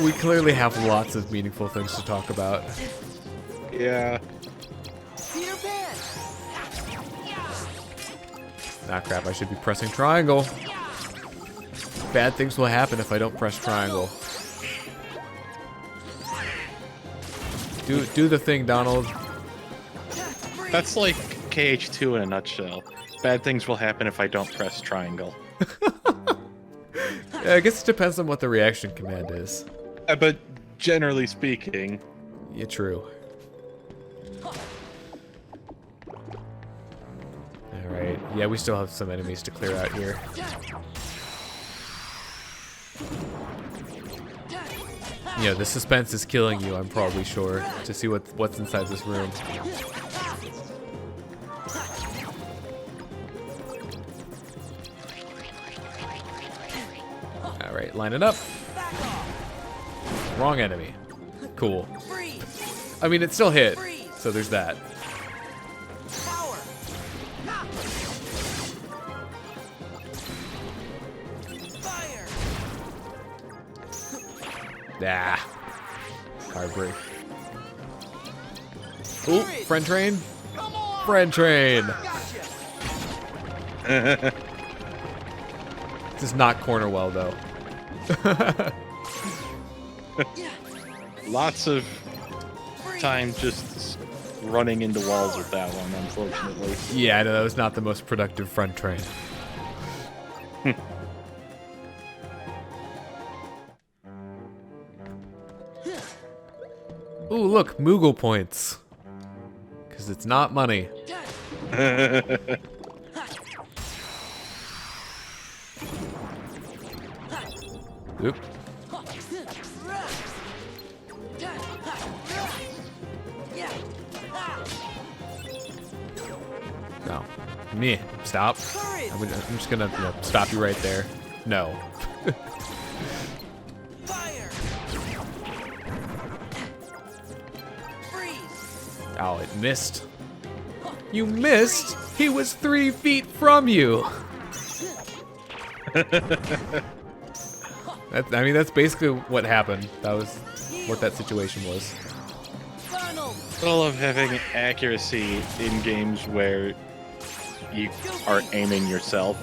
Speaker 1: We clearly have lots of meaningful things to talk about.
Speaker 2: Yeah.
Speaker 1: Ah, crap, I should be pressing triangle. Bad things will happen if I don't press triangle. Do the thing, Donald.
Speaker 2: That's like KH2 in a nutshell. Bad things will happen if I don't press triangle.
Speaker 1: Yeah, I guess it depends on what the reaction command is.
Speaker 2: But generally speaking...
Speaker 1: Yeah, true. Alright, yeah, we still have some enemies to clear out here. You know, the suspense is killing you, I'm probably sure, to see what's inside this room. Alright, line it up. Wrong enemy. Cool. I mean, it still hit, so there's that. Ah. Hard break. Ooh, friend train. Friend train. This is not corner well, though.
Speaker 2: Lots of time just running into walls with that one, unfortunately.
Speaker 1: Yeah, no, that was not the most productive front train. Ooh, look, Moogle points. Because it's not money. Oop. No. Meh. Stop. I'm just gonna stop you right there. No. Oh, it missed. You missed? He was 3 feet from you. I mean, that's basically what happened. That was what that situation was.
Speaker 2: I love having accuracy in games where you are aiming yourself.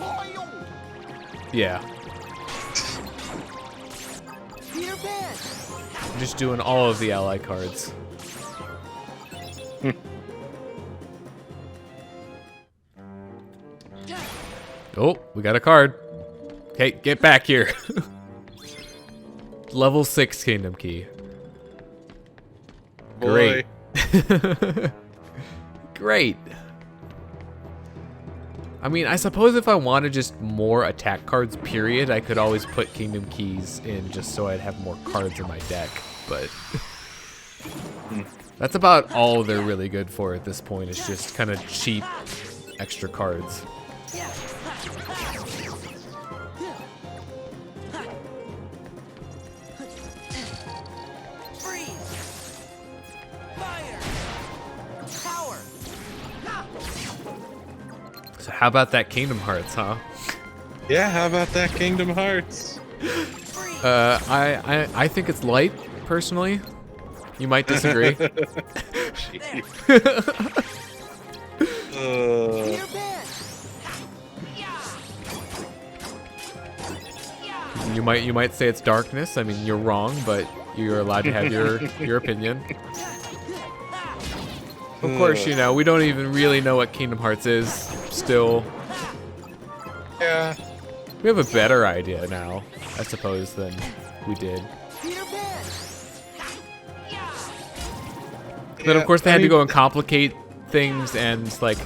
Speaker 1: Yeah. I'm just doing all of the ally cards. Oh, we got a card. Okay, get back here. Level 6 Kingdom Key.
Speaker 2: Boy.
Speaker 1: Great. Great. I mean, I suppose if I wanted just more attack cards, period, I could always put Kingdom Keys in just so I'd have more cards in my deck, but that's about all they're really good for at this point. It's just kind of cheap extra cards. So how about that Kingdom Hearts, huh?
Speaker 2: Yeah, how about that Kingdom Hearts?
Speaker 1: I think it's light, personally. You might disagree. You might say it's darkness. I mean, you're wrong, but you're allowed to have your opinion. Of course, you know, we don't even really know what Kingdom Hearts is still.
Speaker 2: Yeah.
Speaker 1: We have a better idea now, I suppose, than we did. But of course they had to go and complicate things and like,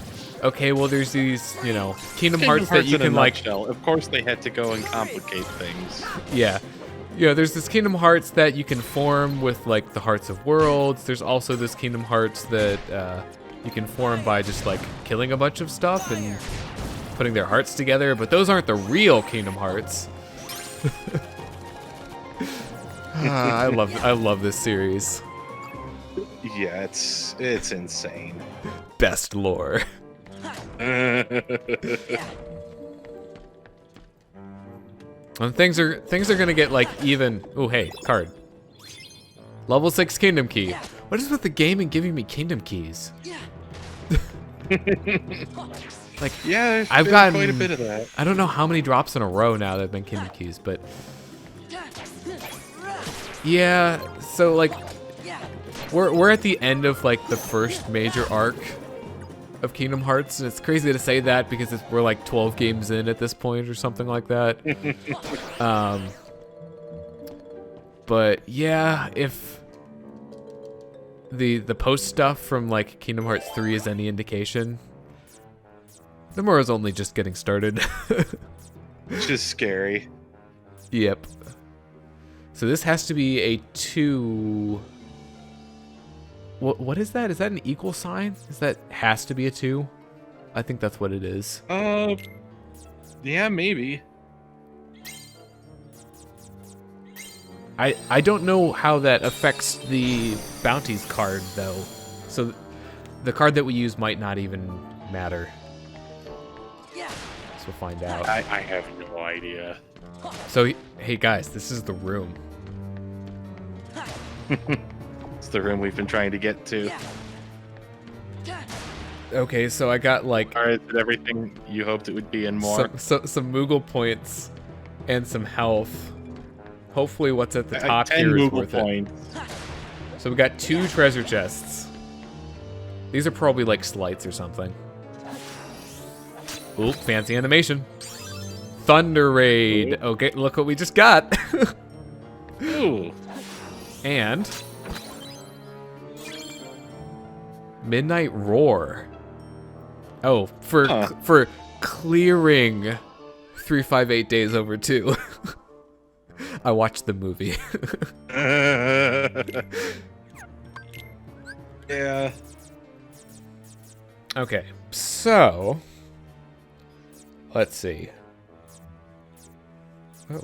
Speaker 1: okay, well there's these, you know, Kingdom Hearts that you can like.
Speaker 2: Of course they had to go and complicate things.
Speaker 1: Yeah. You know, there's this Kingdom Hearts that you can form with like the Hearts of Worlds. There's also this Kingdom Hearts that you can form by just like killing a bunch of stuff and putting their hearts together, but those aren't the real Kingdom Hearts. I love this series.
Speaker 2: Yeah, it's insane.
Speaker 1: Best lore. And things are gonna get like even. Oh hey, card. Level 6 Kingdom Key. What is with the game and giving me Kingdom Keys? Like,
Speaker 2: yeah,
Speaker 1: I've
Speaker 2: been
Speaker 1: gotten
Speaker 2: quite a bit of that.
Speaker 1: I don't know how many drops in a row now that have been Kingdom Keys, but yeah. So like, we're at the end of like the first major arc of Kingdom Hearts, and it's crazy to say that because we're like 12 games in at this point or something like that. But yeah, if the post stuff from like Kingdom Hearts 3 is any indication, Nomura's only just getting started.
Speaker 2: It's just scary.
Speaker 1: Yep. So this has to be a 2. What is that? Is that an equal sign? Is that has to be a 2? I think that's what it is.
Speaker 2: Yeah, maybe.
Speaker 1: I don't know how that affects the bounties card though. So the card that we use might not even matter. So we'll find out.
Speaker 2: I have no idea.
Speaker 1: So hey guys, this is the room.
Speaker 2: It's the room we've been trying to get to.
Speaker 1: Okay, so I got like
Speaker 2: All right, is it everything you hoped it would be and more?
Speaker 1: some Moogle points and some health. Hopefully what's at the top
Speaker 2: 10
Speaker 1: here is
Speaker 2: Moogle
Speaker 1: worth
Speaker 2: points.
Speaker 1: it. So we got 2 treasure chests. These are probably like slights or something. Oop, fancy animation. Thunder Raid. Okay, look what we just got.
Speaker 2: Ooh.
Speaker 1: And Midnight Roar. Oh, for clearing 358 Days Over 2. I watched the movie.
Speaker 2: Yeah.
Speaker 1: Okay, so let's see.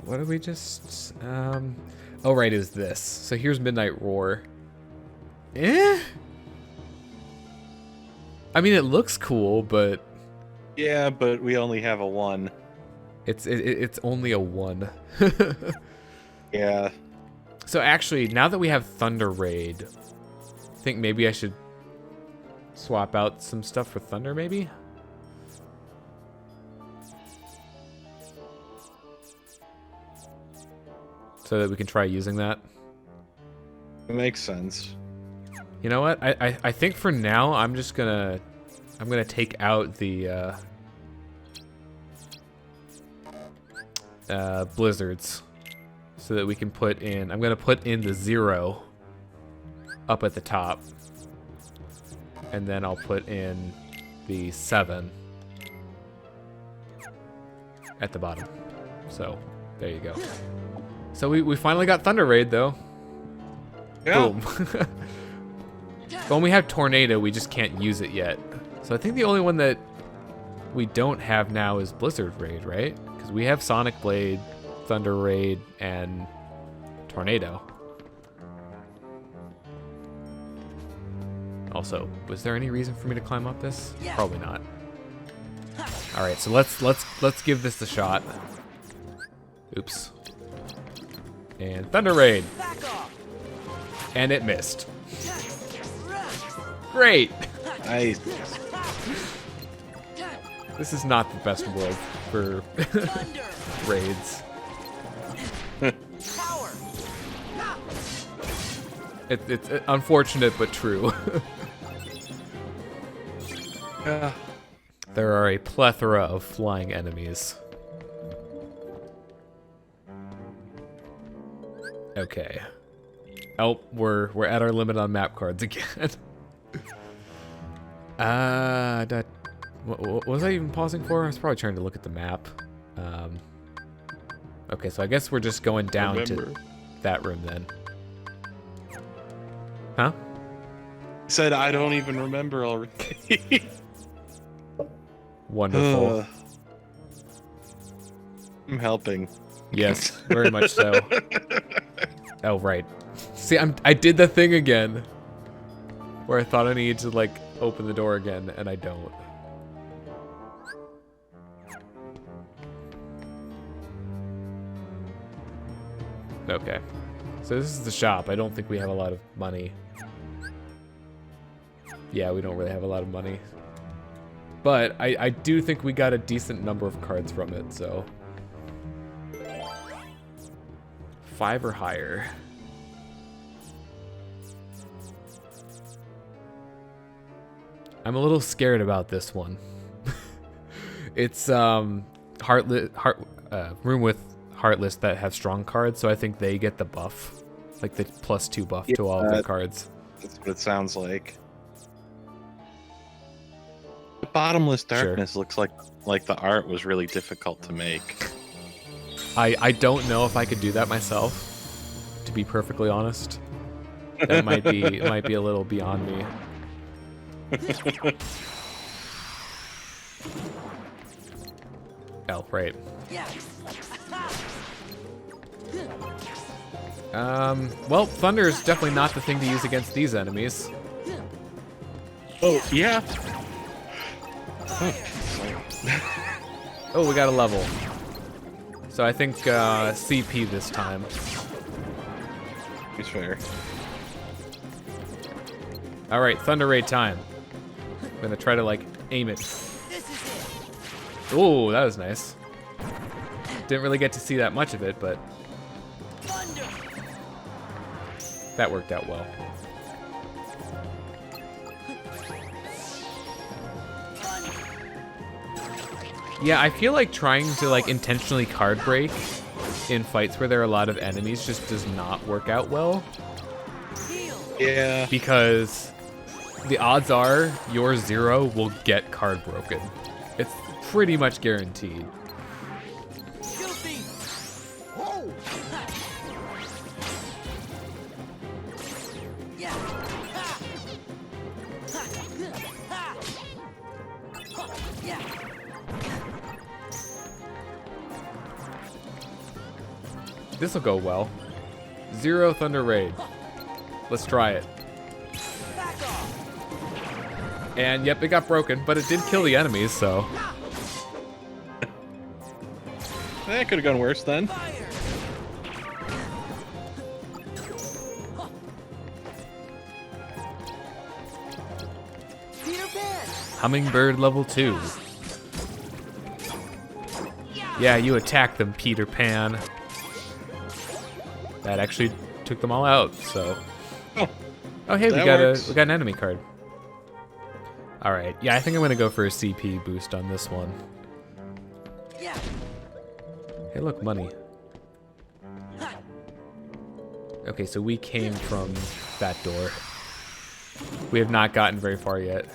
Speaker 1: What did we just? Oh right, is this? So here's Midnight Roar. I mean, it looks cool, but
Speaker 2: Yeah, but we only have a 1.
Speaker 1: it's only a 1.
Speaker 2: Yeah.
Speaker 1: So actually, now that we have Thunder Raid, I think maybe I should swap out some stuff for Thunder, maybe? So that we can try using that.
Speaker 2: It makes sense.
Speaker 1: You know what? I think for now I'm gonna take out the blizzards so that we can put in. I'm gonna put in the 0 up at the top, and then I'll put in the 7 at the bottom. So there you go. So we finally got Thunder Raid though.
Speaker 2: Yeah.
Speaker 1: Boom. But when we have Tornado, we just can't use it yet. So I think the only one that we don't have now is Blizzard Raid, right? Because we have Sonic Blade, Thunder Raid, and Tornado. Also, was there any reason for me to climb up this? Probably not. All right, so let's give this a shot. Oops. And Thunder Raid. And it missed. Great.
Speaker 2: Nice.
Speaker 1: This is not the best world for raids. It's unfortunate but true.
Speaker 2: Yeah.
Speaker 1: There are a plethora of flying enemies. Okay. Oh, we're at our limit on map cards again. What was I even pausing for? I was probably trying to look at the map. Okay, so I guess we're just going down to that room then. Huh?
Speaker 2: Said I don't even remember already.
Speaker 1: Wonderful.
Speaker 2: I'm helping.
Speaker 1: Yes, very much so. Oh, right. See, I did the thing again. Where I thought I needed to, like, open the door again, and I don't. Okay. So this is the shop. I don't think we have a lot of money. Yeah, we don't really have a lot of money. But I do think we got a decent number of cards from it, so... 5 or higher. I'm a little scared about this one. It's room with Heartless that have strong cards, so I think they get the buff. Like the +2 buff to all of their cards.
Speaker 2: That's what it sounds like. The Bottomless Darkness looks like the art was really difficult to make.
Speaker 1: I don't know if I could do that myself. to be perfectly honest. That might be a little beyond me. Oh, right. Well, thunder is definitely not the thing to use against these enemies.
Speaker 2: Oh, yeah.
Speaker 1: Oh, we got a level. So I think CP this time.
Speaker 2: It's fair.
Speaker 1: All right, thunder raid time. I'm gonna try to like aim it. Oh, that was nice. Didn't really get to see that much of it, but that worked out well. Yeah, I feel like trying to like intentionally card break in fights where there are a lot of enemies just does not work out well.
Speaker 2: Yeah.
Speaker 1: Because the odds are your zero will get card broken. It's pretty much guaranteed. This'll go well. Zero Thunder Raid. Let's try it. And yep, it got broken, but it did kill the enemies, so.
Speaker 2: That could have gone worse then.
Speaker 1: Hummingbird level 2. Yeah, you attack them, Peter Pan. That actually took them all out, so. Oh hey, we got an enemy card. Alright, yeah, I think I'm gonna go for a CP boost on this one. Hey look, money. Okay, so we came from that door. We have not gotten very far yet.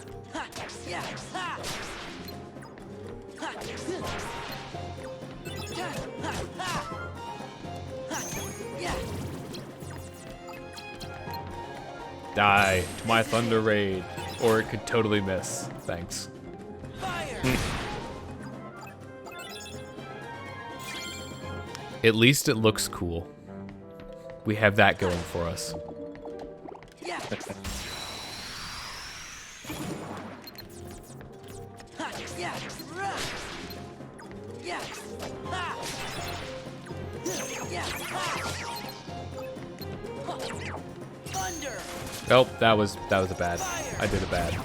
Speaker 1: Die to my Thunder Raid, or it could totally miss. Thanks. At least it looks cool. We have that going for us. Nope, that was a bad. I did a bad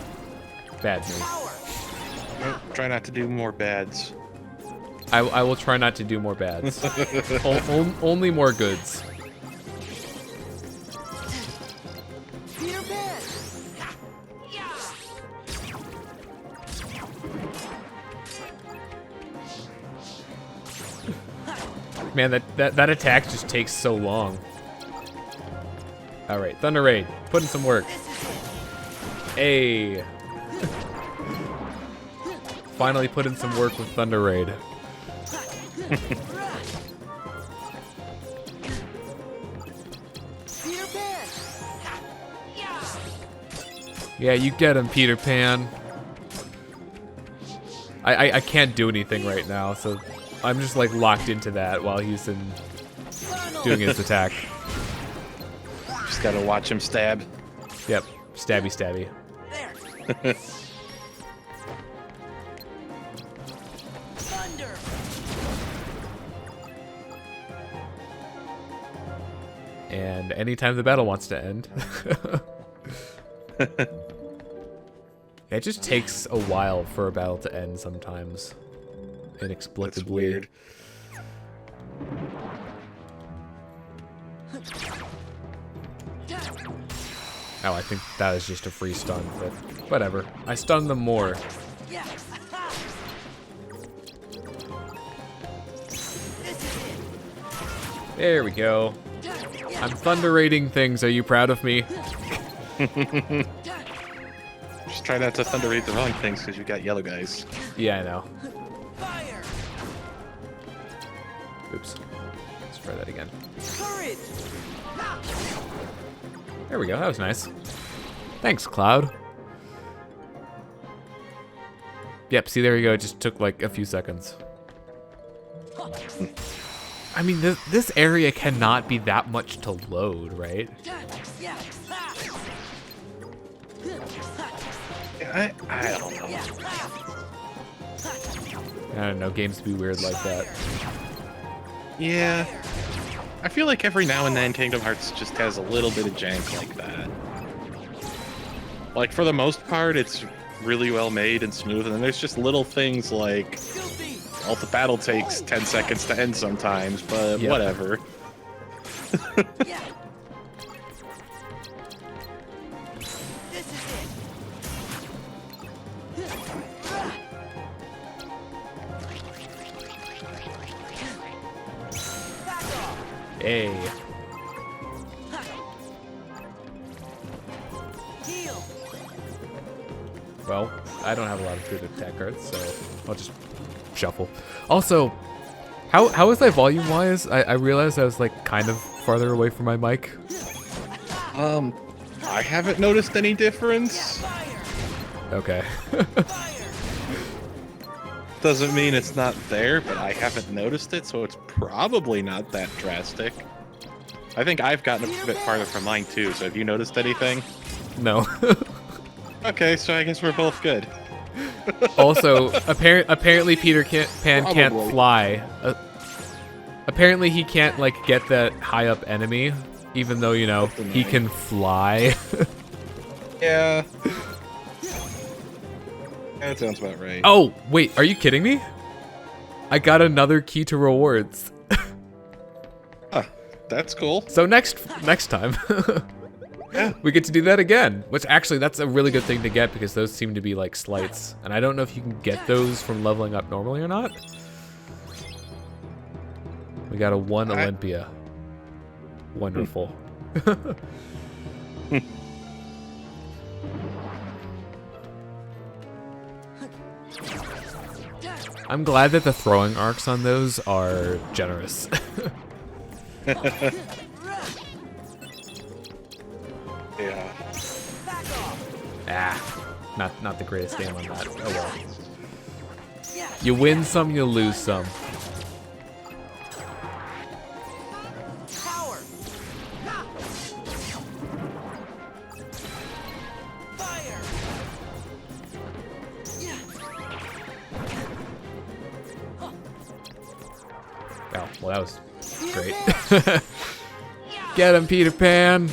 Speaker 1: move.
Speaker 2: Try not to do more bads.
Speaker 1: I will try not to do more bads. Only more goods. Man, that attack just takes so long. All right, Thunder Raid, put in some work. Hey. Finally put in some work with Thunder Raid. Yeah, you get him, Peter Pan. I can't do anything right now, so I'm just like locked into that while he's doing his attack.
Speaker 2: Just gotta watch him stab.
Speaker 1: Yep, stabby stabby.
Speaker 4: There. Thunder.
Speaker 1: And anytime the battle wants to end. It just takes a while for a battle to end sometimes. Inexplicably.
Speaker 2: That's weird.
Speaker 1: Oh, I think that is just a free stun, but whatever. I stunned them more. There we go. I'm thunder raiding things. Are you proud of me?
Speaker 2: Just try not to thunder raid the wrong things because you got yellow guys.
Speaker 1: Yeah, I know. Oops. Let's try that again.
Speaker 4: Courage!
Speaker 1: There we go. That was nice. Thanks, Cloud. Yep, see, there you go. It just took like a few seconds. I mean, this area cannot be that much to load, right?
Speaker 2: I don't know.
Speaker 1: I don't know. Games be weird like that.
Speaker 2: Yeah. I feel like every now and then Kingdom Hearts just has a little bit of jank like that. Like, for the most part, it's really well made and smooth, and then there's just little things like, well, the battle takes 10 seconds to end sometimes, but
Speaker 1: Yep.
Speaker 2: whatever.
Speaker 4: This is it. Back off.
Speaker 1: Hey.
Speaker 4: Heal.
Speaker 1: Well, I don't have a lot of good attack cards, so I'll just shuffle. Also, how is my volume wise? I realized I was like kind of farther away from my mic.
Speaker 2: I haven't noticed any difference.
Speaker 1: Okay.
Speaker 2: Doesn't mean it's not there, but I haven't noticed it, so it's probably not that drastic. I think I've gotten a bit farther from mine too, so have you noticed anything?
Speaker 1: No.
Speaker 2: Okay, so I guess we're both good.
Speaker 1: Also, apparently Peter Pan can't
Speaker 2: Probably.
Speaker 1: fly. Apparently he can't like get that high up enemy, even though, you know, he can fly.
Speaker 2: Yeah. That sounds about right.
Speaker 1: Oh, wait, are you kidding me? I got another key to rewards.
Speaker 2: Huh, that's cool.
Speaker 1: So next time,
Speaker 2: Yeah.
Speaker 1: we get to do that again. Which actually, that's a really good thing to get because those seem to be like slights, and I don't know if you can get those from leveling up normally or not. We got a 1 Olympia. Wonderful. I'm glad that the throwing arcs on those are generous.
Speaker 2: Yeah.
Speaker 1: Not the greatest game on that. Oh well. You win some, you lose some.
Speaker 4: Power. Fire.
Speaker 1: Oh, well, that was great. Get him, Peter Pan.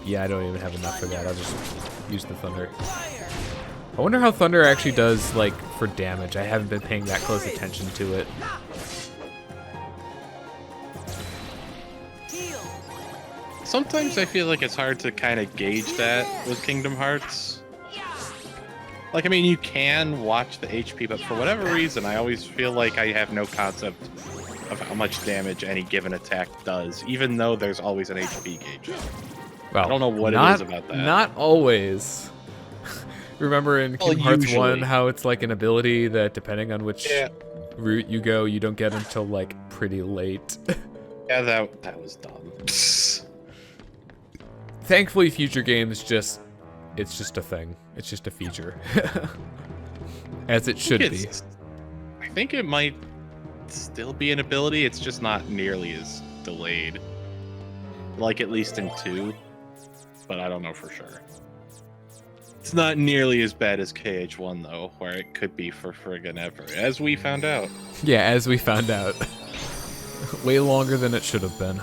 Speaker 1: Yeah, I don't even have enough for that. I'll just use the thunder. I wonder how thunder actually does, like, for damage. I haven't been paying that close attention to it.
Speaker 2: Sometimes I feel like it's hard to kind of gauge that with Kingdom Hearts. Like, I mean, you can watch the HP, but for whatever reason, I always feel like I have no concept of how much damage any given attack does, even though there's always an HP gauge.
Speaker 1: Well,
Speaker 2: I don't know what it is about that.
Speaker 1: Not always. Remember in Kingdom Hearts 1 how it's like an ability that depending on which route you go, you don't get until like pretty late.
Speaker 2: Yeah, that was dumb.
Speaker 1: Thankfully, future games it's just a thing. It's just a feature. As it should be.
Speaker 2: I think it might still be an ability, it's just not nearly as delayed. Like, at least in 2. But I don't know for sure. It's not nearly as bad as KH1, though, where it could be for friggin' ever, as we found out.
Speaker 1: Yeah, as we found out. Way longer than it should have been.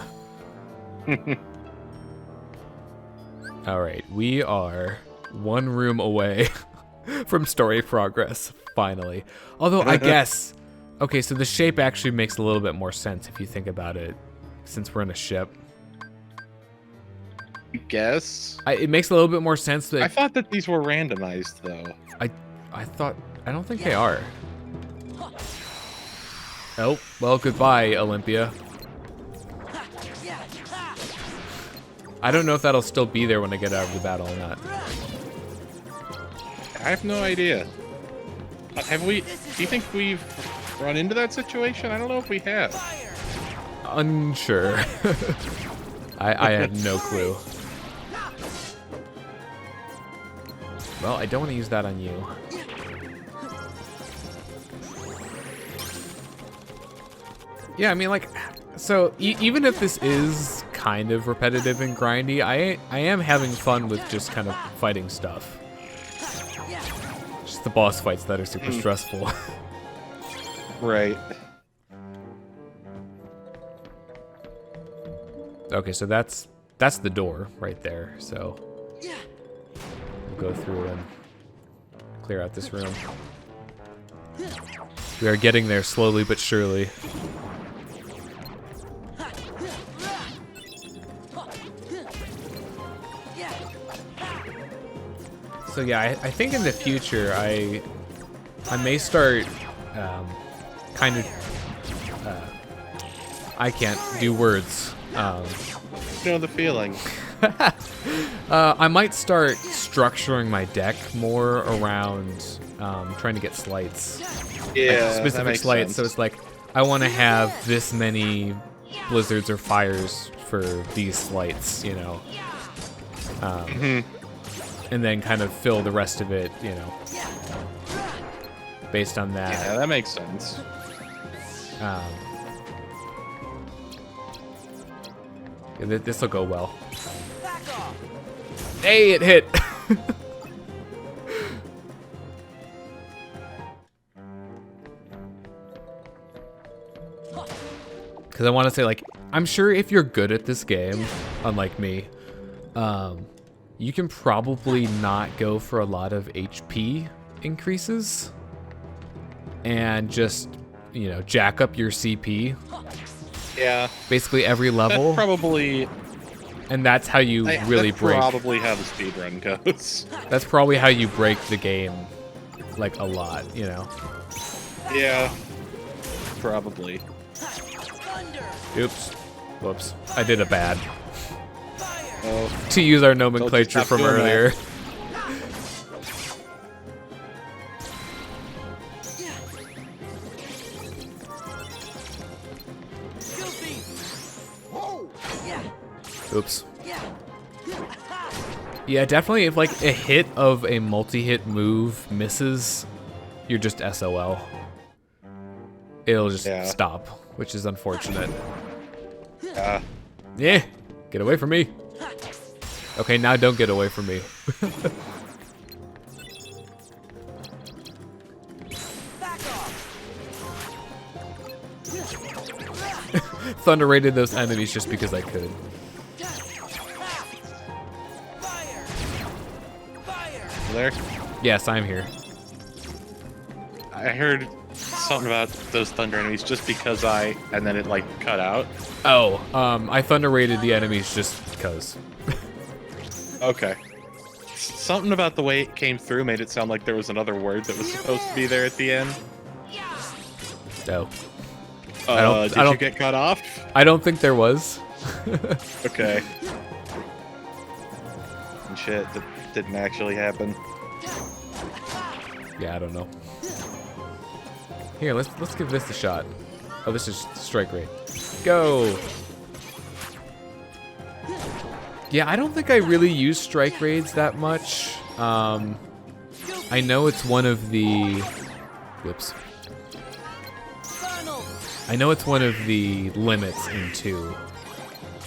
Speaker 1: Alright, we are 1 room away from story progress, finally. Although, I guess... Okay, so the shape actually makes a little bit more sense if you think about it, since we're in a ship.
Speaker 2: I guess.
Speaker 1: It makes a little bit more sense that...
Speaker 2: I thought that these were randomized, though.
Speaker 1: I don't think they are. Oh, well, goodbye, Olympia. I don't know if that'll still be there when I get out of the battle or not.
Speaker 2: I have no idea. Have we? Do you think we've run into that situation? I don't know if we have.
Speaker 1: Unsure. I have no clue. Well, I don't want to use that on you. Yeah, I mean, like, so even if this is kind of repetitive and grindy, I am having fun with just kind of fighting stuff. Just the boss fights that are super stressful.
Speaker 2: Right.
Speaker 1: Okay, so that's the door right there. So we'll go through and clear out this room. We are getting there slowly but surely. So yeah, I think in the future I may start kind of I can't do words.
Speaker 2: You know the feeling.
Speaker 1: I might start structuring my deck more around trying to get slights.
Speaker 2: Yeah,
Speaker 1: like
Speaker 2: that
Speaker 1: specific
Speaker 2: makes
Speaker 1: slights.
Speaker 2: sense.
Speaker 1: So it's like I want to have this many blizzards or fires for these slights, you know. And then kind of fill the rest of it, you know, based on that.
Speaker 2: Yeah, that makes sense.
Speaker 1: This will go well. Hey, it hit! Because I want to say, like, I'm sure if you're good at this game, unlike me, you can probably not go for a lot of HP increases and just, you know, jack up your CP.
Speaker 2: Yeah.
Speaker 1: Basically every level.
Speaker 2: That's probably.
Speaker 1: And that's how you really
Speaker 2: that's
Speaker 1: break.
Speaker 2: Probably how the speedrun goes.
Speaker 1: That's probably how you break the game, like, a lot, you know?
Speaker 2: Yeah. Probably.
Speaker 1: Oops. Whoops. I did a bad.
Speaker 2: Oh.
Speaker 1: To use our nomenclature
Speaker 2: stop
Speaker 1: from
Speaker 2: doing
Speaker 1: earlier.
Speaker 2: that.
Speaker 1: Oops. Yeah, definitely if like a hit of a multi-hit move misses, you're just SOL. It'll just stop, which is unfortunate. Yeah, get away from me. Okay, now don't get away from me. Thunder raided those enemies just because I could.
Speaker 2: There?
Speaker 1: Yes, I'm here.
Speaker 2: I heard something about those thunder enemies just because and then it like cut out.
Speaker 1: Oh, I thunder raided the enemies just because.
Speaker 2: Okay. Something about the way it came through made it sound like there was another word that was supposed to be there at the end.
Speaker 1: No.
Speaker 2: Did you get cut off?
Speaker 1: I don't think there was.
Speaker 2: Okay. And shit, that didn't actually happen.
Speaker 1: Yeah, I don't know. Here, let's give this a shot. Oh, this is strike rate. Go. Yeah, I don't think I really use strike raids that much. I know it's one of the. Whoops. I know it's one of the limits in 2,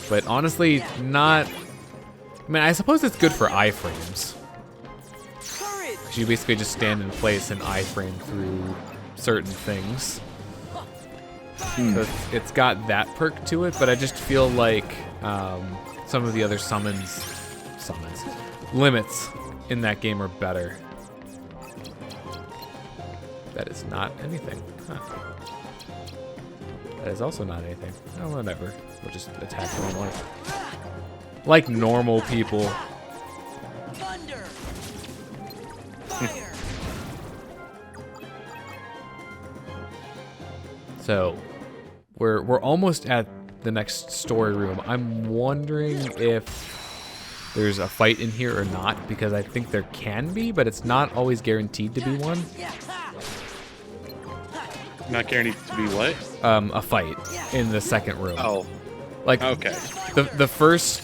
Speaker 1: but honestly, not. I mean, I suppose it's good for iframes. You basically just stand in place and iframe through certain things. So it's got that perk to it, but I just feel like some of the other limits in that game are better. That is not anything. Huh. That is also not anything. Oh, whatever. We'll just attack normally. Like normal people. So, we're almost at the next story room. I'm wondering if there's a fight in here or not, because I think there can be, but it's not always guaranteed to be one.
Speaker 2: Not guaranteed to be what?
Speaker 1: A fight in the second room.
Speaker 2: Oh,
Speaker 1: Like,
Speaker 2: okay.
Speaker 1: the first...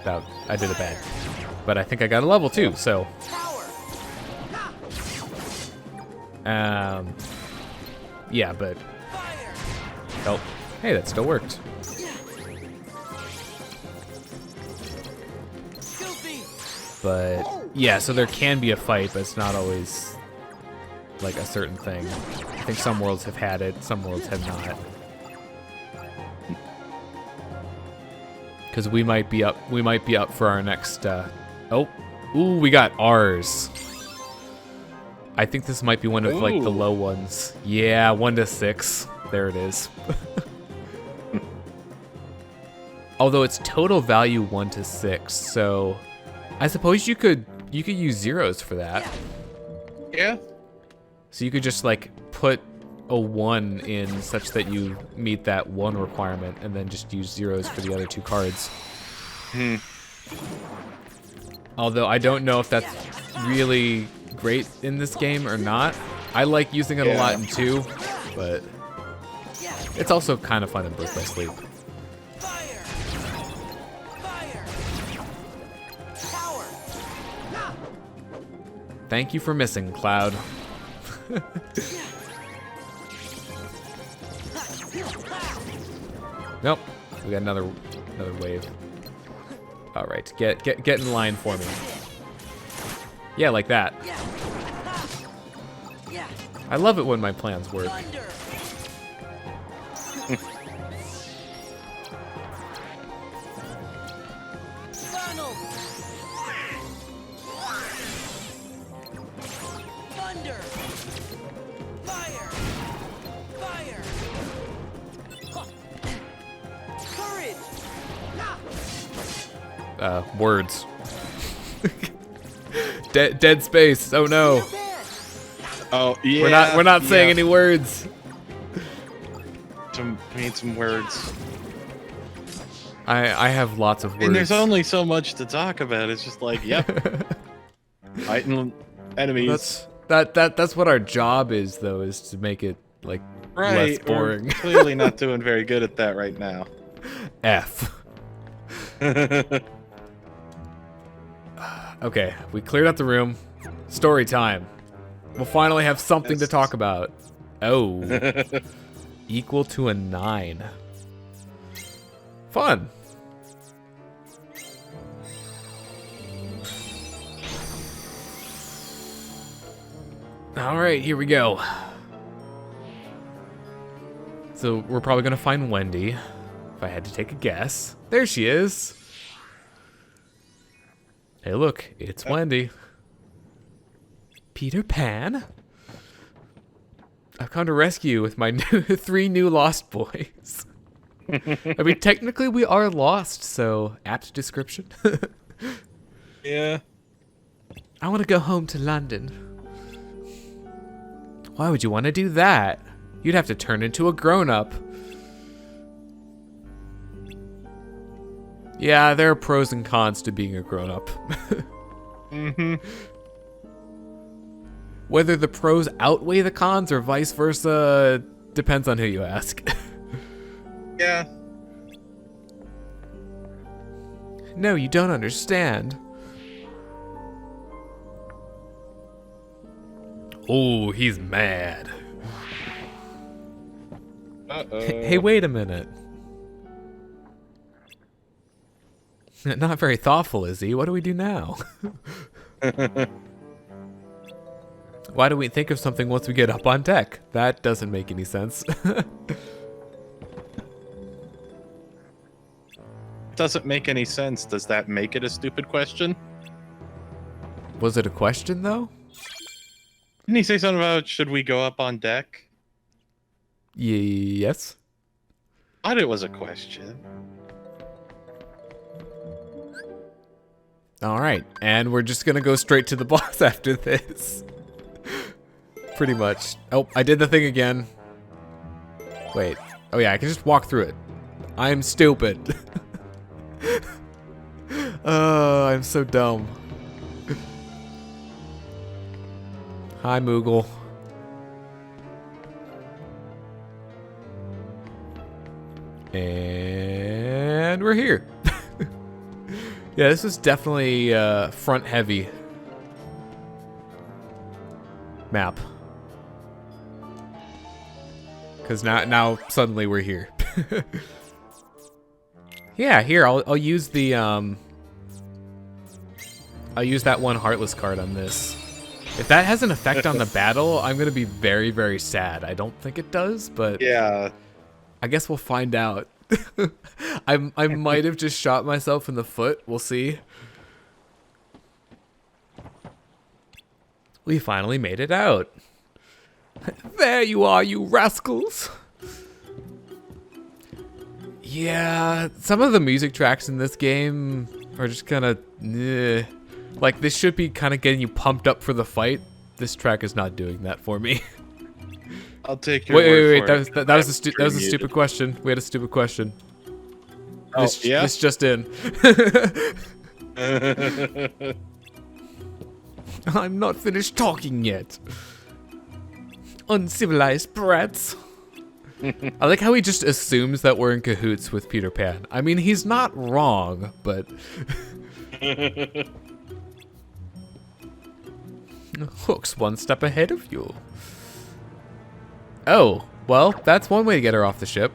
Speaker 1: No, I did it bad. But I think I got a level too, so... Yeah, but... Oh, hey, that still worked. But, yeah, so there can be a fight, but it's not always, like, a certain thing. I think some worlds have had it, some worlds have not. Because we might be up for our next, ooh, we got ours. I think this might be one of, like, the low ones. Yeah, 1 to 6. There it is. Although it's total value 1 to 6, so I suppose you could use zeros for that.
Speaker 2: Yeah.
Speaker 1: So you could just like put a 1 in such that you meet that 1 requirement, and then just use zeros for the other 2 cards. Although I don't know if that's really great in this game or not. I like using it a lot in 2, but it's also kind of fun in Birth by Sleep. Thank you for missing, Cloud. Nope, we got another wave. All right, get in line for me. Yeah, like that. I love it when my plans work. Words. Dead space. Oh no.
Speaker 2: Oh yeah.
Speaker 1: We're not saying any words.
Speaker 2: We need some words.
Speaker 1: I have lots of words.
Speaker 2: And there's only so much to talk about. It's just like, yep. Fighting enemies.
Speaker 1: That's what our job is, though, is to make it like less boring.
Speaker 2: We're clearly not doing very good at that right now.
Speaker 1: F. Okay, we cleared out the room. Story time. We'll finally have something to talk about. Oh. Equal to a 9. Fun. All right, here we go. So we're probably gonna find Wendy, if I had to take a guess. There she is. Hey, look, it's Wendy. Peter Pan? I've come to rescue you with my 3 new lost boys. I mean, technically we are lost, so apt description.
Speaker 2: Yeah.
Speaker 1: I want to go home to London. Why would you want to do that? You'd have to turn into a grown-up. Yeah, there are pros and cons to being a grown-up. Whether the pros outweigh the cons or vice versa depends on who you ask.
Speaker 2: Yeah.
Speaker 1: No, you don't understand. Oh, he's mad.
Speaker 2: Uh-oh.
Speaker 1: Hey, wait a minute. Not very thoughtful, is he? What do we do now? Why do we think of something once we get up on deck? That doesn't make any sense.
Speaker 2: Doesn't make any sense. Does that make it a stupid question?
Speaker 1: Was it a question, though?
Speaker 2: Didn't he say something about should we go up on deck?
Speaker 1: Yes.
Speaker 2: I thought it was a question.
Speaker 1: All right, and we're just gonna go straight to the boss after this. Pretty much. Oh, I did the thing again. Wait. Oh yeah, I can just walk through it. I'm stupid. I'm so dumb. Hi, Moogle. And we're here. Yeah, this is definitely front heavy map. Because now suddenly we're here. Yeah, here I'll use the I'll use that one Heartless card on this. If that has an effect on the battle, I'm gonna be very, very sad. I don't think it does, but
Speaker 2: Yeah.
Speaker 1: I guess we'll find out. I might have just shot myself in the foot. We'll see. We finally made it out. There you are, you rascals. Yeah, some of the music tracks in this game are just kind of like, this should be kind of getting you pumped up for the fight. This track is not doing that for me.
Speaker 2: I'll take your
Speaker 1: wait.
Speaker 2: word for
Speaker 1: That was a stupid question. We had a stupid question.
Speaker 2: Oh, yeah?
Speaker 1: This just in. I'm not finished talking yet. Uncivilized brats. I like how he just assumes that we're in cahoots with Peter Pan. I mean, he's not wrong, but... Hook's one step ahead of you. Oh, well, that's one way to get her off the ship.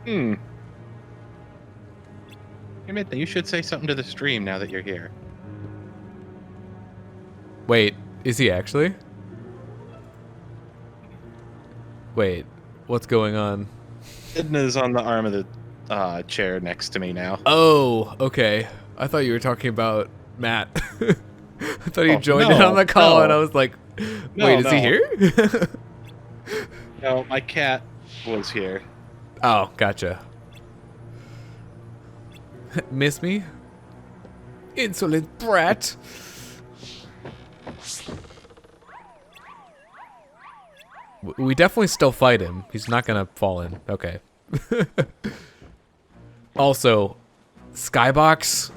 Speaker 2: Hey, Midna, you should say something to the stream now that you're here.
Speaker 1: Wait, is he actually? Wait, what's going on?
Speaker 2: Midna's on the arm of the chair next to me now.
Speaker 1: Oh, okay. I thought you were talking about Matt. I thought he joined in on the call, and I was like, wait, is he here?
Speaker 2: No, my cat was here.
Speaker 1: Oh, gotcha. Miss me? Insolent brat. We definitely still fight him. He's not gonna fall in. Okay. Also, Skybox,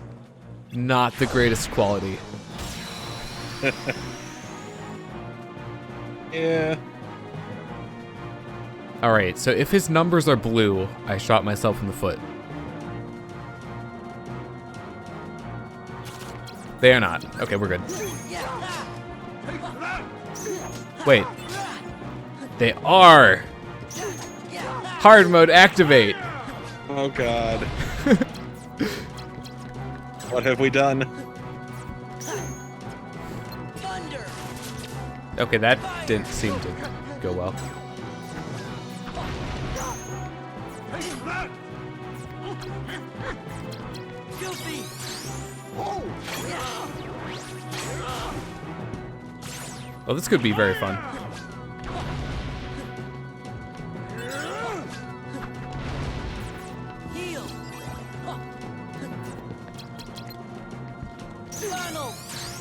Speaker 1: not the greatest quality.
Speaker 2: Yeah.
Speaker 1: Alright, so if his numbers are blue, I shot myself in the foot. They are not. Okay, we're good. Wait. They are! Hard mode activate!
Speaker 2: Oh god. What have we done?
Speaker 1: Okay, that didn't seem to go well. Well, this could be very fun.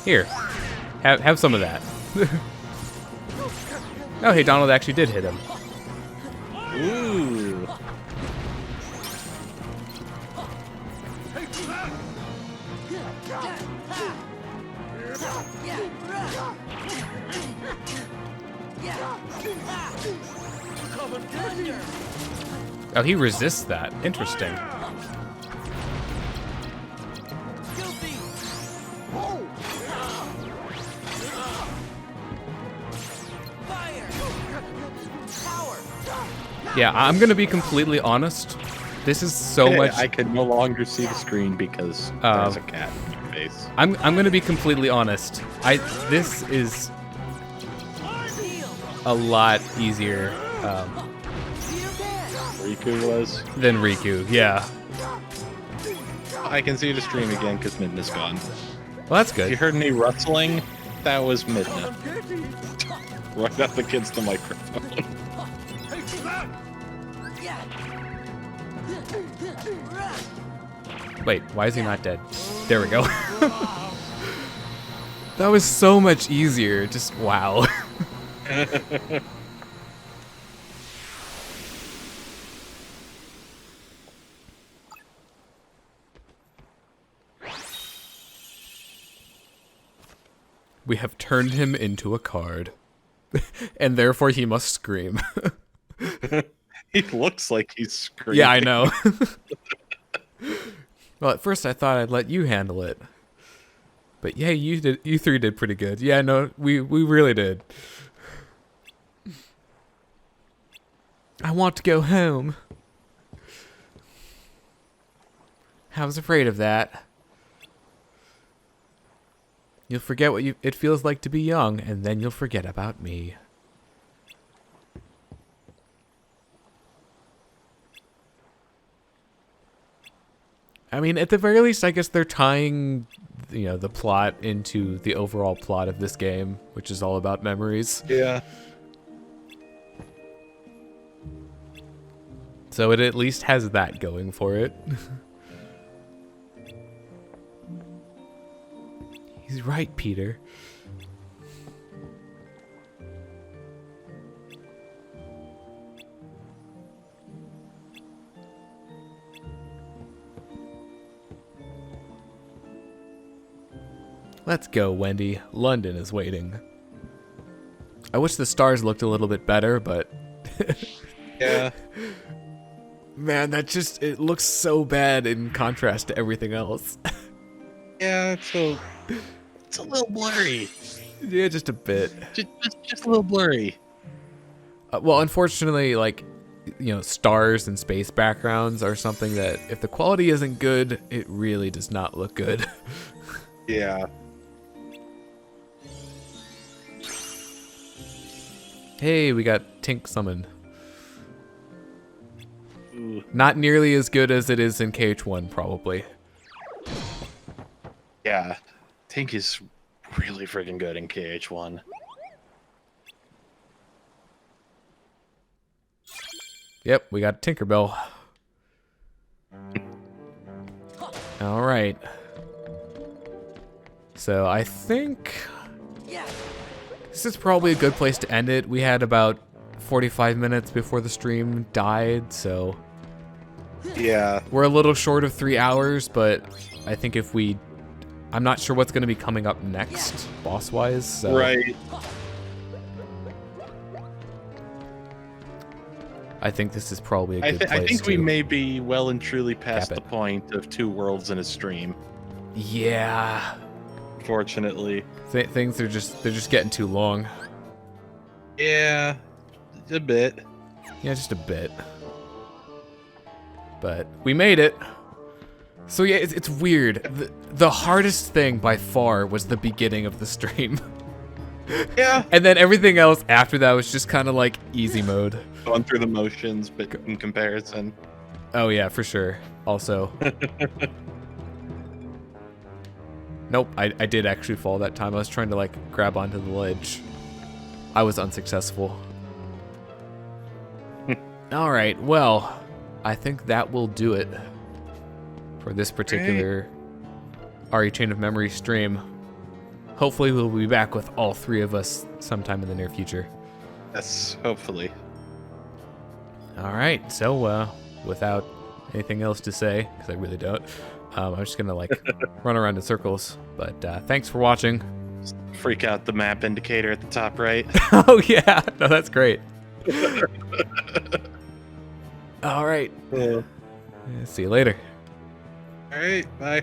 Speaker 1: Here, have some of that. Oh, hey, Donald actually did hit him.
Speaker 2: Ooh.
Speaker 1: Oh, he resists that. Interesting. Yeah, I'm gonna be completely honest. This is so much.
Speaker 2: I can no longer see the screen because there's a cat in your face.
Speaker 1: I'm gonna be completely honest. This is a lot easier
Speaker 2: Riku was.
Speaker 1: than Riku. Yeah.
Speaker 2: I can see the stream again because Midna's gone.
Speaker 1: Well, that's
Speaker 2: If you
Speaker 1: good.
Speaker 2: heard me rustling, that was Midna. Right up against the microphone.
Speaker 1: Wait, why is he not dead? There we go. That was so much easier. Just wow. We have turned him into a card. And therefore he must scream.
Speaker 2: He looks like he's screaming.
Speaker 1: Yeah, I know. Well, at first I thought I'd let you handle it. But yeah, you three did pretty good. Yeah, no, we really did. I want to go home. I was afraid of that. You'll forget what it feels like to be young, and then you'll forget about me. I mean, at the very least, I guess they're tying, the plot into the overall plot of this game, which is all about memories.
Speaker 2: Yeah.
Speaker 1: So it at least has that going for it. He's right, Peter. Let's go, Wendy. London is waiting. I wish the stars looked a little bit better, but...
Speaker 2: Yeah.
Speaker 1: Man, it looks so bad in contrast to everything else.
Speaker 2: Yeah, it's a little blurry.
Speaker 1: Yeah, just a bit.
Speaker 2: Just a little blurry.
Speaker 1: Well, unfortunately, stars and space backgrounds are something that, if the quality isn't good, it really does not look good.
Speaker 2: Yeah.
Speaker 1: Hey, we got Tink summoned.
Speaker 2: Ooh.
Speaker 1: Not nearly as good as it is in KH1, probably.
Speaker 2: Yeah. Tink is really freaking good in KH1.
Speaker 1: Yep, we got Tinkerbell. All right. So I think this is probably a good place to end it. We had about 45 minutes before the stream died, so
Speaker 2: Yeah.
Speaker 1: we're a little short of 3 hours, but I think I'm not sure what's going to be coming up next, boss-wise. So.
Speaker 2: Right.
Speaker 1: I think this is probably a good place
Speaker 2: I think
Speaker 1: to
Speaker 2: we may be well and truly past
Speaker 1: cap
Speaker 2: the
Speaker 1: it.
Speaker 2: point of 2 worlds in a stream.
Speaker 1: Yeah.
Speaker 2: Fortunately.
Speaker 1: Things are just getting too long.
Speaker 2: Yeah. A bit.
Speaker 1: Yeah, just a bit. But we made it. So yeah, it's weird. The hardest thing by far was the beginning of the stream.
Speaker 2: Yeah.
Speaker 1: And then everything else after that was just kind of like easy mode.
Speaker 2: Going through the motions, but in comparison.
Speaker 1: Oh yeah, for sure. Also. Nope, I did actually fall that time. I was trying to grab onto the ledge. I was unsuccessful. All right, well, I think that will do it for this particular RE Chain of Memory stream. Hopefully we'll be back with all 3 of us sometime in the near future.
Speaker 2: Yes, hopefully.
Speaker 1: All right, so without anything else to say, because I really don't, I'm just gonna run around in circles. But thanks for watching.
Speaker 2: Freak out the map indicator at the top right.
Speaker 1: Oh yeah, no, that's great. All right, see you later.
Speaker 2: All right, bye.